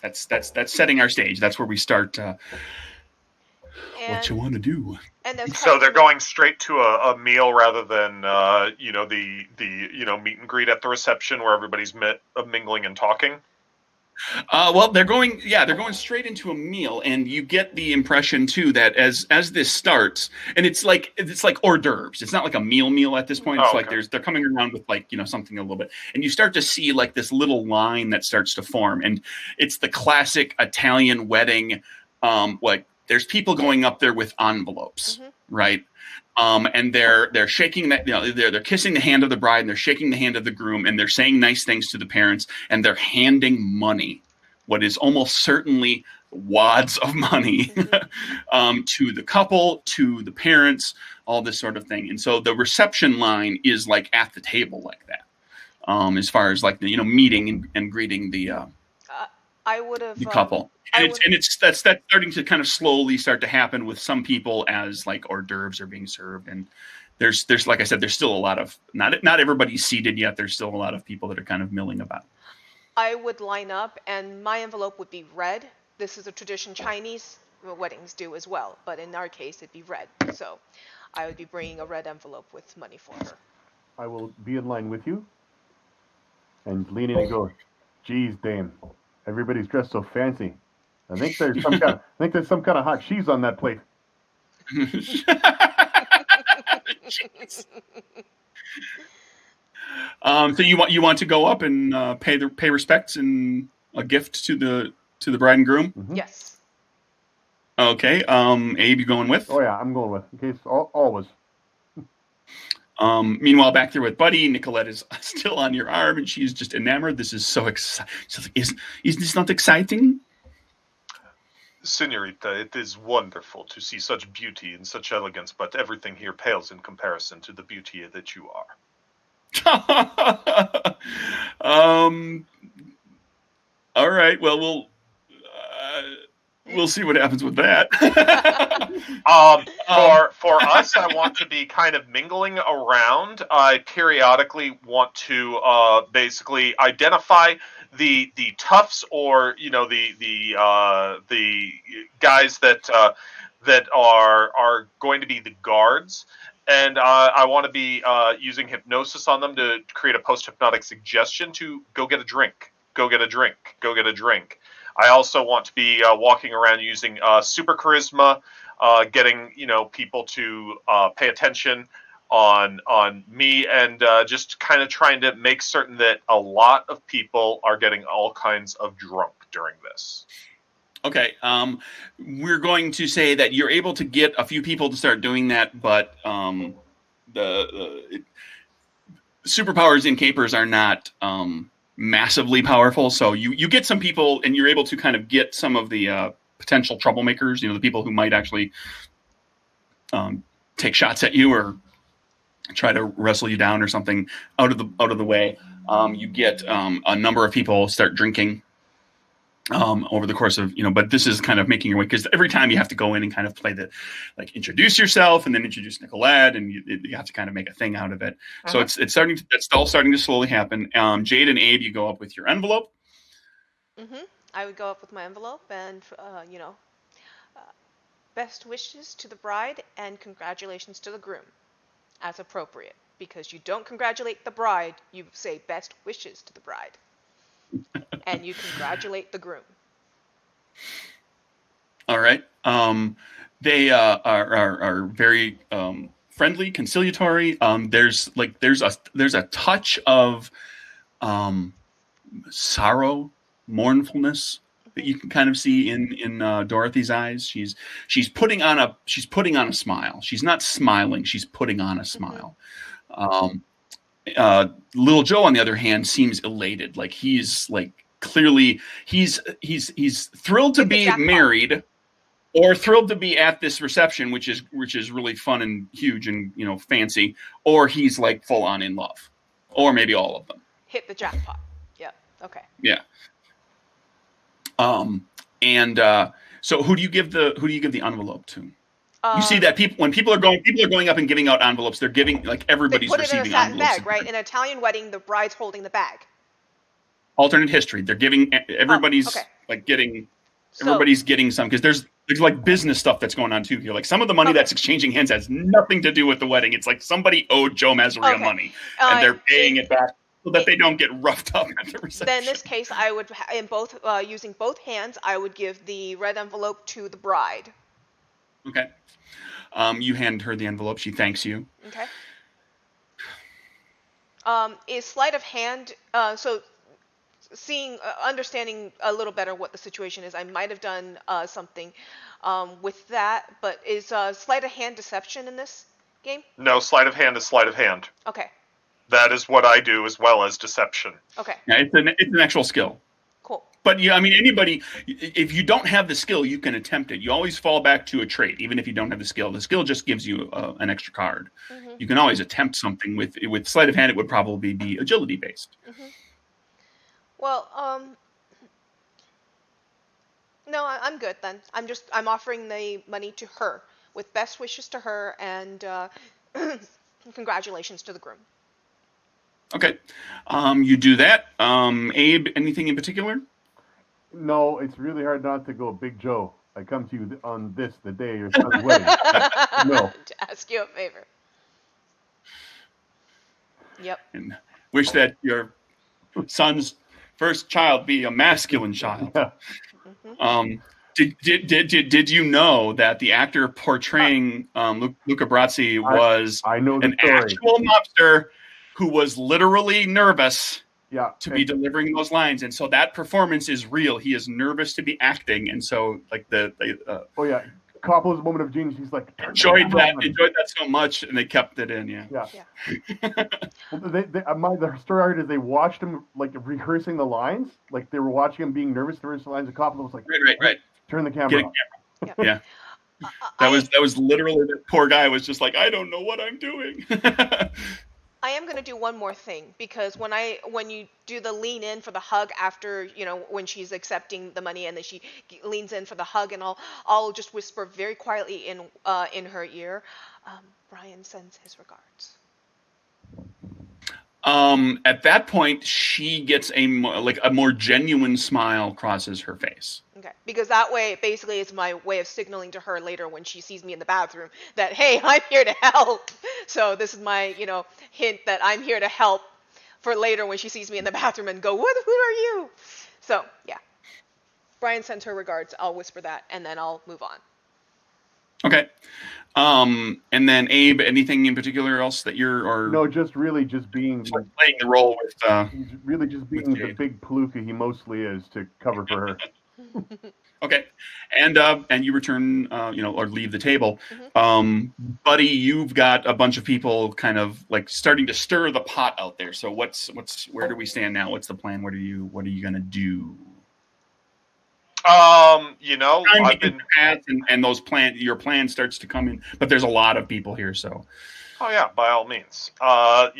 That's setting our stage. That's where we start. What you want to do? And so they're going straight to a meal rather than the meet and greet at the reception where everybody's mingling and talking. Well, they're going straight into a meal, and you get the impression too that as this starts, and it's like hors d'oeuvres. It's not like a meal at this point. It's like they're coming around with like something a little bit, and you start to see like this little line that starts to form, and it's the classic Italian wedding, like. There's people going up there with envelopes, right? And they're shaking that, they're kissing the hand of the bride, and they're shaking the hand of the groom, and they're saying nice things to the parents, and they're handing money, what is almost certainly wads of money, to the couple, to the parents, all this sort of thing. And so the reception line is like at the table like that, as far as like the meeting and greeting the couple. And that's starting to kind of slowly start to happen with some people as like hors d'oeuvres are being served, and there's like I said, there's still a lot of not everybody's seated yet. There's still a lot of people that are kind of milling about. I would line up, and my envelope would be red. This is a tradition Chinese weddings do as well, but in our case it'd be red. So I would be bringing a red envelope with money for her. I will be in line with you and lean in and go, "Geez, dame, everybody's dressed so fancy. I think there's some kind of hot cheese on that plate." So you want to go up and pay respects and a gift to the bride and groom? Mm-hmm. Yes. Okay. Abe, you going with? Oh yeah, I'm going with. In case always. Meanwhile, back there with Buddy, Nicolette is still on your arm, and she's just enamored. This is so exciting. Is this not exciting? Senorita, it is wonderful to see such beauty and such elegance, but everything here pales in comparison to the beauty that you are. All right. Well, we'll see what happens with that. For us, I want to be kind of mingling around. I periodically want to basically identify the toughs, or the guys that are going to be the guards, and I want to be using hypnosis on them to create a post-hypnotic suggestion to go get a drink, go get a drink, go get a drink. I also want to be walking around using super charisma, getting people to pay attention on me, and just kind of trying to make certain that a lot of people are getting all kinds of drunk during this. Okay, we're going to say that you're able to get a few people to start doing that, but the superpowers in capers are not massively powerful. So you get some people, and you're able to kind of get some of the potential troublemakers, the people who might actually take shots at you or try to wrestle you down or something out of the way. You get a number of people start drinking over the course of, but this is kind of making your way, because every time you have to go in and kind of play introduce yourself and then introduce Nicolette, and you have to kind of make a thing out of it. So it's all starting to slowly happen. Jade and Abe, you go up with your envelope. I would go up with my envelope and, best wishes to the bride and congratulations to the groom, as appropriate. Because you don't congratulate the bride, you say best wishes to the bride. And you congratulate the groom. All right. They are very friendly, conciliatory. There's a touch of sorrow, mournfulness that you can kind of see in Dorothy's eyes. She's putting on a smile. She's not smiling. She's putting on a smile. Little Joe, on the other hand, seems elated. Like he's clearly he's thrilled to be married. or thrilled to be at this reception, which is really fun and huge and fancy, or he's like full on in love, or maybe all of them. Hit the jackpot. Yep. Okay. Yeah. And so who do you give the envelope to? You see that when people are going up and giving out envelopes, they're giving, like, everybody's receiving They put it in a satin envelopes. bag, right? In an Italian wedding, the bride's holding the bag. Alternate history. They're giving everybody's okay. like getting everybody's getting some, because there's like business stuff that's going on too here. Like some of the money that's exchanging hands has nothing to do with the wedding. It's like somebody owed Joe Masseria money and they're paying it back so that they don't get roughed up at the reception. Then in this case, I would using both hands, I would give the red envelope to the bride. Okay. You hand her the envelope. She thanks you. Okay. Is sleight of hand, so understanding a little better what the situation is, I might have done something with that, but is sleight of hand deception in this game? No, sleight of hand is sleight of hand. Okay. That is what I do, as well as deception. Okay. Yeah, it's an actual skill. Cool. But anybody, if you don't have the skill, you can attempt it. You always fall back to a trait, even if you don't have the skill. The skill just gives you an extra card. Mm-hmm. You can always attempt something with sleight of hand. It would probably be agility based. Mm-hmm. Well, no, I'm good then. I'm offering the money to her with best wishes to her and congratulations to the groom. Okay. You do that. Abe, anything in particular? No, it's really hard not to go, Big Joe. I come to you on the day your son's wedding. No. To ask you a favor. Yep. And wish that your son's first child be a masculine child. Yeah. Mm-hmm. Did you know that the actor portraying Luca Brasi was an actual mobster who was literally nervous to be delivering those lines, and so that performance is real. He is nervous to be acting, and so like Coppola's moment of genius. He's like enjoyed that so much, and they kept it in. Yeah. Well, the story art is they watched him like rehearsing the lines, like they were watching him being nervous to rehearse the lines, and Coppola was like, right. Turn the camera off. Yeah. That was literally, the poor guy was just like, I don't know what I'm doing. I am going to do one more thing, because when you do the lean in for the hug after, when she's accepting the money and then she leans in for the hug, and I'll just whisper very quietly in her ear, Brian sends his regards. At that point, she gets a more genuine smile crosses her face. Okay, because that way, basically, it's my way of signaling to her later when she sees me in the bathroom that, hey, I'm here to help. So this is my, hint that I'm here to help for later when she sees me in the bathroom and go, who are you? So, yeah. Brian sends her regards. I'll whisper that, and then I'll move on. Okay. And then Abe, anything in particular else that No, just being playing the role with he's really just being the big palooka he mostly is to cover for her. Okay. And you return or leave the table. Mm-hmm. Buddy, you've got a bunch of people kind of like starting to stir the pot out there. So where do we stand now? What's the plan? What are you going to do? I've been and your plan starts to come in, but there's a lot of people here, so. Oh yeah, by all means. I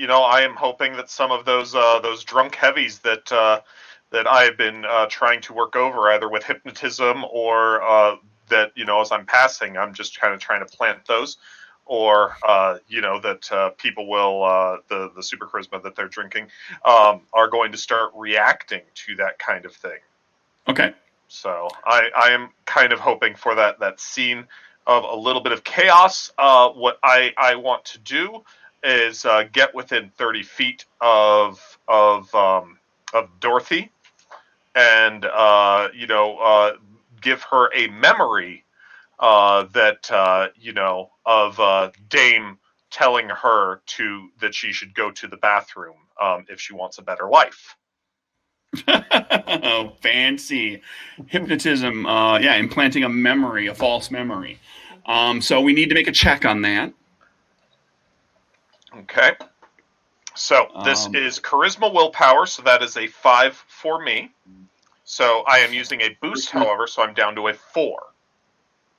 am hoping that some of those drunk heavies that I have been trying to work over, either with hypnotism or that as I'm passing, I'm just kind of trying to plant those, or that people will the super charisma that they're drinking are going to start reacting to that kind of thing. Okay. So I am kind of hoping for that scene of a little bit of chaos. What I want to do is get within 30 feet of Dorothy, and give her a memory that of Dame telling her that she should go to the bathroom if she wants a better life. Oh, fancy hypnotism. Implanting a false memory. So we need to make a check on that. Okay. So this is charisma willpower, so that is a 5 for me. So I am using a boost, however, so I'm down to a 4.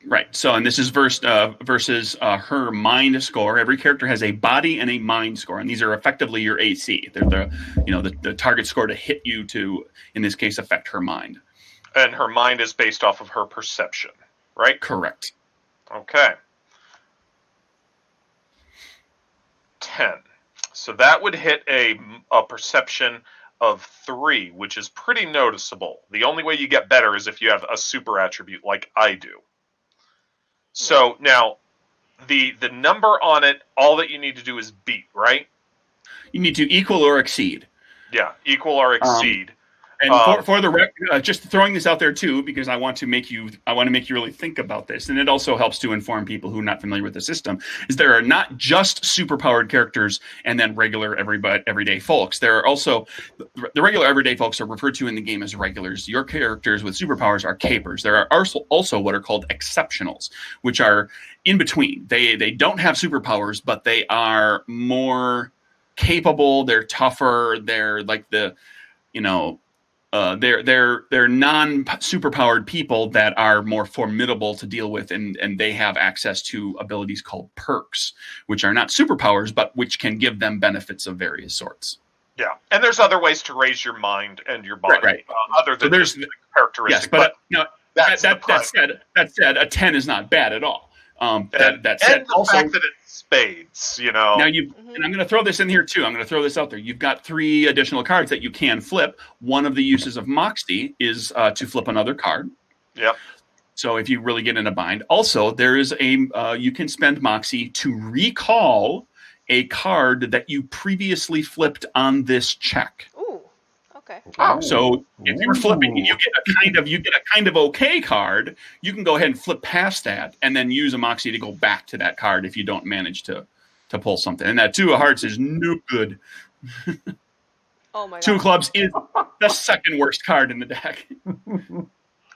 Right. So, and this is versus her mind score. Every character has a body and a mind score, and these are effectively your AC. They're the target score to hit you to, in this case, affect her mind. And her mind is based off of her perception, right? Correct. Okay. 10. So that would hit a perception of 3, which is pretty noticeable. The only way you get better is if you have a super attribute like I do. So now, the number on it, all that you need to do is beat, right? You need to equal or exceed. Yeah, equal or exceed. And for the record, just throwing this out there too, because I want to make you really think about this, and it also helps to inform people who are not familiar with the system. Is there are not just superpowered characters and then regular everyday folks. There are also the regular everyday folks are referred to in the game as regulars. Your characters with superpowers are capers. There are also what are called exceptionals, which are in between. They don't have superpowers, but they are more capable. They're tougher. They're like they're non-superpowered people that are more formidable to deal with, and they have access to abilities called perks, which are not superpowers, but which can give them benefits of various sorts. Yeah, and there's other ways to raise your mind and your body, right. Other than just the characteristic. Yes, but no, that said, a 10 is not bad at all. That said, and the also, fact that it's spades, Now and I'm going to throw this in here too. I'm going to throw this out there. You've got 3 additional cards that you can flip. One of the uses of Moxie is to flip another card. Yep. So if you really get in a bind, also there is you can spend Moxie to recall a card that you previously flipped on this check. Ooh. Okay. So if you're flipping and you get a kind of okay card, you can go ahead and flip past that and then use a Moxie to go back to that card if you don't manage to pull something. And that 2 of hearts is no good. Oh my god. 2 of clubs is the second worst card in the deck.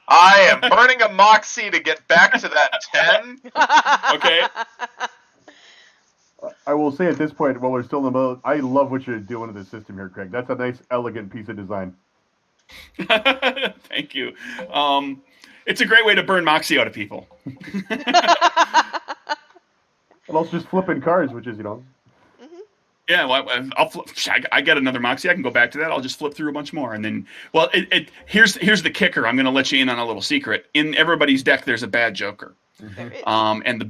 I am burning a Moxie to get back to that 10. Okay. I will say at this point, while we're still in the middle, I love what you're doing to the system here, Craig. That's a nice, elegant piece of design. Thank you. It's a great way to burn Moxie out of people. And also just flipping cards, which is, Yeah, well, I'll flip. I get another Moxie. I can go back to that. I'll just flip through a bunch more, and then, well, here's the kicker. I'm going to let you in on a little secret. In everybody's deck, there's a bad Joker. And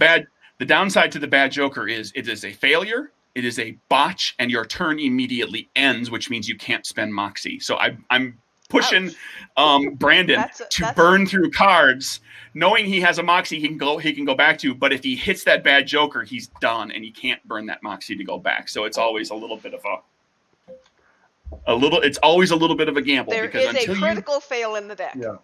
the downside to the bad Joker is it is a failure, it is a botch, and your turn immediately ends, which means you can't spend Moxie. So I'm pushing Brandon to burn through cards, knowing he has a Moxie he can go back to. But if he hits that bad Joker, he's done, and he can't burn that Moxie to go back. So it's always a little bit of it's always a little bit of a gamble. There because is a critical fail in the deck. Yeah.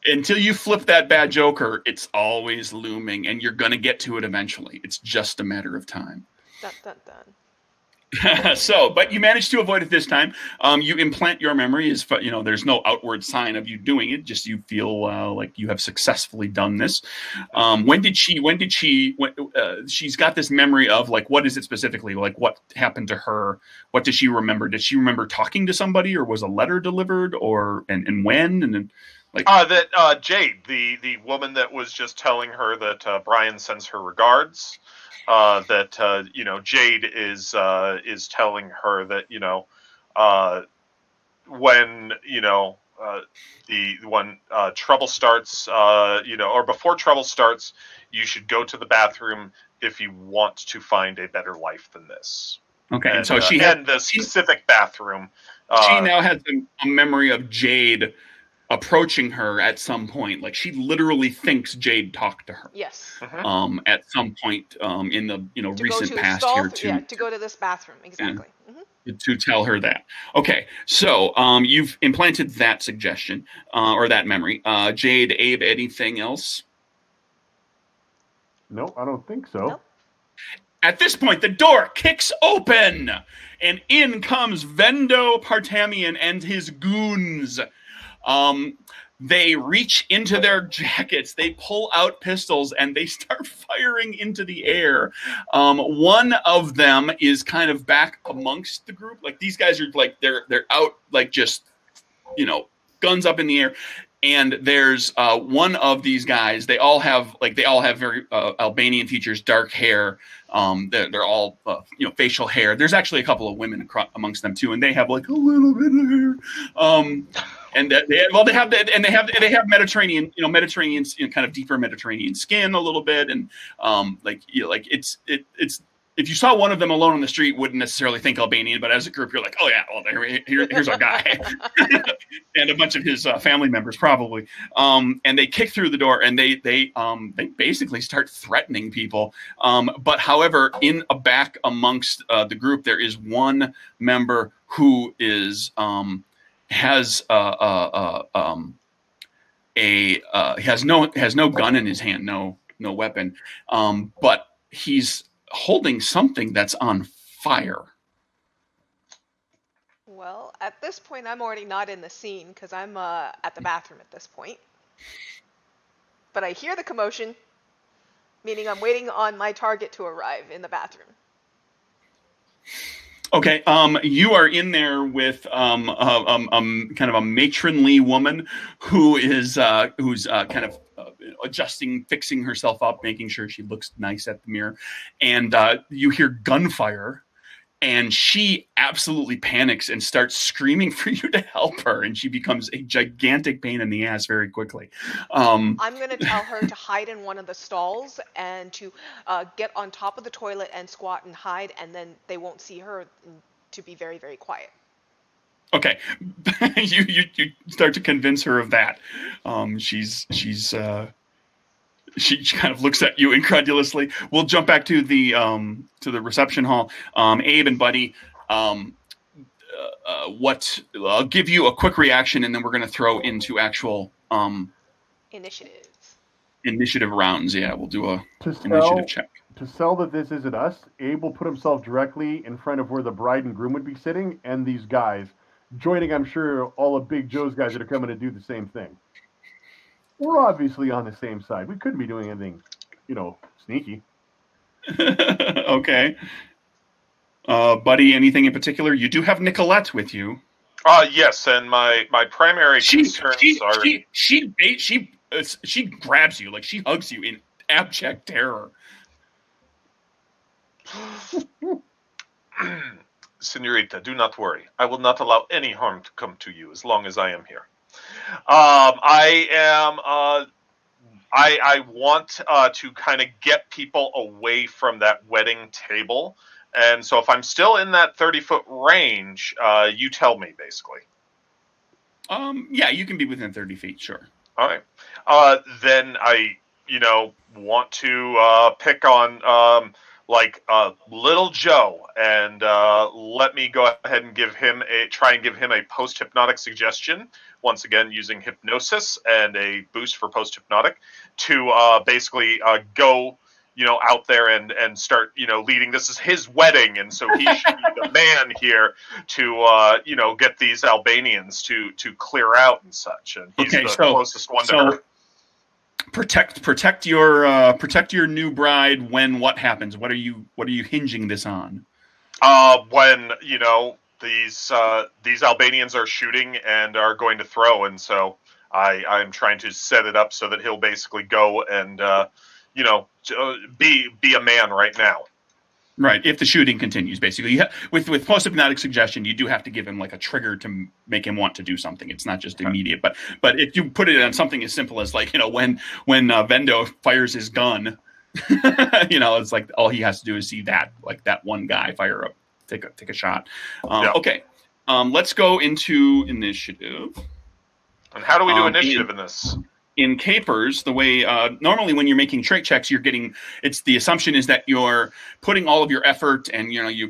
Until you flip that bad Joker, it's always looming, and you're going to get to it eventually. It's just a matter of time. Dun, dun, dun. So, but you managed to avoid it this time. You implant your memory. There's no outward sign of you doing it. Just you feel like you have successfully done this. She's got this memory of, like, what is it specifically? Like, what happened to her? What does she remember? Did she remember talking to somebody, or was a letter delivered, and when? And then, that Jade, the woman that was just telling her that Brian sends her regards. Jade is telling her that when trouble starts, or before trouble starts, you should go to the bathroom if you want to find a better life than this. Okay, and so she had the specific bathroom. She now has a memory of Jade approaching her at some point. Like, she literally thinks Jade talked to her. Yes. At some point in the recent past here to go to this bathroom, exactly. To tell her that. Okay, so you've implanted that suggestion or that memory. Jade, Abe, anything else? No, I don't think so. Nope. At this point, the door kicks open, and in comes Vendo Partamian and his goons. They reach into their jackets, they pull out pistols, and they start firing into the air. One of them is kind of back amongst the group. Like, these guys are like, they're out, like, just, guns up in the air. and there's one of these guys. They all have very Albanian features, dark hair. They're all facial hair. There's actually a couple of women amongst them too, and they have like a little bit of hair. And they have Mediterranean, Mediterranean, kind of deeper Mediterranean skin a little bit, and it's if you saw one of them alone on the street, wouldn't necessarily think Albanian, but as a group, you're like, oh yeah, well here's our guy, and a bunch of his family members probably. And they kick through the door, and they basically start threatening people. But however, in a back amongst the group, there is one member who is has no gun in his hand, no weapon, but he's holding something that's on fire. Well, at this point, I'm already not in the scene because I'm at the bathroom at this point. But I hear the commotion, meaning I'm waiting on my target to arrive in the bathroom. Okay, you are in there with kind of a matronly woman who's kind of adjusting, fixing herself up, making sure she looks nice at the mirror, and you hear gunfire, and she absolutely panics and starts screaming for you to help her, and she becomes a gigantic pain in the ass very quickly. I'm going to tell her to hide in one of the stalls and to get on top of the toilet and squat and hide, and then they won't see her, to be very, very quiet. Okay, you start to convince her of that. She kind of looks at you incredulously. We'll jump back to the reception hall. Abe and Buddy, I'll give you a quick reaction, and then we're going to throw into actual initiative rounds. Yeah, we'll do a initiative check. To sell that this isn't us, Abe will put himself directly in front of where the bride and groom would be sitting, and these guys joining, I'm sure, all of Big Joe's guys that are coming to do the same thing. We're obviously on the same side. We couldn't be doing anything, sneaky. Okay. Buddy, anything in particular? You do have Nicolette with you. Yes, and my primary concerns are... She grabs you, like she hugs you in abject terror. Senorita, do not worry. I will not allow any harm to come to you as long as I am here. I want to kind of get people away from that wedding table. And so if I'm still in that 30-foot range, you tell me, basically. Yeah, you can be within 30 feet, sure. All right. Then I, want to pick on Little Joe, and let me go ahead and try and give him a post-hypnotic suggestion, once again using hypnosis and a boost for post-hypnotic, to basically go, out there and start, leading. This is his wedding, and so he should be the man here to, get these Albanians to clear out and such, and he's the closest one to her. Protect your new bride. When what happens? What are you hinging this on? When these Albanians are shooting and are going to throw, and so I'm trying to set it up so that he'll basically go and be a man right now. Right. If the shooting continues, basically, with post-hypnotic suggestion, you do have to give him like a trigger to make him want to do something. It's not just immediate. But if you put it on something as simple as when Vendo fires his gun, it's like all he has to do is see that one guy fire up, take a shot. Okay. Let's go into initiative. And how do we do initiative in this? In capers, the way normally when you're making trait checks, the assumption is that you're putting all of your effort, and you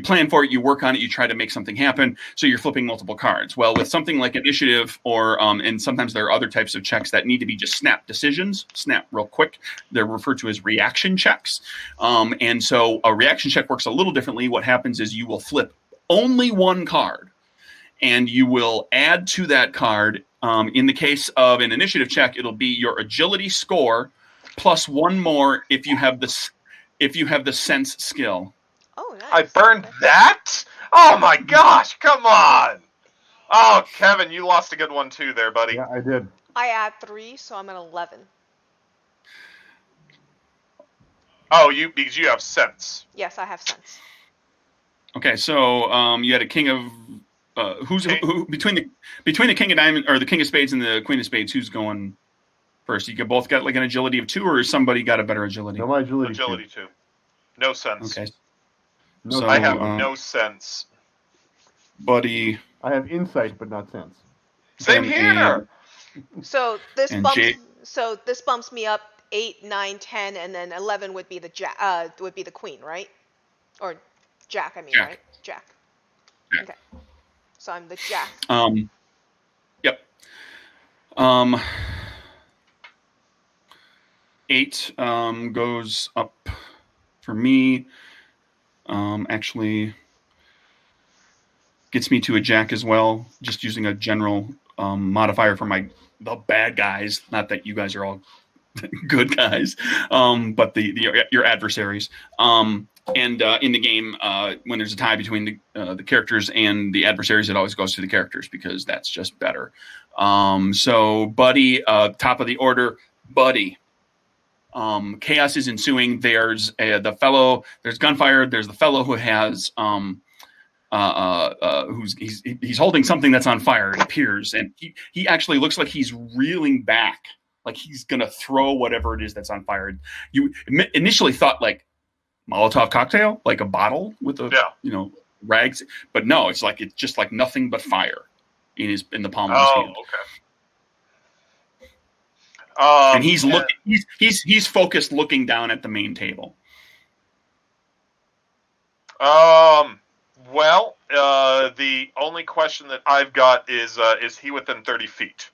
plan for it, you work on it, you try to make something happen, so you're flipping multiple cards. Well, with something like initiative, or and sometimes there are other types of checks that need to be just snap decisions, snap real quick. They're referred to as reaction checks, and so a reaction check works a little differently. What happens is you will flip only one card, and you will add to that card. In the case of an initiative check, it'll be your agility score plus one more if you have the sense skill. Oh, nice. I burned that? Oh my gosh! Come on! Oh, Kevin, you lost a good one too there, buddy. Yeah, I did. I add 3, so I'm at 11. Oh, because you have sense. Yes, I have sense. Okay, so you had a king of who between the king of diamond or the king of spades and the queen of spades, who's going first? You both got like an agility of 2, or somebody got a better agility? No, my agility. Agility 2. No sense. Okay. No, So, I have no sense. Buddy. I have insight, but not sense. Same here. So this And bumps. Jake? So this bumps me up 8, 9, 10, and then 11 would be the queen, right? Or Jack, I mean, Jack. right? Jack. Jack. Okay. So I'm the Jack. Yep. 8 goes up for me. Actually gets me to a Jack as well, just using a general modifier for the bad guys. Not that you guys are all good guys, but your adversaries. And in the game, when there's a tie between the characters and the adversaries, it always goes to the characters because that's just better. So, Buddy, top of the order, Buddy. Chaos is ensuing. There's there's gunfire. There's the fellow who has he's holding something that's on fire. It appears, and he actually looks like he's reeling back, like he's gonna throw whatever it is that's on fire. You initially thought like Molotov cocktail, like a bottle with rags, but no, it's just like nothing but fire in the palm of his hand. Okay. And he's looking. He's focused, looking down at the main table. Well, the only question that I've got is he within 30 feet?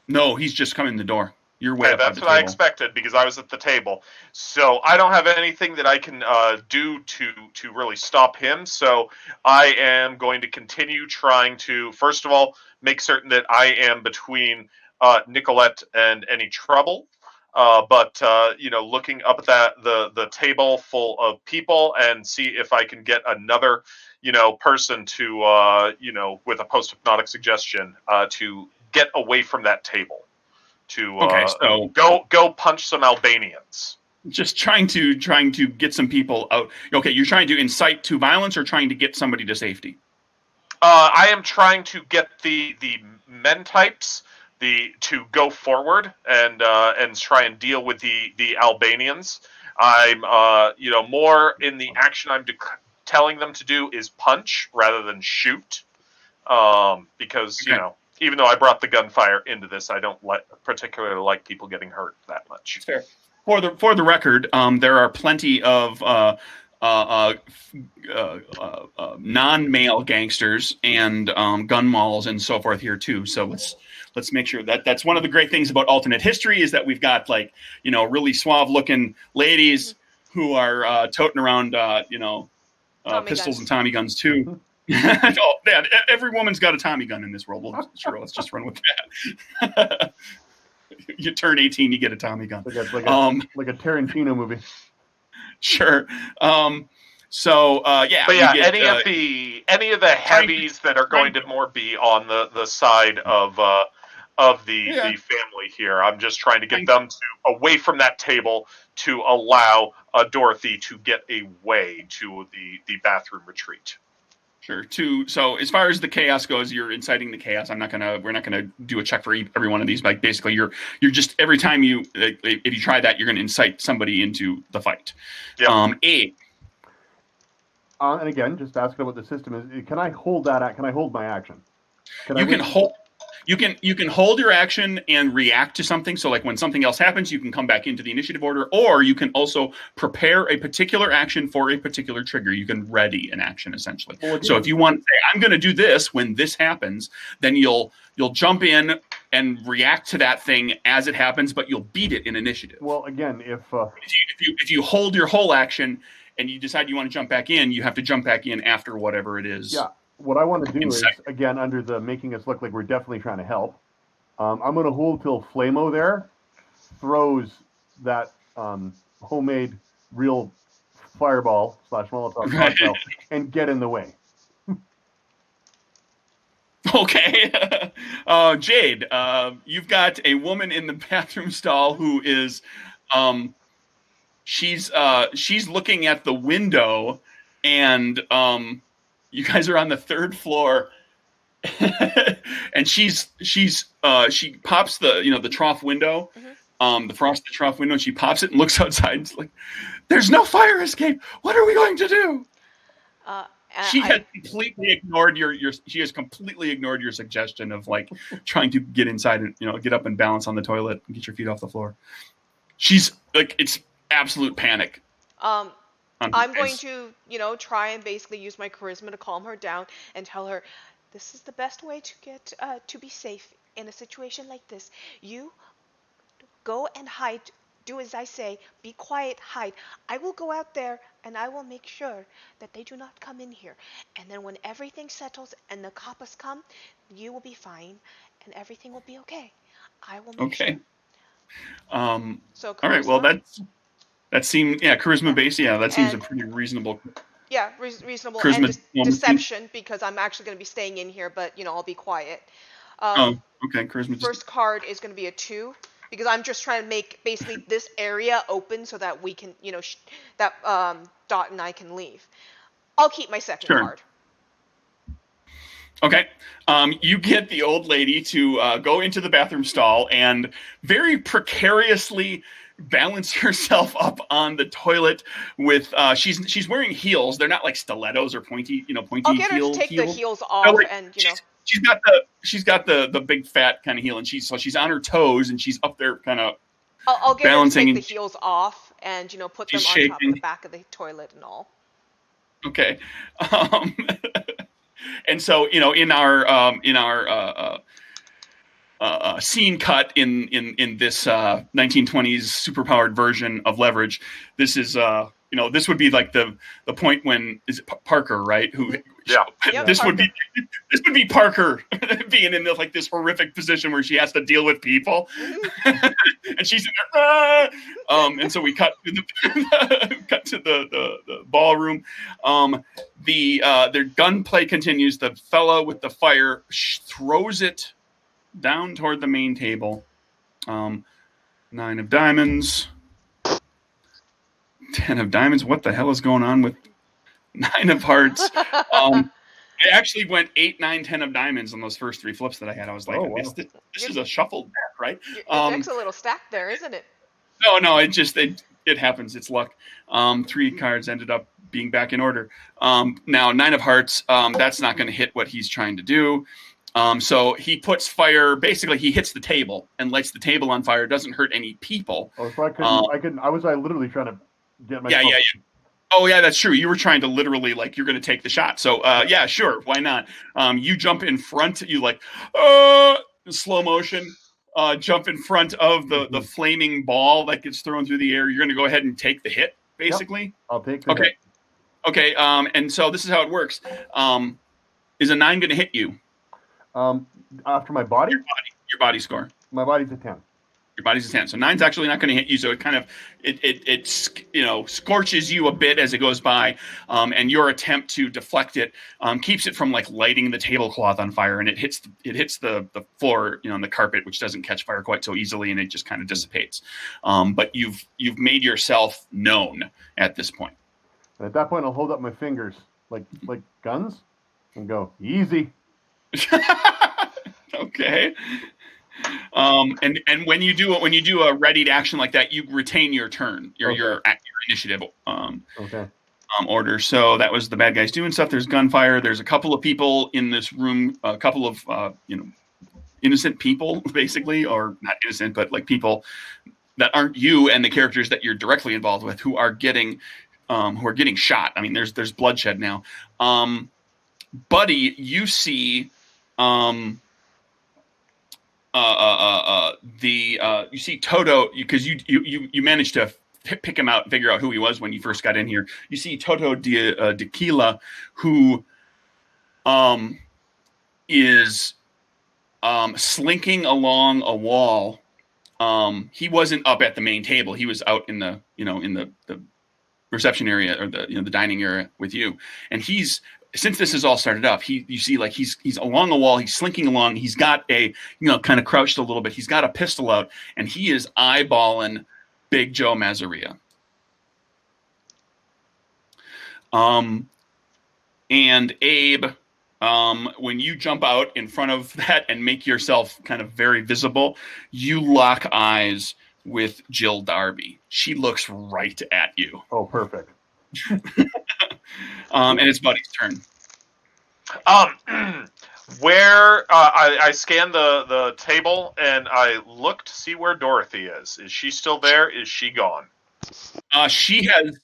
No, he's just come in the door. You're way up that's at the what I table. expected because I was at the table. So I don't have anything that I can do to really stop him. So I am going to continue trying to, first of all, make certain that I am between Nicolette and any trouble. But looking up at the table full of people and see if I can get another, person to, with a post-hypnotic suggestion to get away from that table. To so go punch some Albanians. Just trying to get some people out. Okay, you're trying to incite to violence or trying to get somebody to safety? I am trying to get the men types to go forward and try and deal with the Albanians. I'm more in the action I'm telling them to do is punch rather than shoot, because Okay. Even though I brought the gunfire into this, I don't particularly like people getting hurt that much. Fair. For the record, there are plenty of non-male gangsters and gun malls and so forth here too. So let's make sure that's one of the great things about alternate history is that we've got really suave-looking ladies who are toting around pistols and Tommy guns too. Oh, man, every woman's got a Tommy gun in this world. Well, sure, let's just run with that. You turn 18, you get a Tommy gun. Like a Tarantino movie. Sure. So yeah. But yeah, any of the heavies that are going to more be on the side of the family here. I'm just trying to get them away from that table to allow Dorothy to get away to the bathroom retreat. Sure. So as far as the chaos goes, you're inciting the chaos. We're not gonna do a check for every one of these. Like basically, you're just every time if you try that, you're gonna incite somebody into the fight. Yep. And again, just asking what the system is. Can I hold that? Can I hold my action? You can hold your action and react to something. So like when something else happens, you can come back into the initiative order, or you can also prepare a particular action for a particular trigger. You can ready an action essentially. So if you want to say, I'm going to do this when this happens, then you'll jump in and react to that thing as it happens, but you'll beat it in initiative. Well, again, if you hold your whole action and you decide you want to jump back in, you have to jump back in after whatever it is. Yeah. What I want to do is, again, under the making us look like we're definitely trying to help, I'm going to hold till Flamo there throws that homemade real fireball / Molotov cocktail and get in the way. Okay. Jade, you've got a woman in the bathroom stall who is, she's looking at the window, and you guys are on the third floor, and she pops the trough window, the frosted trough window, and she pops it and looks outside, and it's like, there's no fire escape. What are we going to do? She has completely ignored she has completely ignored your suggestion of like trying to get inside and get up and balance on the toilet and get your feet off the floor. She's like, it's absolute panic. I'm going to try and basically use my charisma to calm her down and tell her this is the best way to get to be safe in a situation like this. You go and hide. Do as I say. Be quiet. Hide. I will go out there and I will make sure that they do not come in here. And then when everything settles and the coppers come, you will be fine and everything will be okay. I will make sure. So all right. Well, that seemed charisma based. Yeah, that seems a pretty reasonable. Yeah, reasonable and deception, because I'm actually going to be staying in here, but I'll be quiet. Okay, charisma. First card is going to be a 2. Because I'm just trying to make basically this area open so that we can, that Dot and I can leave. I'll keep my second card. Okay. You get the old lady to go into the bathroom stall and very precariously balance herself up on the toilet with she's wearing heels. They're not like stilettos or pointy I'll get her to take the heels off and She's got the big fat kind of heel, and she's on her toes, and she's up there kind of I'll get balancing. her to take the heels off and put them on top of the back of the toilet and all. Okay, and so in our scene cut in this 1920s superpowered version of Leverage, this is this would be like the point when is it Parker, right? Who this would be Parker being in this horrific position where she has to deal with people, and she's in there, and so we cut to the ballroom. Their gunplay continues. The fellow with the fire throws it down toward the main table. 9 of diamonds. 10 of diamonds. What the hell is going on with 9 of hearts? I actually went 8, 9, 10 of diamonds on those first 3 flips that I had. I was like, this is a shuffled deck, right? Your deck's a little stacked there, isn't it? No, it happens. It's luck. 3 cards ended up being back in order. Now 9 of hearts. That's not going to hit what he's trying to do. So he puts fire. Basically, he hits the table and lights the table on fire. Doesn't hurt any people. Oh, so I couldn't. I was literally trying to get my. Yeah. Oh, yeah, that's true. You were trying to literally, you're going to take the shot. So, yeah, sure. Why not? You jump in front. You slow motion. Jump in front of the flaming ball that gets thrown through the air. You're going to go ahead and take the hit, basically. Yep, I'll take the hit. Okay. And so this is how it works. Is a 9 going to hit you? After my body? Your body score. My body's a 10. Your body's a 10. So 9's actually not going to hit you. So it kind of it scorches you a bit as it goes by, and your attempt to deflect it keeps it from lighting the tablecloth on fire, and it hits the floor, and the carpet, which doesn't catch fire quite so easily, and it just kind of dissipates. But you've made yourself known at this point. And at that point, I'll hold up my fingers like guns and go easy. Okay. And when you do a readied action like that, you retain your turn, your initiative order. So that was the bad guys doing stuff. There's gunfire. There's a couple of people in this room, a couple of innocent people, basically, or not innocent, but people that aren't you and the characters that you're directly involved with who are getting shot. I mean, there's bloodshed now. Buddy, you see. You see Toto, because you managed to pick him out, figure out who he was when you first got in here. You see Toto Tequila, who is slinking along a wall. He wasn't up at the main table. He was out in the reception area or the dining area with you, and he's since this has all started up, you see like he's along a wall, he's slinking along, he's got a kind of crouched a little bit, he's got a pistol out, and he is eyeballing Big Joe Mazzaria. And Abe, when you jump out in front of that and make yourself kind of very visible, you lock eyes with Jill Darby. She looks right at you. Oh, perfect. And it's Buddy's turn. Where I scan the table and I look to see where Dorothy is. Is she still there? Is she gone? She has,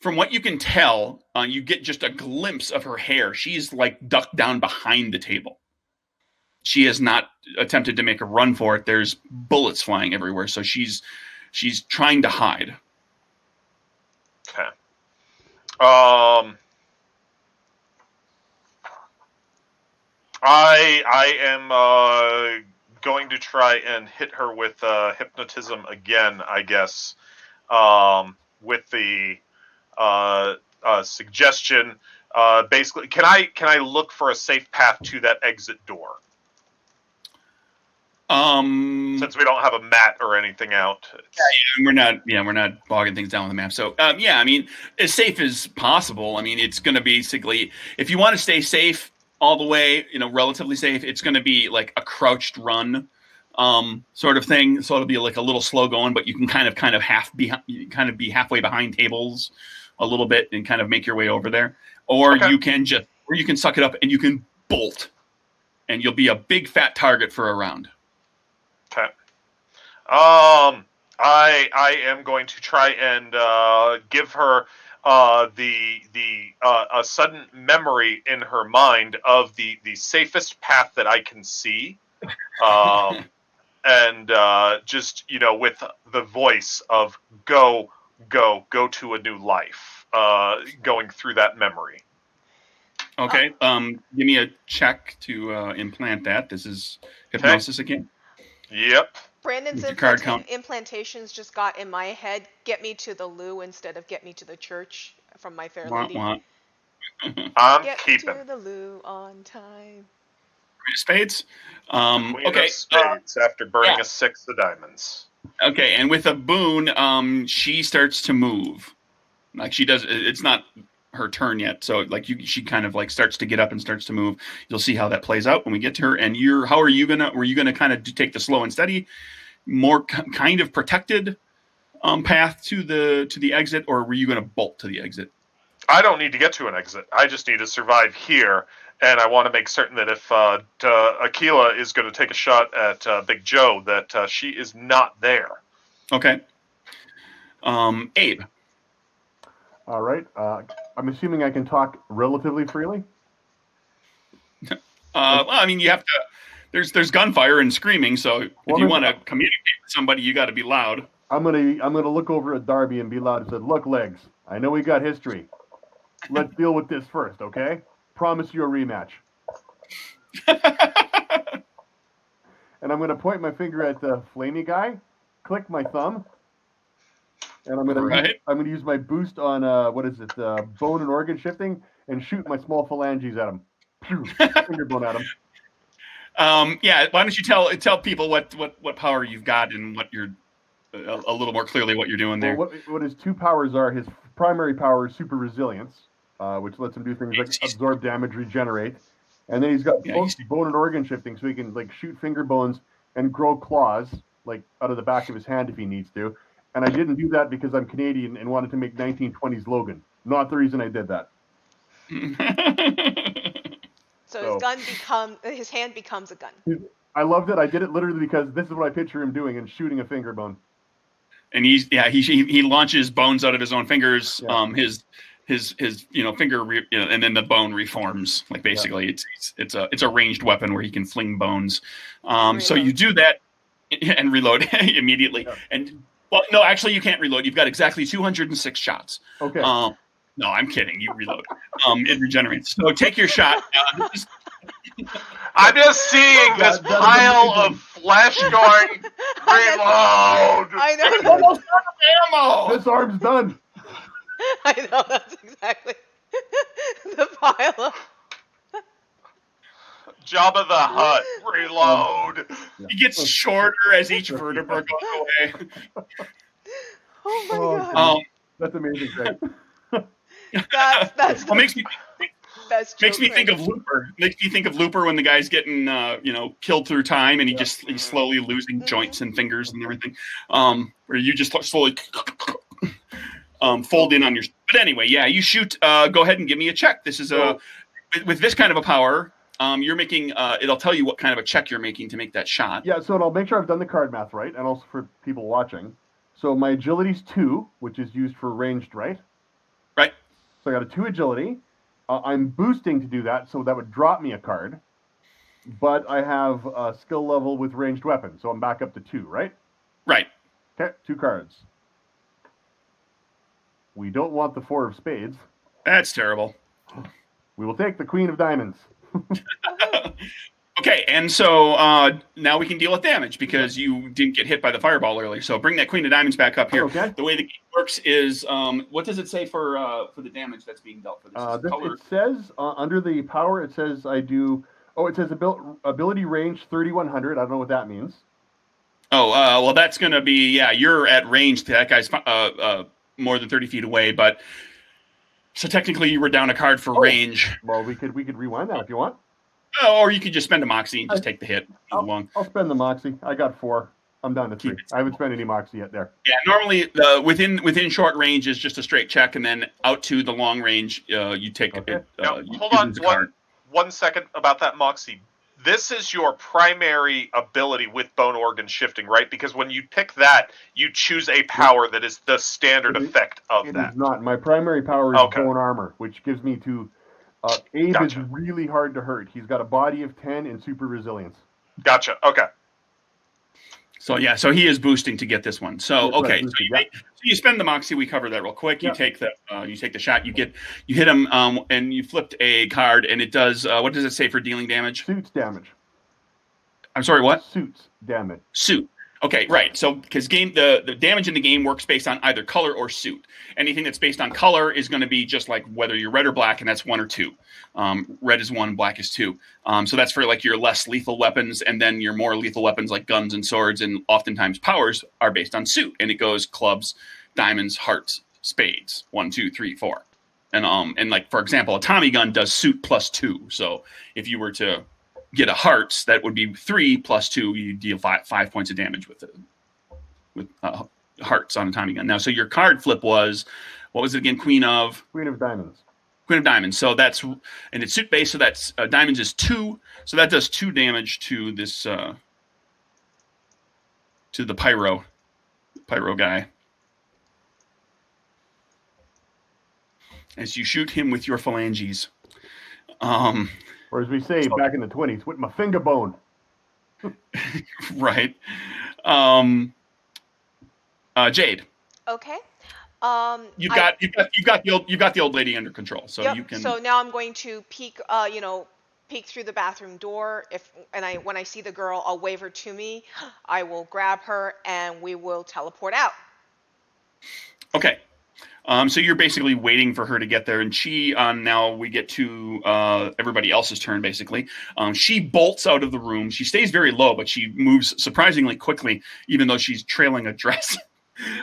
from what you can tell, you get just a glimpse of her hair. She's like ducked down behind the table. She has not attempted to make a run for it. There's bullets flying everywhere, so she's trying to hide. Okay. I am going to try and hit her with hypnotism again, I guess, with the suggestion. Basically, can I look for a safe path to that exit door? Since we don't have a map or anything out. We're not bogging things down with the map. So I mean, as safe as possible. I mean, it's going to basically, if you want to stay safe all the way, relatively safe, it's going to be like a crouched run, sort of thing. So it'll be like a little slow going, but you can kind of be halfway behind tables a little bit and kind of make your way over there, or you can suck it up and you can bolt, and you'll be a big fat target for a round. Okay. I am going to try and give her a sudden memory in her mind of the safest path that I can see, and just with the voice of go to a new life, going through that memory. Okay. Give me a check to implant that. This is hypnosis again. Yep. Brandon's implantations just got in my head. Get me to the loo instead of get me to the church from My Fair Lady. I'm get keeping. me to the loo on time. Queen of Spades. Queen of Spades after burning a 6 of diamonds. Okay, and with a boon, she starts to move. Like she does. It's not her turn yet, so like she kind of like starts to get up and starts to move. You'll see how that plays out when we get to her. And were you gonna kind of take the slow and steady, more kind of protected path to the exit, or were you gonna bolt to the exit? I don't need to get to an exit. I just need to survive here, and I want to make certain that if Aquila is going to take a shot at Big Joe, that she is not there. Okay. Abe. All right. I'm assuming I can talk relatively freely. Well, I mean, you have to. There's gunfire and screaming, so if you want to communicate with somebody, you got to be loud. I'm gonna look over at Darby and be loud and say, "Look, Legs, I know we got history. Let's deal with this first, okay? Promise you a rematch." And I'm gonna point my finger at the flamey guy, click my thumb, and I'm gonna use my boost on bone and organ shifting, and shoot my small phalanges at him. Finger bone at him. Why don't you tell people what power you've got and what you're a little more clearly what you're doing there. Well, what his two powers are? His primary power is super resilience, which lets him do things like absorb damage, regenerate, and then he's got bone and organ shifting, so he can like shoot finger bones and grow claws like out of the back of his hand if he needs to. And I didn't do that because I'm Canadian and wanted to make 1920s Logan. Not the reason I did that. So his hand becomes a gun. I loved it. I did it literally because this is what I picture him doing and shooting a finger bone. And he launches bones out of his own fingers. Yeah. His finger and then the bone reforms. Like basically, it's a ranged weapon where he can fling bones. So you do that and reload immediately. Yeah. And well, no, actually you can't reload. You've got exactly 206 shots. Okay. No, I'm kidding. You reload. It regenerates. So take your shot. I'm just seeing this pile of flesh going, reload! I know. Almost out of ammo! This arm's done. I know, that's exactly. The Jabba the Hutt. Reload. He gets shorter as each vertebra goes away. Oh my Oh, god. goodness. That's amazing, Craig. That's Well, the best makes joke, me think Craig. of Looper. Makes me think of Looper when the guy's getting killed through time, and he's slowly losing joints and fingers and everything. Where you just slowly fold in on your. But anyway, yeah, you shoot. Go ahead and give me a check. This is with this kind of a power. You're making. It'll tell you what kind of a check you're making to make that shot. Yeah, so I'll make sure I've done the card math right, and also for people watching. So my agility's 2, which is used for ranged, right? Right. So I got a 2 agility. I'm boosting to do that, so that would drop me a card. But I have a skill level with ranged weapon, so I'm back up to 2, right? Right. Okay, 2 cards. We don't want the 4 of spades. That's terrible. We will take the Queen of Diamonds. Okay, and so now we can deal with damage because you didn't get hit by the fireball earlier. So bring that Queen of Diamonds back up here. Okay. The way the game works is, what does it say for the damage that's being dealt for this? It says under the power, it says I do. Oh, it says ability range 3100. I don't know what that means. Oh, well, that's going to be you're at range. That guy's more than 30 feet away, but so technically you were down a card for range. Well, we could rewind that if you want. Or you could just spend a moxie and just take the hit. I'll spend the moxie. I got 4. I'm down to 3. I haven't spent any moxie yet there. Yeah, normally within short range is just a straight check, and then out to the long range, you take it. Now, hold on one second about that moxie. This is your primary ability with bone organ shifting, right? Because when you pick that, you choose a power that is the standard effect of that. It is not. My primary power is bone armor, which gives me to... Abe is really hard to hurt. He's got a body of 10 and super resilience. Gotcha. Okay. So he is boosting to get this one. So okay, so you spend the moxie. We cover that real quick. You take the shot. You hit him, and you flipped a card, and it does. What does it say for dealing damage? Suits damage. I'm sorry. What? Suits damage. Suit. Okay, right. So because the damage in the game works based on either color or suit. Anything that's based on color is going to be just like whether you're red or black, and that's 1 or 2. Red is 1, black is 2. So that's for like your less lethal weapons, and then your more lethal weapons like guns and swords, and oftentimes powers are based on suit, and it goes clubs, diamonds, hearts, spades, 1, 2, 3, 4, and like for example, a Tommy gun does suit plus 2. So if you were to get a hearts, that would be 3 plus 2. You deal 5 points of damage with hearts on a Tommy gun. Now, so your card flip was, what was it again? Queen of Diamonds. Queen of Diamonds. So that's, and it's suit based. So that's diamonds is 2. So that does 2 damage to this to the pyro guy. As you shoot him with your phalanges. Or as we say back in the 20s, with my finger bone. Right. Jade. Okay. You've got the old lady under control, so you can. So now I'm going to peek through the bathroom door. When I see the girl, I'll wave her to me. I will grab her, and we will teleport out. Okay. So you're basically waiting for her to get there, and she now we get to everybody else's turn. Basically, she bolts out of the room. She stays very low, but she moves surprisingly quickly, even though she's trailing a dress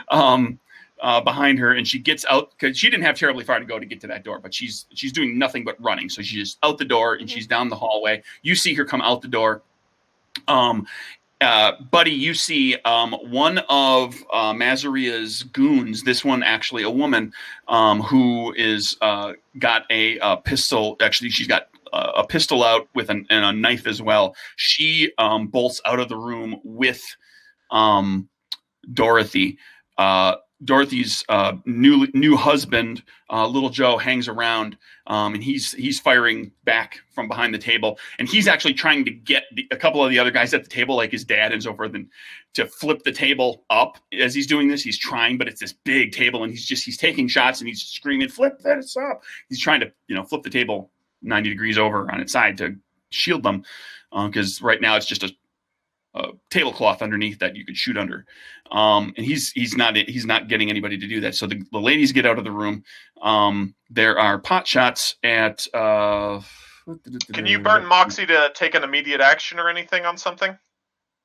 behind her. And she gets out because she didn't have terribly far to go to get to that door, but she's doing nothing but running. So she's just out the door, and she's down the hallway. You see her come out the door. Buddy, you see one of Mazaria's goons, this one actually a woman, who is got a pistol. Actually, she's got a pistol out with and a knife as well. She bolts out of the room with Dorothy. Dorothy's new husband, Little Joe, hangs around, and he's firing back from behind the table, and he's actually trying to get a couple of the other guys at the table, like his dad and so forth, and to flip the table up. As he's doing this, he's trying, but it's this big table, and he's taking shots, and he's screaming, "Flip this up!" He's trying to flip the table 90 degrees over on its side to shield them, because right now it's just a tablecloth underneath that you could shoot under, and he's not getting anybody to do that. So the ladies get out of the room. There are pot shots at Can you burn Moxie to take an immediate action or anything on something?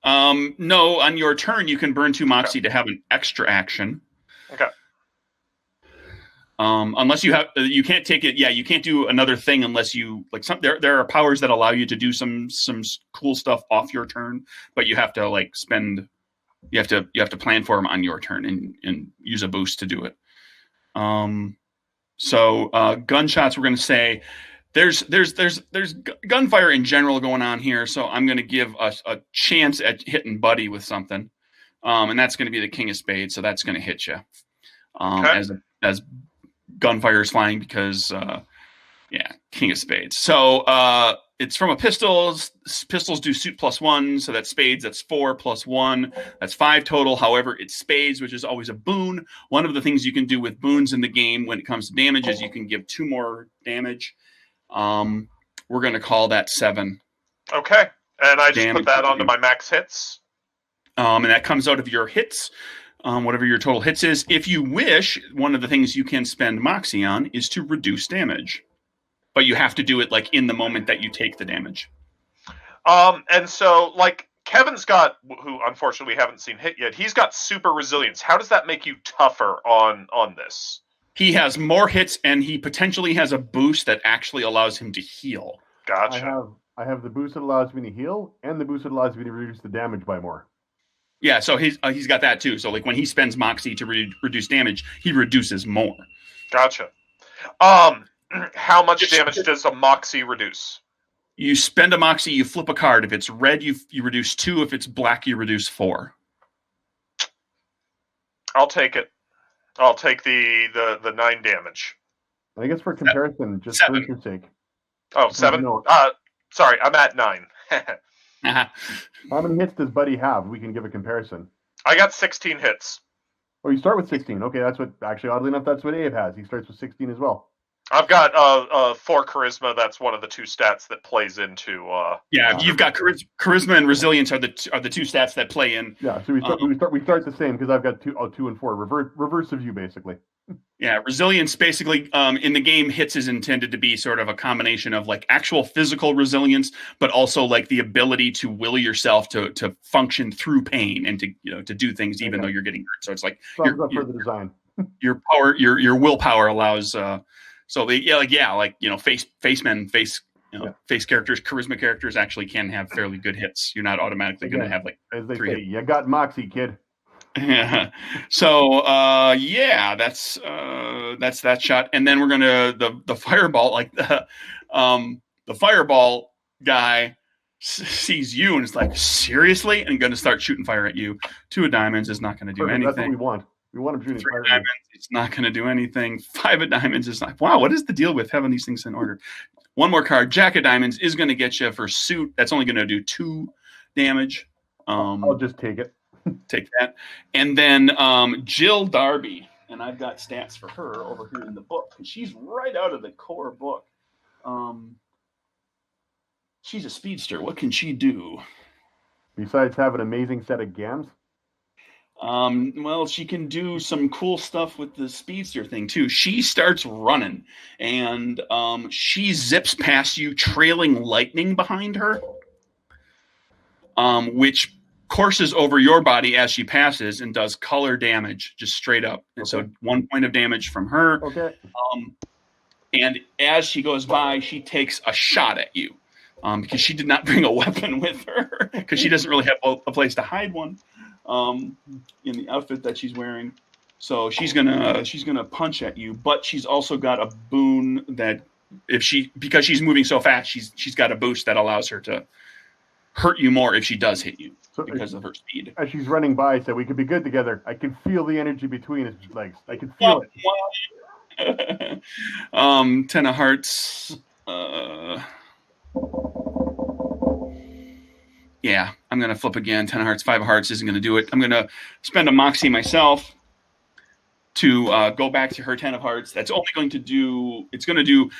No, on your turn you can burn 2 Moxie to have an extra action. Okay. Unless you have, you can't take it. Yeah, you can't do another thing unless you like some. There are powers that allow you to do some cool stuff off your turn, but you have to like spend. You have to plan for them on your turn and use a boost to do it. So gunshots, we're going to say there's gunfire in general going on here. So I'm going to give a chance at hitting Buddy with something, and that's going to be the King of Spades. So that's going to hit you as gunfire is flying because King of Spades. So it's from a pistols. Pistols do suit +1, so that's spades. That's 4 + 1. That's 5 total. However, it's spades, which is always a boon. One of the things you can do with boons in the game when it comes to damage is you can give 2 more damage. We're going to call that 7. Okay, and I just put that onto my max hits. And that comes out of your hits. Whatever your total hits is. If you wish, one of the things you can spend Moxie on is to reduce damage. But you have to do it like in the moment that you take the damage. And so like Kevin's got, who unfortunately we haven't seen hit yet, he's got super resilience. How does that make you tougher on this? He has more hits and he potentially has a boost that actually allows him to heal. Gotcha. I have the boost that allows me to heal and the boost that allows me to reduce the damage by more. Yeah, so he's got that too. So like when he spends Moxie to reduce damage, he reduces more. Gotcha. How much damage does a Moxie reduce? You spend a Moxie, you flip a card. If it's red, you reduce 2. If it's black, you reduce 4. I'll take it. I'll take the 9 damage. I guess for comparison, just 7. for your sake. Oh, 7? No. Sorry, I'm at 9. How many hits does Buddy have? We can give a comparison. I got 16 hits. Oh, you start with 16. Okay, that's what, actually, oddly enough, that's what Abe has. He starts with 16 as well. I've got 4 charisma. That's one of the 2 stats that plays into. You've got charisma and resilience are the 2 stats that play in. Yeah, so we start the same because I've got 2 and 4. Reverse of you, basically. Yeah, resilience basically in the game, hits is intended to be sort of a combination of like actual physical resilience, but also like the ability to will yourself to function through pain and to do things even though you're getting hurt. So it's like Thumbs up for the design. Your power, your willpower allows. So face characters, charisma characters actually can have fairly good hits. You're not automatically going to have like as they 3 say, hits. You got Moxie, kid. Yeah. So that's that shot, and then we're gonna the fireball like the fireball guy sees you and is like, seriously, and going to start shooting fire at you. 2 of diamonds is not going to do anything. That's what we want. We want him shooting 3 fire. of diamonds, it's not going to do anything. 5 of diamonds is like, wow, what is the deal with having these things in order? 1 more card, Jack of diamonds, is going to get you for suit. That's only going to do 2 damage. I'll just take it. Take that. And then Jill Darby, and I've got stats for her over here in the book, and she's right out of the core book. She's a speedster. What can she do? Besides have an amazing set of gams? Well, she can do some cool stuff with the speedster thing too. She starts running, and she zips past you, trailing lightning behind her, which courses over your body as she passes and does color damage just straight up. And so 1 point of damage from her. Okay. And as she goes by, she takes a shot at you because she did not bring a weapon with her because she doesn't really have a place to hide one in the outfit that she's wearing. So she's gonna punch at you, but she's also got a boon that because she's moving so fast, she's got a boost that allows her to hurt you more if she does hit you. So because of her speed. As she's running by, so we could be good together. I can feel the energy between his legs. I can feel it. 10 of hearts. Yeah, I'm going to flip again. 10 of hearts, 5 of hearts isn't going to do it. I'm going to spend a Moxie myself to go back to her 10 of hearts. That's only going to do, it's going to do,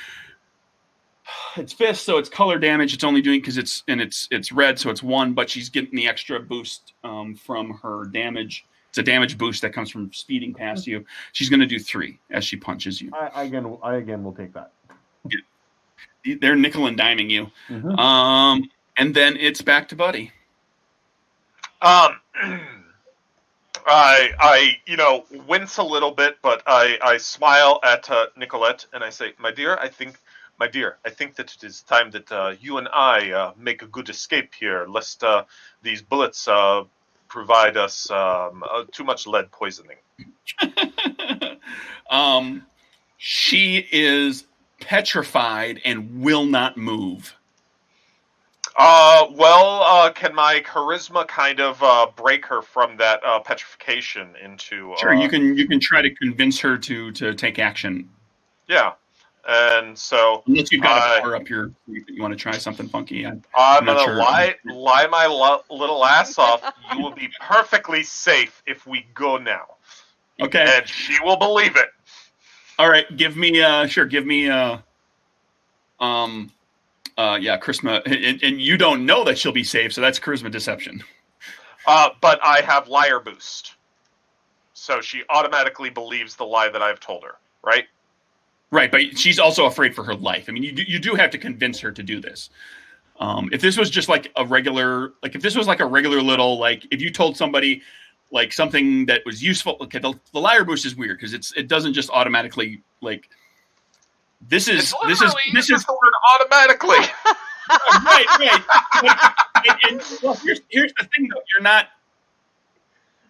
it's fist, so it's color damage. It's only doing because it's red, so it's 1. But she's getting the extra boost from her damage. It's a damage boost that comes from speeding past you. She's going to do 3 as she punches you. I again will take that. Yeah. They're nickel and diming you. And then it's back to Buddy. Um, I wince a little bit, but I smile at Nicolette and I say, my dear, I think that it is time that you and I make a good escape here, lest these bullets provide us too much lead poisoning. She is petrified and will not move. Can my charisma kind of break her from that petrification into? Sure, you can try to convince her to take action. Yeah, and so unless you've got to power up you want to try something funky. I'm gonna lie my little ass off. You will be perfectly safe if we go now. Okay, and she will believe it. All right, give me charisma, and you don't know that she'll be safe, so that's charisma deception. But I have liar boost, so she automatically believes the lie that I've told her, right? Right, but she's also afraid for her life. I mean, you do have to convince her to do this. If this was just like a regular little, like if you told somebody like something that was useful, okay, the liar boost is weird because it doesn't just automatically like. This is the word automatically. right. Well, here's the thing though, you're not.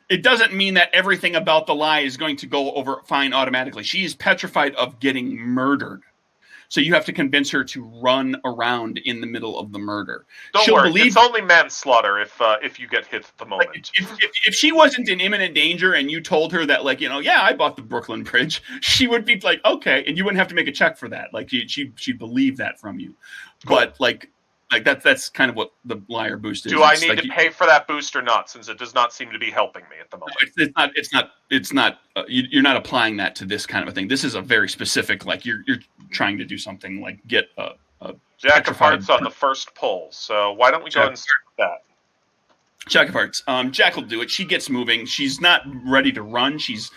It doesn't mean that everything about the lie is going to go over fine automatically. She is petrified of getting murdered. So you have to convince her to run around in the middle of the murder. Don't worry, it's only manslaughter if you get hit at the moment. Like, if she wasn't in imminent danger and you told her that, like, I bought the Brooklyn Bridge, she would be like, okay, and you wouldn't have to make a check for that. Like she'd believe that from you. Cool. But like that's kind of what the liar boost is. Do I need to pay for that boost or not? Since it does not seem to be helping me at the moment. It's not. You're not applying that to this kind of a thing. This is a very specific. Like you're trying to do something like get a Jack of Hearts on the first pull. So why don't we go and start with that? Jack of Hearts. Jack will do it. She gets moving. She's not ready to run. She's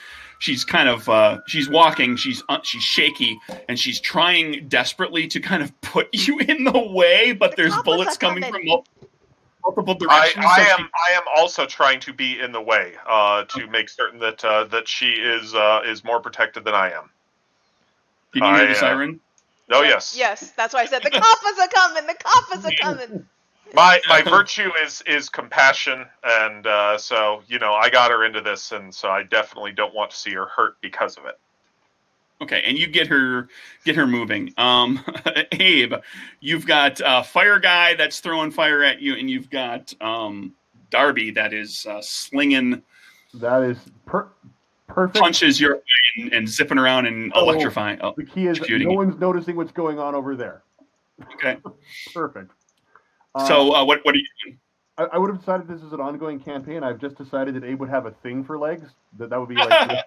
kind of she's walking. She's shaky, and she's trying desperately to kind of put you in the way. But there's bullets coming from multiple directions. I am also trying to be in the way to make certain that she is more protected than I am. Can you hear the siren? Oh yes. Yes, that's why I said the coppers are coming. The coppers are coming. My virtue is compassion, and so I got her into this, and so I definitely don't want to see her hurt because of it. Okay, and you get her moving. Abe, you've got fire guy that's throwing fire at you, and you've got Darby that is slinging. That is perfect. Punches your way and zipping around and electrifying. The key is no one's noticing what's going on over there. Okay. Perfect. So what are you doing? I would have decided this is an ongoing campaign. I've just decided that Abe would have a thing for legs. That would be like.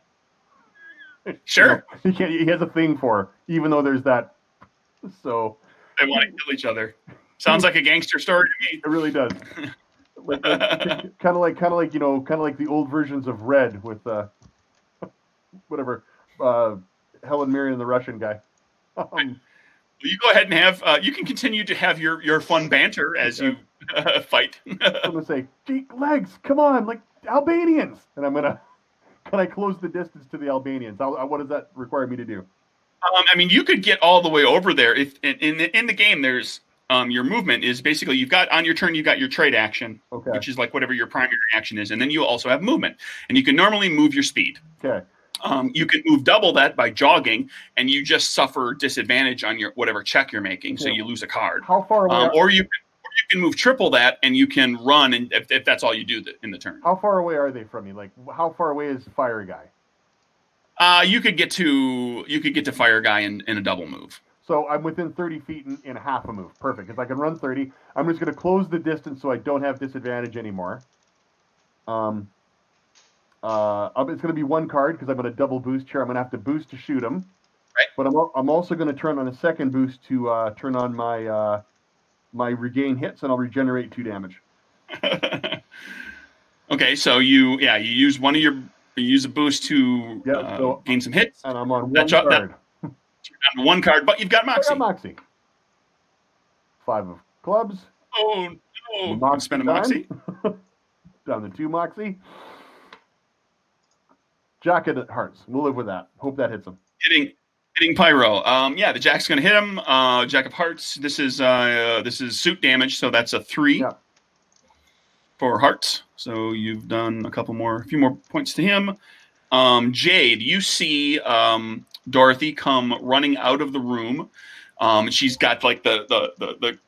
Sure. He has a thing for her, even though there's that. So. They want to kill each other. Sounds like a gangster story to me. It really does. Kind of like the old versions of Red with whatever Helen Mirren and the Russian guy. You go ahead and have. You can continue to have your fun banter as you fight. I'm gonna say, legs, come on, like Albanians, and I'm gonna. Can I close the distance to the Albanians? What does that require me to do? I mean, you could get all the way over there. If in the game, there's your movement is basically you've got on your turn you've got your trade action, okay, which is like whatever your primary action is, and then you also have movement, and you can normally move your speed. Okay. You can move double that by jogging, and you just suffer disadvantage on your whatever check you're making, so you lose a card. How far away? Or you can move triple that, and you can run, and if that's all you do in the turn. How far away are they from me? Like, how far away is Fire Guy? You could get to Fire Guy in a double move. So I'm within 30 feet in half a move. Perfect. If I can run 30, I'm just going to close the distance so I don't have disadvantage anymore. It's going to be one card because I'm going to double boost here. I'm going to have to boost to shoot him. Right. But I'm also going to turn on a second boost to turn on my my regain hits, and I'll regenerate 2 damage. Okay, so you use a boost to gain some hits. And I'm on one card. On one card, but you've got Moxie. I got Moxie. 5 of clubs. Oh no! Moxie Spend a time. moxie. Down to 2 moxie. Jack at hearts. We'll live with that. Hope that hits him. Hitting pyro. Yeah, the jack's gonna hit him. Jack of hearts. This is suit damage, so that's a 3 Yeah. for hearts. So you've done a few more points to him. Jade, you see Dorothy come running out of the room. She's got like the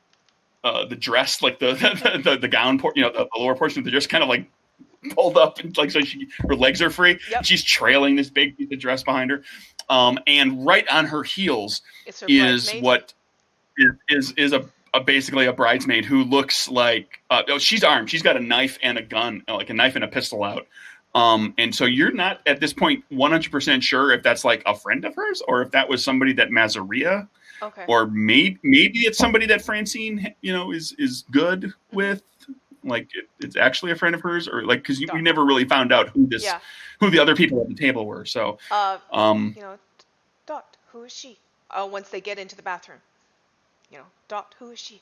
dress, like the gown, the lower portion of the dress, kind of like pulled up, and like so her legs are free. Yep. She's trailing this big piece of dress behind her, and right on her heels is bridesmaid? what is basically a bridesmaid who looks like she's armed. She's got a knife and a gun, like a knife and a pistol out. And so you're not at this point 100% sure if that's like a friend of hers or if that was somebody that Mazaria, Okay. or maybe it's somebody that Francine, is good with. Like it's actually a friend of hers, or like because we never really found out who the other people at the table were. So, Dot, who is she? Once they get into the bathroom, Dot, who is she?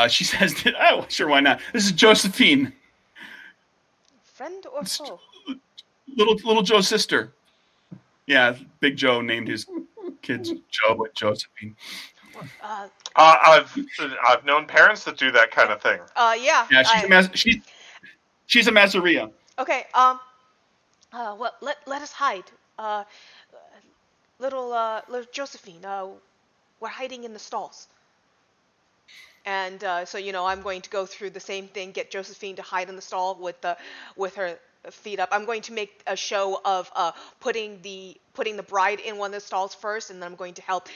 She says, "Oh, sure, why not? This is Josephine, Friend or foe? little Joe's sister. Yeah, Big Joe named his kids Joe, but Josephine. I've known parents that do that kind of thing. Yeah. Yeah, she's a Mazaria. Okay. Well, let us hide. Little Josephine. We're hiding in the stalls. And so I'm going to go through the same thing, get Josephine to hide in the stall with her feet up. I'm going to make a show of putting the bride in one of the stalls first, and then I'm going to help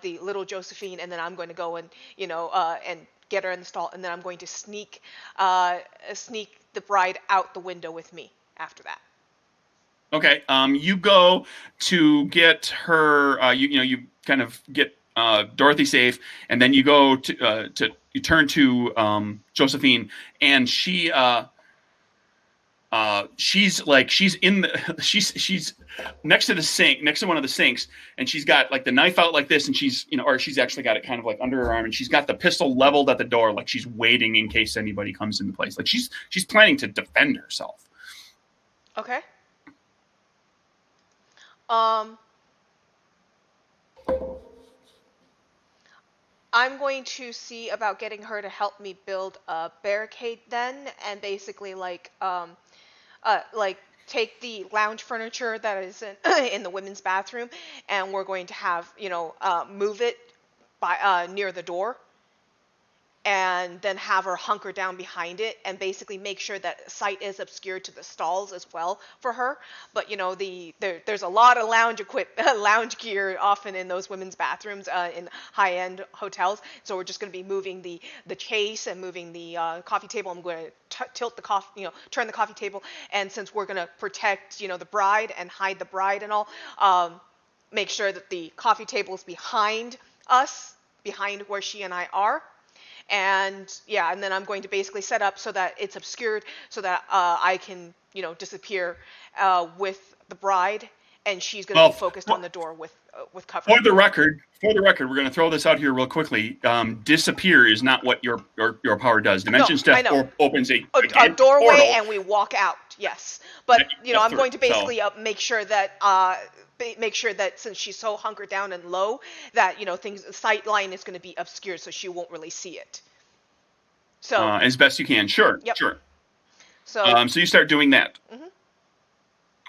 the little Josephine, and then I'm going to go and and get her in the stall, and then I'm going to sneak the bride out the window with me after that. Okay. You go to get her. You kind of get Dorothy safe, and then you go to you turn to Josephine, and she's next to the sink, next to one of the sinks, and she's got like the knife out like this, and she's or she's actually got it kind of like under her arm, and she's got the pistol leveled at the door, like she's waiting in case anybody comes into place. Like she's planning to defend herself. Okay. I'm going to see about getting her to help me build a barricade then, and basically like take the lounge furniture that is in the women's bathroom, and we're going to have move it by near the door, and then have her hunker down behind it and basically make sure that sight is obscured to the stalls as well for her. But there's a lot of lounge gear often in those women's bathrooms in high-end hotels. So we're just going to be moving the chase and moving the coffee table. I'm going to tilt the coffee, turn the coffee table. And since we're going to protect, the bride and hide the bride and all, make sure that the coffee table is behind us, behind where she and I are. And then I'm going to basically set up so that it's obscured, so that I can, disappear with the bride, and she's going to be focused on the door with cover. For the record, we're going to throw this out here real quickly. Disappear is not what your power does. Dimension Step opens a doorway, portal, and we walk out. Yes, but I'm going to basically make sure that since she's so hunkered down and low, that sight line is going to be obscured, so she won't really see it. So as best you can, sure. So so you start doing that. Mm-hmm.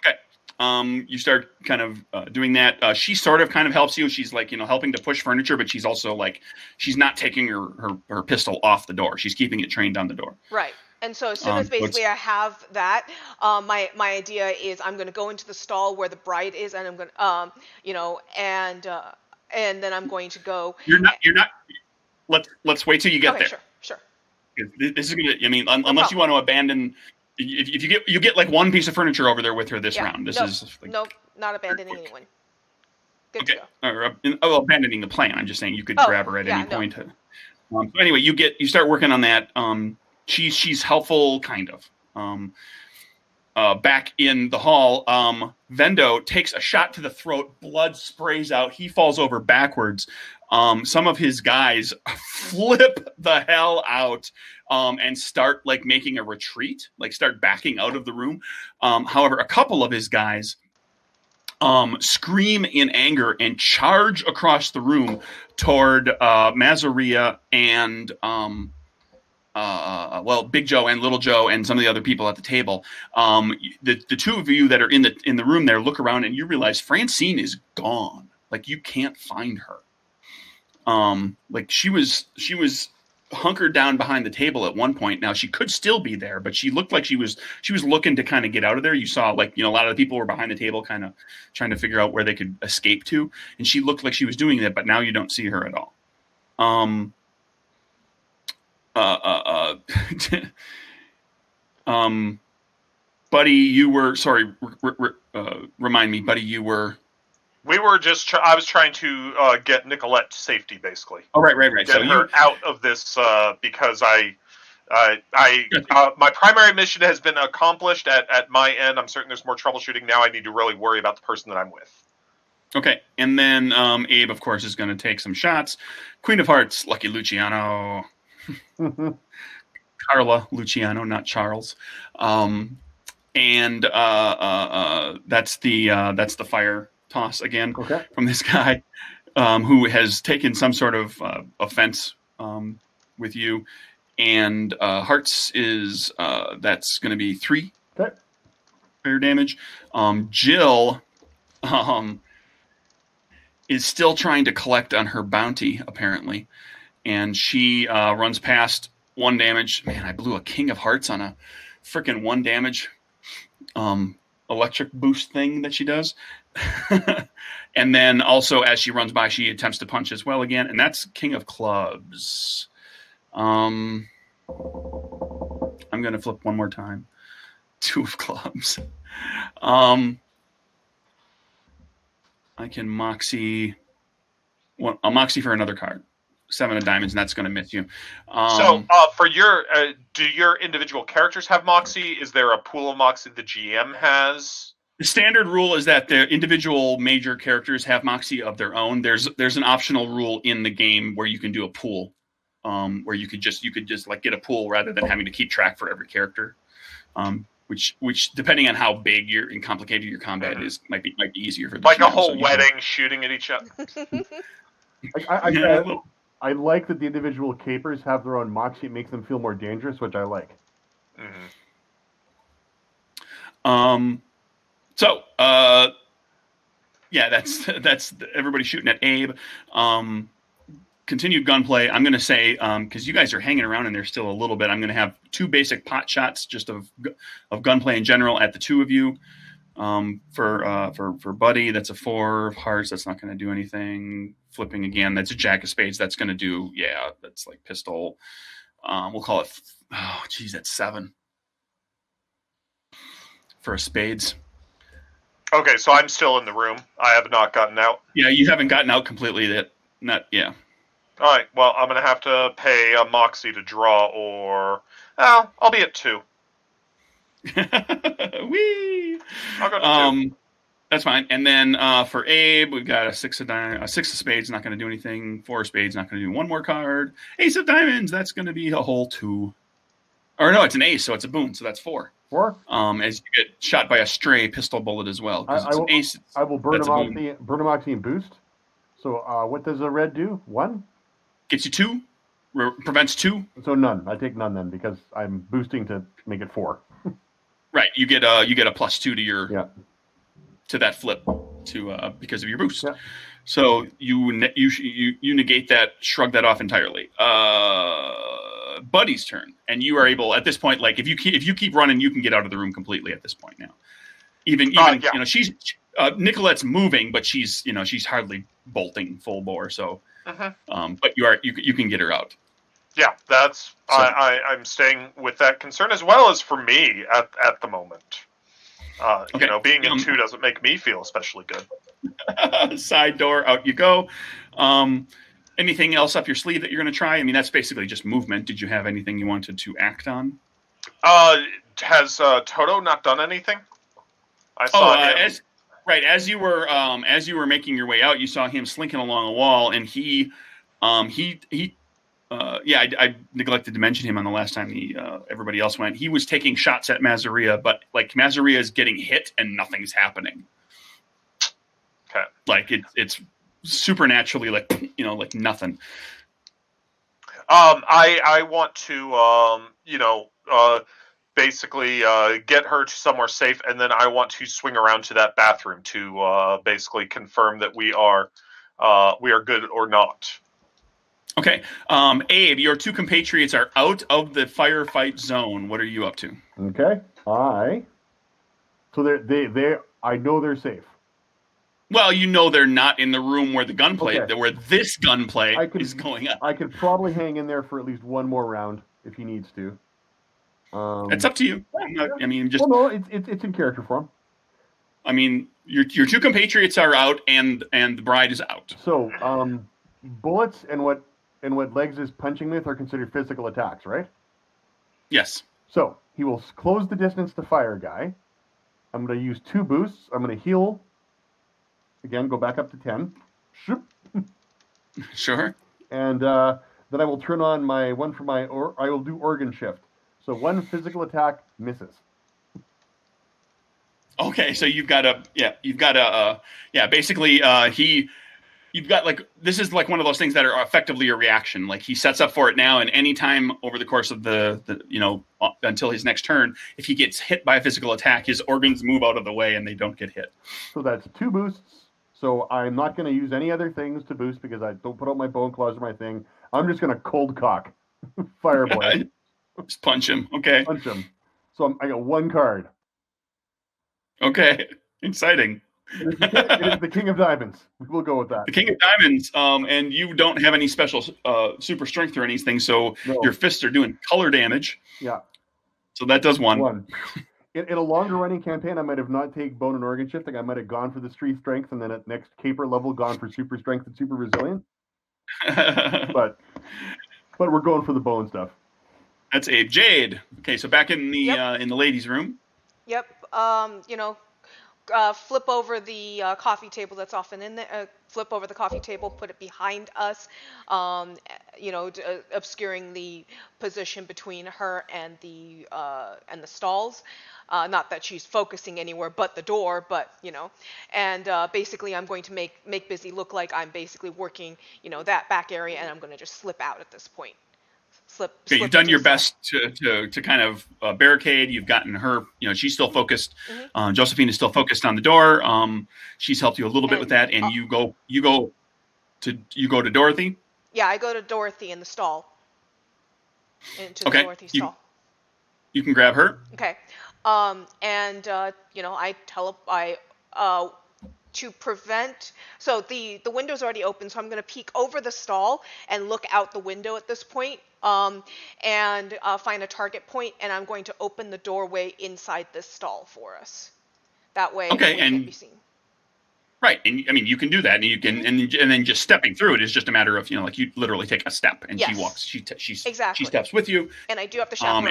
Okay. You start kind of doing that. She sort of kind of helps you. She's like helping to push furniture, but she's also like she's not taking her pistol off the door. She's keeping it trained on the door. Right. And so as soon as basically I have that, my idea is I'm going to go into the stall where the bride is, and I'm going to, and then I'm going to go. You're not. Let's wait till you get there. Sure. This is gonna. I mean, unless you want to abandon. If you get like one piece of furniture over there with her this round. This is like, nope, not abandoning anyone. Good okay. to go. Or abandoning the plan. I'm just saying you could grab her at any point. So anyway, you start working on that. She's helpful, kind of. back in the hall, Vendo takes a shot to the throat. Blood sprays out. He falls over backwards. Some of his guys flip the hell out and start like making a retreat, like start backing out of the room. However, a couple of his guys scream in anger and charge across the room toward Mazaria and Big Joe and Little Joe and some of the other people at the table. The two of you that are in the room there look around and you realize Francine is gone. Like you can't find her. Like she was hunkered down behind the table at one point. Now she could still be there, but she looked like she was looking to kind of get out of there. You saw like, a lot of the people were behind the table kind of trying to figure out where they could escape to. And she looked like she was doing that, but now you don't see her at all. Buddy, you were, sorry, remind me, Buddy, you were... We were just. I was trying to get Nicolette to safety, basically. Oh, right. Get her out of this because my primary mission has been accomplished at my end. I'm certain there's more troubleshooting now. I need to really worry about the person that I'm with. Okay, and then Abe, of course, is going to take some shots. Queen of Hearts, Lucky Luciano. Carla Luciano, not Charles. And that's the fire toss again from this guy who has taken some sort of offense with you. And Hearts is that's going to be 3 fire damage. Jill is still trying to collect on her bounty, apparently. And she runs past 1 damage. Man, I blew a King of Hearts on a freaking 1 damage electric boost thing that she does. And then also as she runs by, she attempts to punch as well again. And that's King of Clubs. I'm going to flip one more time. 2 of Clubs. I can Moxie. Well, I'll Moxie for another card. 7 of Diamonds, and that's going to miss you. So, for your, do your individual characters have Moxie? Is there a pool of Moxie the GM has? The standard rule is that the individual major characters have Moxie of their own. There's an optional rule in the game where you can do a pool, where you could just like get a pool rather than having to keep track for every character. Which depending on how big and complicated your combat is, might be easier for the like GM, a whole wedding shooting at each other. I like that the individual capers have their own Moxie. It makes them feel more dangerous, which I like. So that's everybody shooting at Abe. Continued gunplay. I'm going to say, because you guys are hanging around in there still a little bit, I'm going to have 2 basic pot shots just of gunplay in general at the 2 of you. For Buddy, that's a 4 of Hearts. That's not going to do anything. Flipping again, that's a Jack of Spades. That's going to do, that's like pistol. We'll call it, that's 7 for a spades. Okay, so I'm still in the room. I have not gotten out. Yeah, you haven't gotten out completely yet. All right, well, I'm going to have to pay a Moxie to draw, or... I'll be at 2. Whee! I'll go to 2. That's fine. And then for Abe, we've got a 6 of Spades, not going to do anything. 4 of Spades, not going to do 1 more card. Ace of Diamonds, that's going to be a whole 2. Or no, it's an ace, so it's a boon, so that's 4. 4? As you get shot by a stray pistol bullet as well. I will burn a Moxie and boost. So what does a red do? 1? Gets you 2. Prevents 2. So none. I take none then because I'm boosting to make it 4. Right. You get a +2 to your to that flip because of your boost. Yeah. So you negate that, shrug that off entirely. Buddy's turn, and you are able at this point. Like if you keep running, you can get out of the room completely at this point now. Even she's Nicolette's moving, but she's hardly bolting full bore. So, but you can get her out. Yeah, that's I'm staying with that concern as well as for me at the moment. Being in 2 doesn't make me feel especially good. Side door, out you go. Anything else up your sleeve that you're going to try? I mean, that's basically just movement. Did you have anything you wanted to act on? Has Toto not done anything? I Oh, saw him. as you were making your way out, you saw him slinking along a wall, and I neglected to mention him on the last time everybody else went. He was taking shots at Mazaria, but like Mazaria is getting hit and nothing's happening. Okay. Like it's supernaturally like nothing. I want to basically get her to somewhere safe, and then I want to swing around to that bathroom to basically confirm that we are good or not. Okay, Abe, your two compatriots are out of the firefight zone. What are you up to? Okay. So I know they're safe. Well, you know they're not in the room where the gunplay, Okay. where this gunplay is going on. I could probably hang in there for at least one more round if he needs to. It's up to you. I mean, just. Well, no, it's in character form. I mean, your two compatriots are out, and the bride is out. So, bullets and what Legs is punching with are considered physical attacks, right? Yes. So he will close the distance to fire guy. I'm going to use 2 boosts. I'm going to heal. Again, go back up to 10. Sure. And then I will turn on my one for my, or I will do organ shift. So 1 physical attack misses. Okay, so basically you've got like, this is like one of those things that are effectively a reaction. Like he sets up for it now, and any time over the course of the until his next turn, if he gets hit by a physical attack, his organs move out of the way and they don't get hit. So that's 2 boosts. So I'm not going to use any other things to boost because I don't put out my bone claws or my thing. I'm just going to cold cock Fireboy. Just punch him. Okay. Punch him. So I got 1 card. Okay. Exciting. It is the King of Diamonds. We'll go with that. The King of Diamonds, and you don't have any special super strength or anything, so your fists are doing color damage. Yeah. So that does 1. In a longer running campaign, I might have not taken bone and organ shifting. I might have gone for the street strength, and then at next caper level, gone for super strength and super resilient. but we're going for the bone stuff. That's Abe. Jade. Okay, so back in the ladies' room. Yep. Flip over the coffee table that's often in there. Flip over the coffee table, put it behind us, obscuring the position between her and the stalls. Not that she's focusing anywhere but the door, but and basically I'm going to make Busy look like I'm basically working, that back area, and I'm going to just slip out at this point. Okay, you've done your best to kind of barricade. You've gotten her, she's still focused. Mm-hmm. Josephine is still focused on the door. She's helped you a little bit with that, and you go to Dorothy. Yeah, I go to Dorothy in the stall. Into the Dorothy stall. You can grab her. Okay. To prevent, so the window's already open, so I'm going to peek over the stall and look out the window at this point, and find a target point, and I'm going to open the doorway inside this stall for us. That way, we can't be seen. Right, and I mean you can do that, and you can, and then just stepping through it is just a matter of like you literally take a step, and she walks, she steps with you, and I do have the chaperone.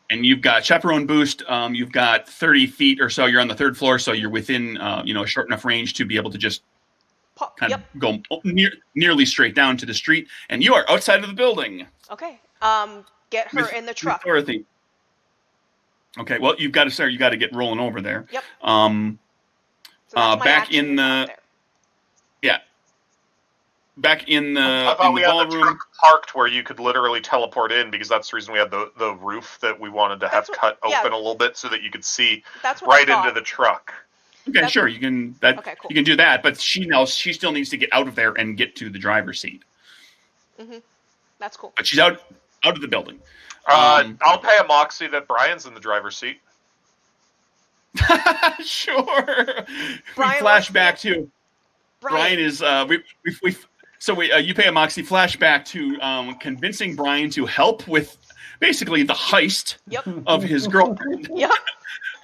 And you've got chaperone boost. You've got 30 feet or so. You're on the 3rd floor, so you're within a short enough range to be able to just kind of go nearly straight down to the street. And you are outside of the building. Okay. Get her in the truck. Dorothy. Okay. Well, you've got to start. You got to get rolling over there. Yep. So back in the back in the I thought we had the truck parked where you could literally teleport in, because that's the reason we had the roof that we wanted to have cut open a little bit so that you could see right into the truck. Okay, sure, you can cool. You can do that, but she still needs to get out of there and get to the driver's seat. Mm-hmm. That's cool. But she's out of the building. I'll pay a moxie that Brian's in the driver's seat. Sure. We flash back to Brian is you pay a moxie flashback to convincing Brian to help with basically the heist of his girlfriend. Yep.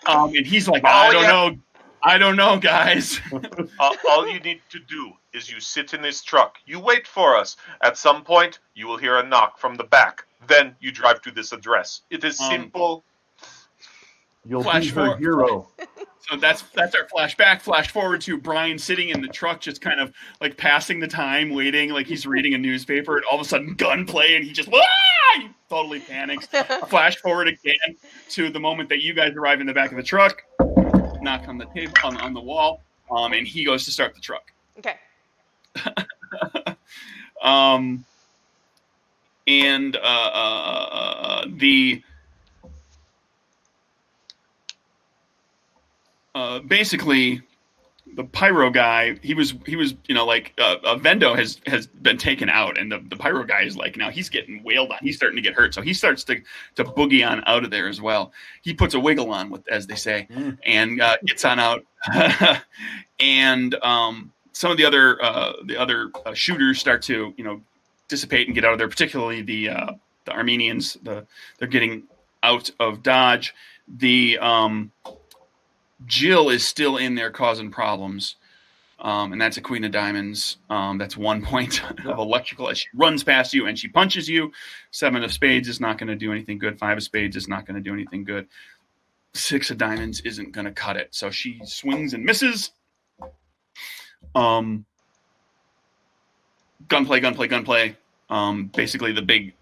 And he's like, I don't know, guys. All you need to do is you sit in this truck. You wait for us. At some point, you will hear a knock from the back. then you drive to this address. It is simple. You'll Flash be her forward. hero. So that's our flashback. Flash forward to Brian sitting in the truck, just kind of like passing the time, waiting, like he's reading a newspaper, and all of a sudden gunplay, and he just he totally panics. Flash forward again to the moment that you guys arrive in the back of the truck, knock on the table on the wall, and he goes to start the truck. Okay. And basically the pyro guy, he was like Vendo has been taken out, and the pyro guy is like, now he's getting wailed on, he's starting to get hurt, so he starts to boogie on out of there as well. He puts a wiggle on, with, as they say, and gets on out. And some of the other shooters start to dissipate and get out of there, particularly the Armenians. They're getting out of Dodge. The Jill is still in there causing problems, and that's a Queen of Diamonds. That's 1 point of electrical as she runs past you and she punches you. 7 of Spades is not going to do anything good. 5 of Spades is not going to do anything good. 6 of Diamonds isn't going to cut it. So she swings and misses. Gunplay. Basically, the big,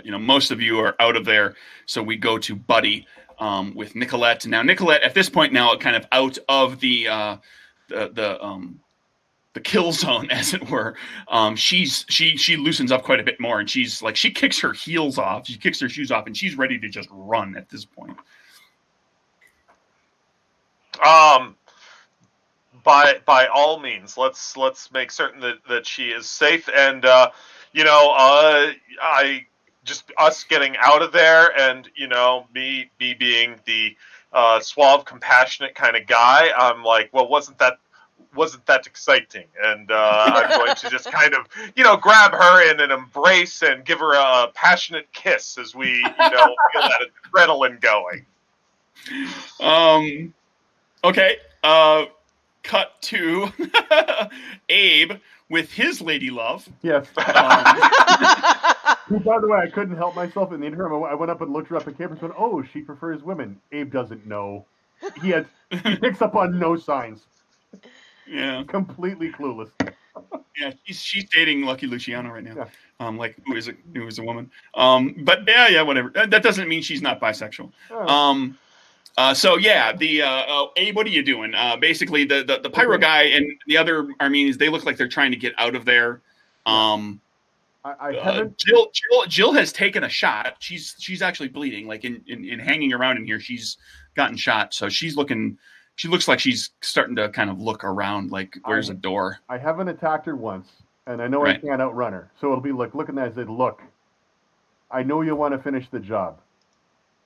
most of you are out of there. So we go to Buddy. With Nicolette. Now Nicolette at this point now kind of out of the kill zone, as it were. She loosens up quite a bit more, and she's like, she kicks her heels off, she kicks her shoes off, and she's ready to just run at this point. By all means, let's make certain that she is safe, and just us getting out of there, and me being the suave, compassionate kind of guy, I'm like, well, wasn't that exciting? And I'm going to just kind of grab her in an embrace and give her a passionate kiss as we feel that adrenaline going. Okay. Cut to Abe with his lady love. Yes. Who, by the way, I couldn't help myself in the interim. I went up and looked her up at camera and went, oh, she prefers women. Abe doesn't know. He picks up on no signs. Yeah. Completely clueless. Yeah, she's dating Lucky Luciano right now. Yeah. Like who is a woman. But yeah, whatever. That doesn't mean she's not bisexual. Oh. So yeah, Abe, what are you doing? Basically, the pyro guy and the other Armenians, they look like they're trying to get out of there. I haven't. Jill has taken a shot. She's actually bleeding. Like in hanging around in here, she's gotten shot. So she looks like she's starting to kind of look around. Like, where's a door? I haven't attacked her once, and I know I can't outrun her. So it'll be like looking at it, I said, look, I know you'll want to finish the job.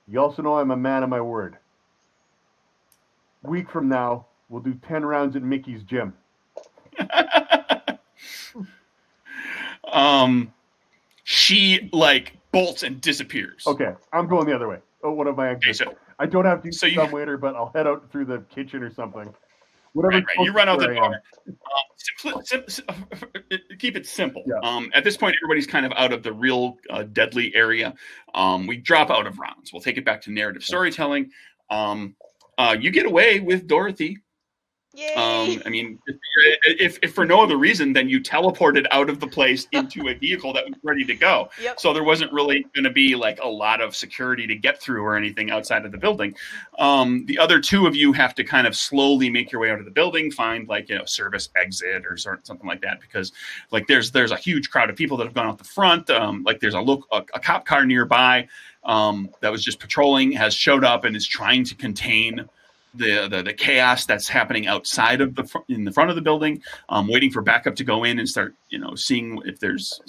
You also know I'm a man of my word. Week from now, we'll do 10 rounds at Mickey's gym. She like bolts and disappears. Okay, I'm going the other way. Oh, what am I? Okay, so I don't have to come later, but I'll head out through the kitchen or something. Whatever. Right. You run out the door. Keep it simple. Yeah. At this point, everybody's kind of out of the real deadly area. We drop out of rounds. We'll take it back to narrative storytelling. You get away with Dorothy. Yay! I mean, if for no other reason, then you teleported out of the place into a vehicle that was ready to go. Yep. So there wasn't really going to be like a lot of security to get through or anything outside of the building. The other 2 of you have to kind of slowly make your way out of the building, find like service exit or something like that, because like there's a huge crowd of people that have gone out the front. Like there's a cop car nearby that was just patrolling, has showed up and is trying to contain the chaos that's happening outside of in the front of the building, waiting for backup to go in and start, seeing if there's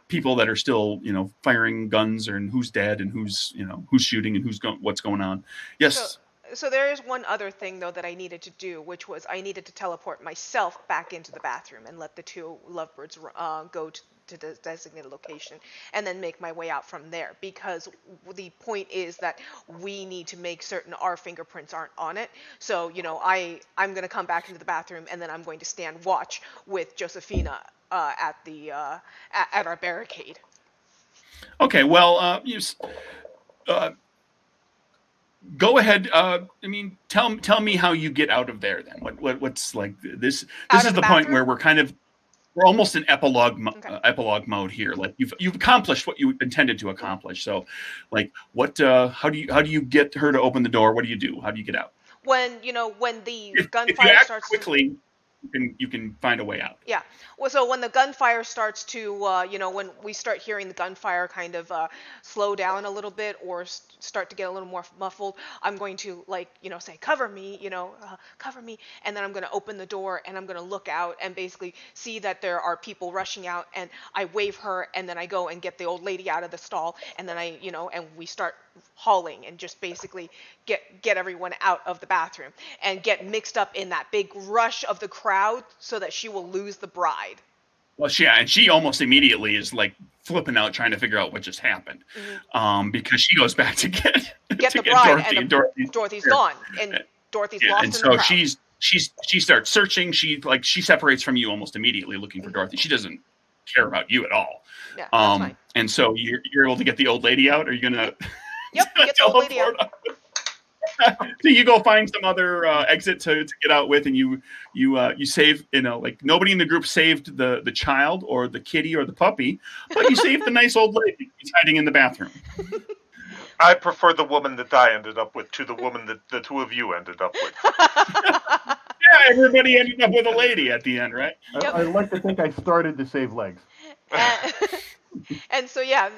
people that are still, firing guns, and who's dead and who's shooting and what's going on. Yes. So there is one other thing though that I needed to do, which was I needed to teleport myself back into the bathroom and let the 2 lovebirds go to the designated location, and then make my way out from there, because the point is that we need to make certain our fingerprints aren't on it. So I'm going to come back into the bathroom, and then I'm going to stand watch with Josephina at our barricade. Okay, well, go ahead. Tell me how you get out of there. Then what's like this? This Out is of the the point where bathroom? we're almost in Okay. epilogue mode here. Like you've accomplished what you intended to Mhm. accomplish. So, like, what? How do you get her to open the door? What do you do? How do you get out? When the If you gunfire act starts to. quickly, you can find a way out. Yeah. Well, so when the gunfire starts to, when we start hearing the gunfire kind of slow down a little bit or start to get a little more muffled, I'm going to say, cover me, cover me, and then I'm going to open the door and I'm going to look out and basically see that there are people rushing out, and I wave her, and then I go and get the old lady out of the stall, and then and we start hauling and just basically get everyone out of the bathroom and get mixed up in that big rush of the crowd so that she will lose the bride. Well, she almost immediately is like flipping out, trying to figure out what just happened, because she goes back to Get to the get bride, Dorothy. and Dorothy's There. gone, and Dorothy's Yeah, lost and in the so crowd. she starts searching. She separates from you almost immediately, looking for Dorothy. She doesn't care about you at all. Yeah, that's fine. And so you're able to get the old lady out. Are you gonna Yep, get the old lady out. So you go find some other exit to get out with, and you save, like nobody in the group saved the child or the kitty or the puppy, but you saved the nice old lady who's hiding in the bathroom. I prefer the woman that I ended up with to the woman that the two of you ended up with. Yeah, everybody ended up with a lady at the end, right? Yep. I like to think I started to save legs. And so yeah,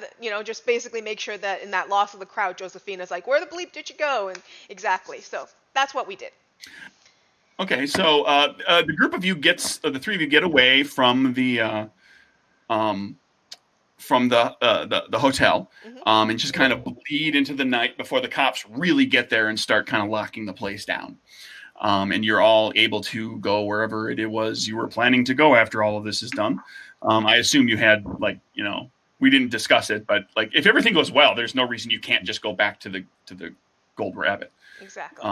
just basically make sure that in that loss of the crowd, Josephina's like, "Where the bleep did you go?" And exactly. So that's what we did. Okay, so the group of you the three of you get away from the hotel, and just kind of bleed into the night before the cops really get there and start kind of locking the place down. And you're all able to go wherever it was you were planning to go after all of this is done. I assume you had we didn't discuss it, but like if everything goes well, there's no reason you can't just go back to the Gold Rabbit. Exactly.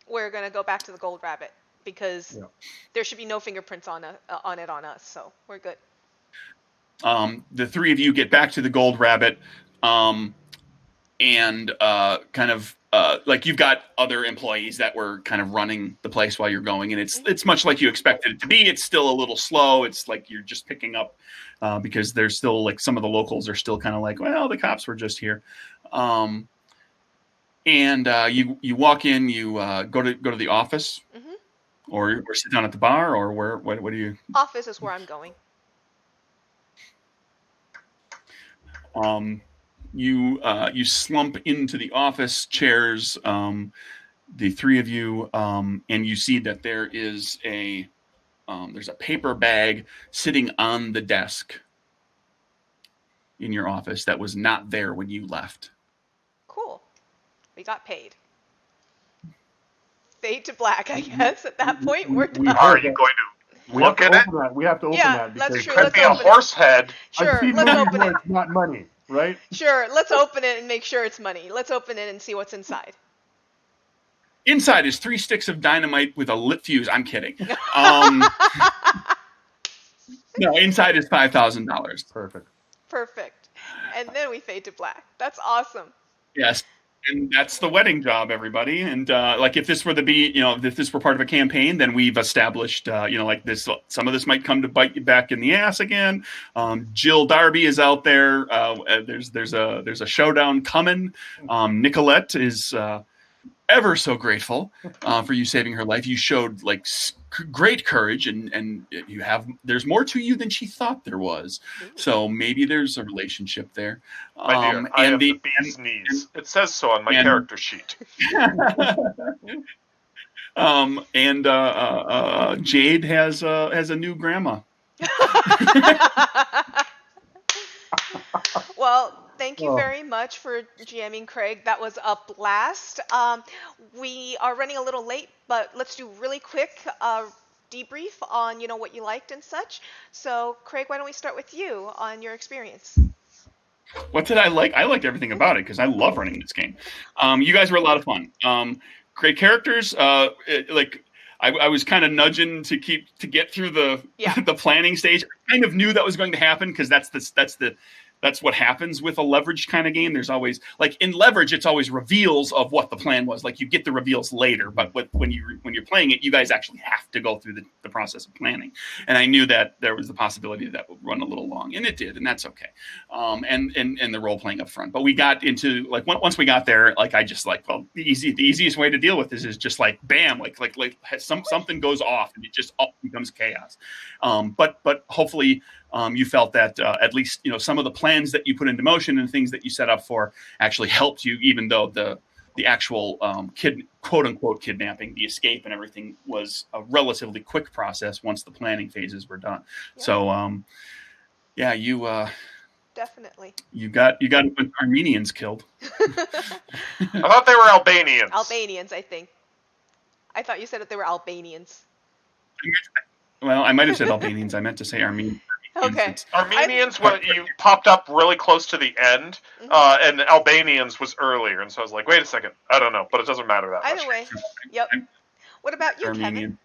We're gonna go back to the Gold Rabbit because there should be no fingerprints on us, so we're good. The three of you get back to the Gold Rabbit, and kind of like you've got other employees that were kind of running the place while you're going, and it's much like you expected it to be. It's still a little slow. It's like you're just picking up because there's still like some of the locals are still kind of like, well, the cops were just here. And you walk in, you go to the office, or sit down at the bar, or what do you? Office is where I'm going. You slump into the office chairs, the three of you, and you see that there's a paper bag sitting on the desk in your office that was not there when you left. Cool. We got paid. Fade to black, I guess. At that point, we're done. Are you going to look at it? We have to open that because that's true. Could Let's be a open it. horse head. Sure, I've seen let's movies open where it. it's not money, right? Sure, let's open it and make sure it's money. Let's open it and see what's inside. Inside is 3 sticks of dynamite with a lit fuse. I'm kidding. No, inside is $5,000. Perfect. And then we fade to black. That's awesome. Yes. And that's the wedding job, everybody. And like if this were if this were part of a campaign, then we've established, like this, some of this might come to bite you back in the ass again. Jill Darby is out there. There's a showdown coming. Nicolette is ever so grateful for you saving her life. You showed like great courage, and there's more to you than she thought there was. So maybe there's a relationship there. My dear, I have the bee's knees. It says so on my character sheet. Jade has a new grandma. Well, thank you very much for GMing, Craig. That was a blast. We are running a little late, but let's do really quick debrief on what you liked and such. So, Craig, why don't we start with you on your experience? What did I like? I liked everything about it because I love running this game. You guys were a lot of fun. Great characters. I was kind of nudging to get through the the planning stage. I kind of knew that was going to happen because that's the That's what happens with a leverage kind of game. There's always, like in leverage, it's always reveals of what the plan was. Like you get the reveals later, but when you're playing it, you guys actually have to go through the process of planning. And I knew that there was the possibility that would run a little long, and it did, and that's okay. And the role playing up front. But we got into like once we got there, like I just like, well, the easiest way to deal with this is just like bam, like something goes off and it just all becomes chaos. But hopefully. You felt that at least some of the plans that you put into motion and things that you set up for actually helped you, even though the actual quote unquote kidnapping, the escape, and everything was a relatively quick process once the planning phases were done. Yeah. So you definitely you got Armenians killed. I thought they were Albanians. Albanians, I think. I thought you said that they were Albanians. Well, I might have said Albanians. I meant to say Armenians. Okay. Armenians, you popped up really close to the end, and Albanians was earlier, and so I was like, wait a second, I don't know, but it doesn't matter that much. Either way, yep. What about you, Armenian.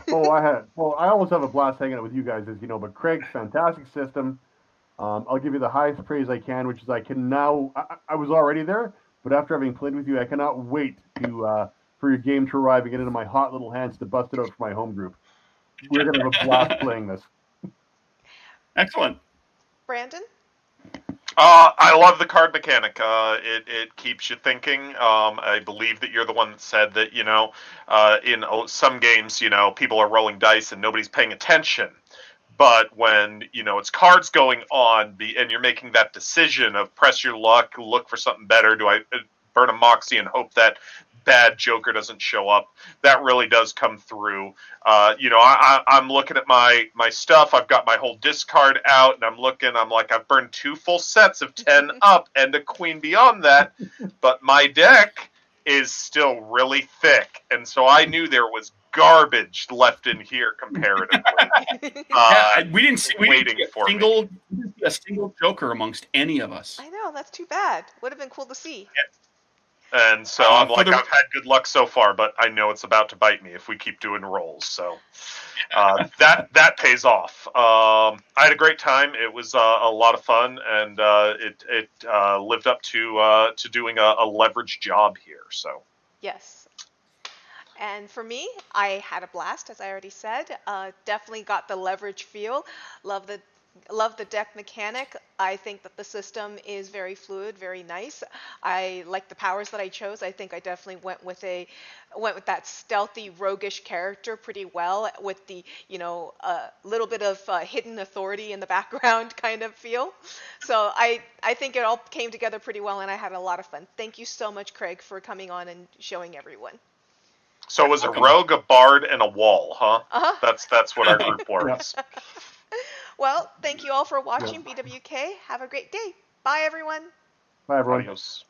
Kevin? I always have a blast hanging out with you guys, as you know, but Craig, fantastic system. I'll give you the highest praise I can, which is I can now, I was already there, but after having played with you, I cannot wait to for your game to arrive and get into my hot little hands to bust it out for my home group. We're going to have a blast playing this. Excellent. Brandon? I love the card mechanic. It keeps you thinking. I believe that you're the one that said that, in some games, people are rolling dice and nobody's paying attention. But when, it's cards going on and you're making that decision of press your luck, look for something better, do I burn a Moxie and hope that bad Joker doesn't show up, that really does come through. I'm looking at my stuff. I've got my whole discard out, and I'm like, I've burned 2 full sets of 10 up and a queen beyond that, but my deck is still really thick, and so I knew there was garbage left in here comparatively. We didn't see a single Joker amongst any of us. I know, that's too bad. Would have been cool to see. Yeah. And so I'm like, I've had good luck so far, but I know it's about to bite me if we keep doing rolls. So that pays off. I had a great time. It was a lot of fun, and it lived up to doing a leverage job here. So yes. And for me, I had a blast, as I already said. Definitely got the leverage feel. Love the deck mechanic. I think that the system is very fluid, very nice. I like the powers that I chose. I think I definitely went with that stealthy, roguish character pretty well, with the little bit of hidden authority in the background kind of feel. So I think it all came together pretty well, and I had a lot of fun. Thank you so much, Craig, for coming on and showing everyone. So it was a rogue, a bard, and a wall, huh? Uh-huh. That's what our group was. Well, thank you all for watching BWK. Have a great day. Bye, everyone. Bye, everyone. Adios.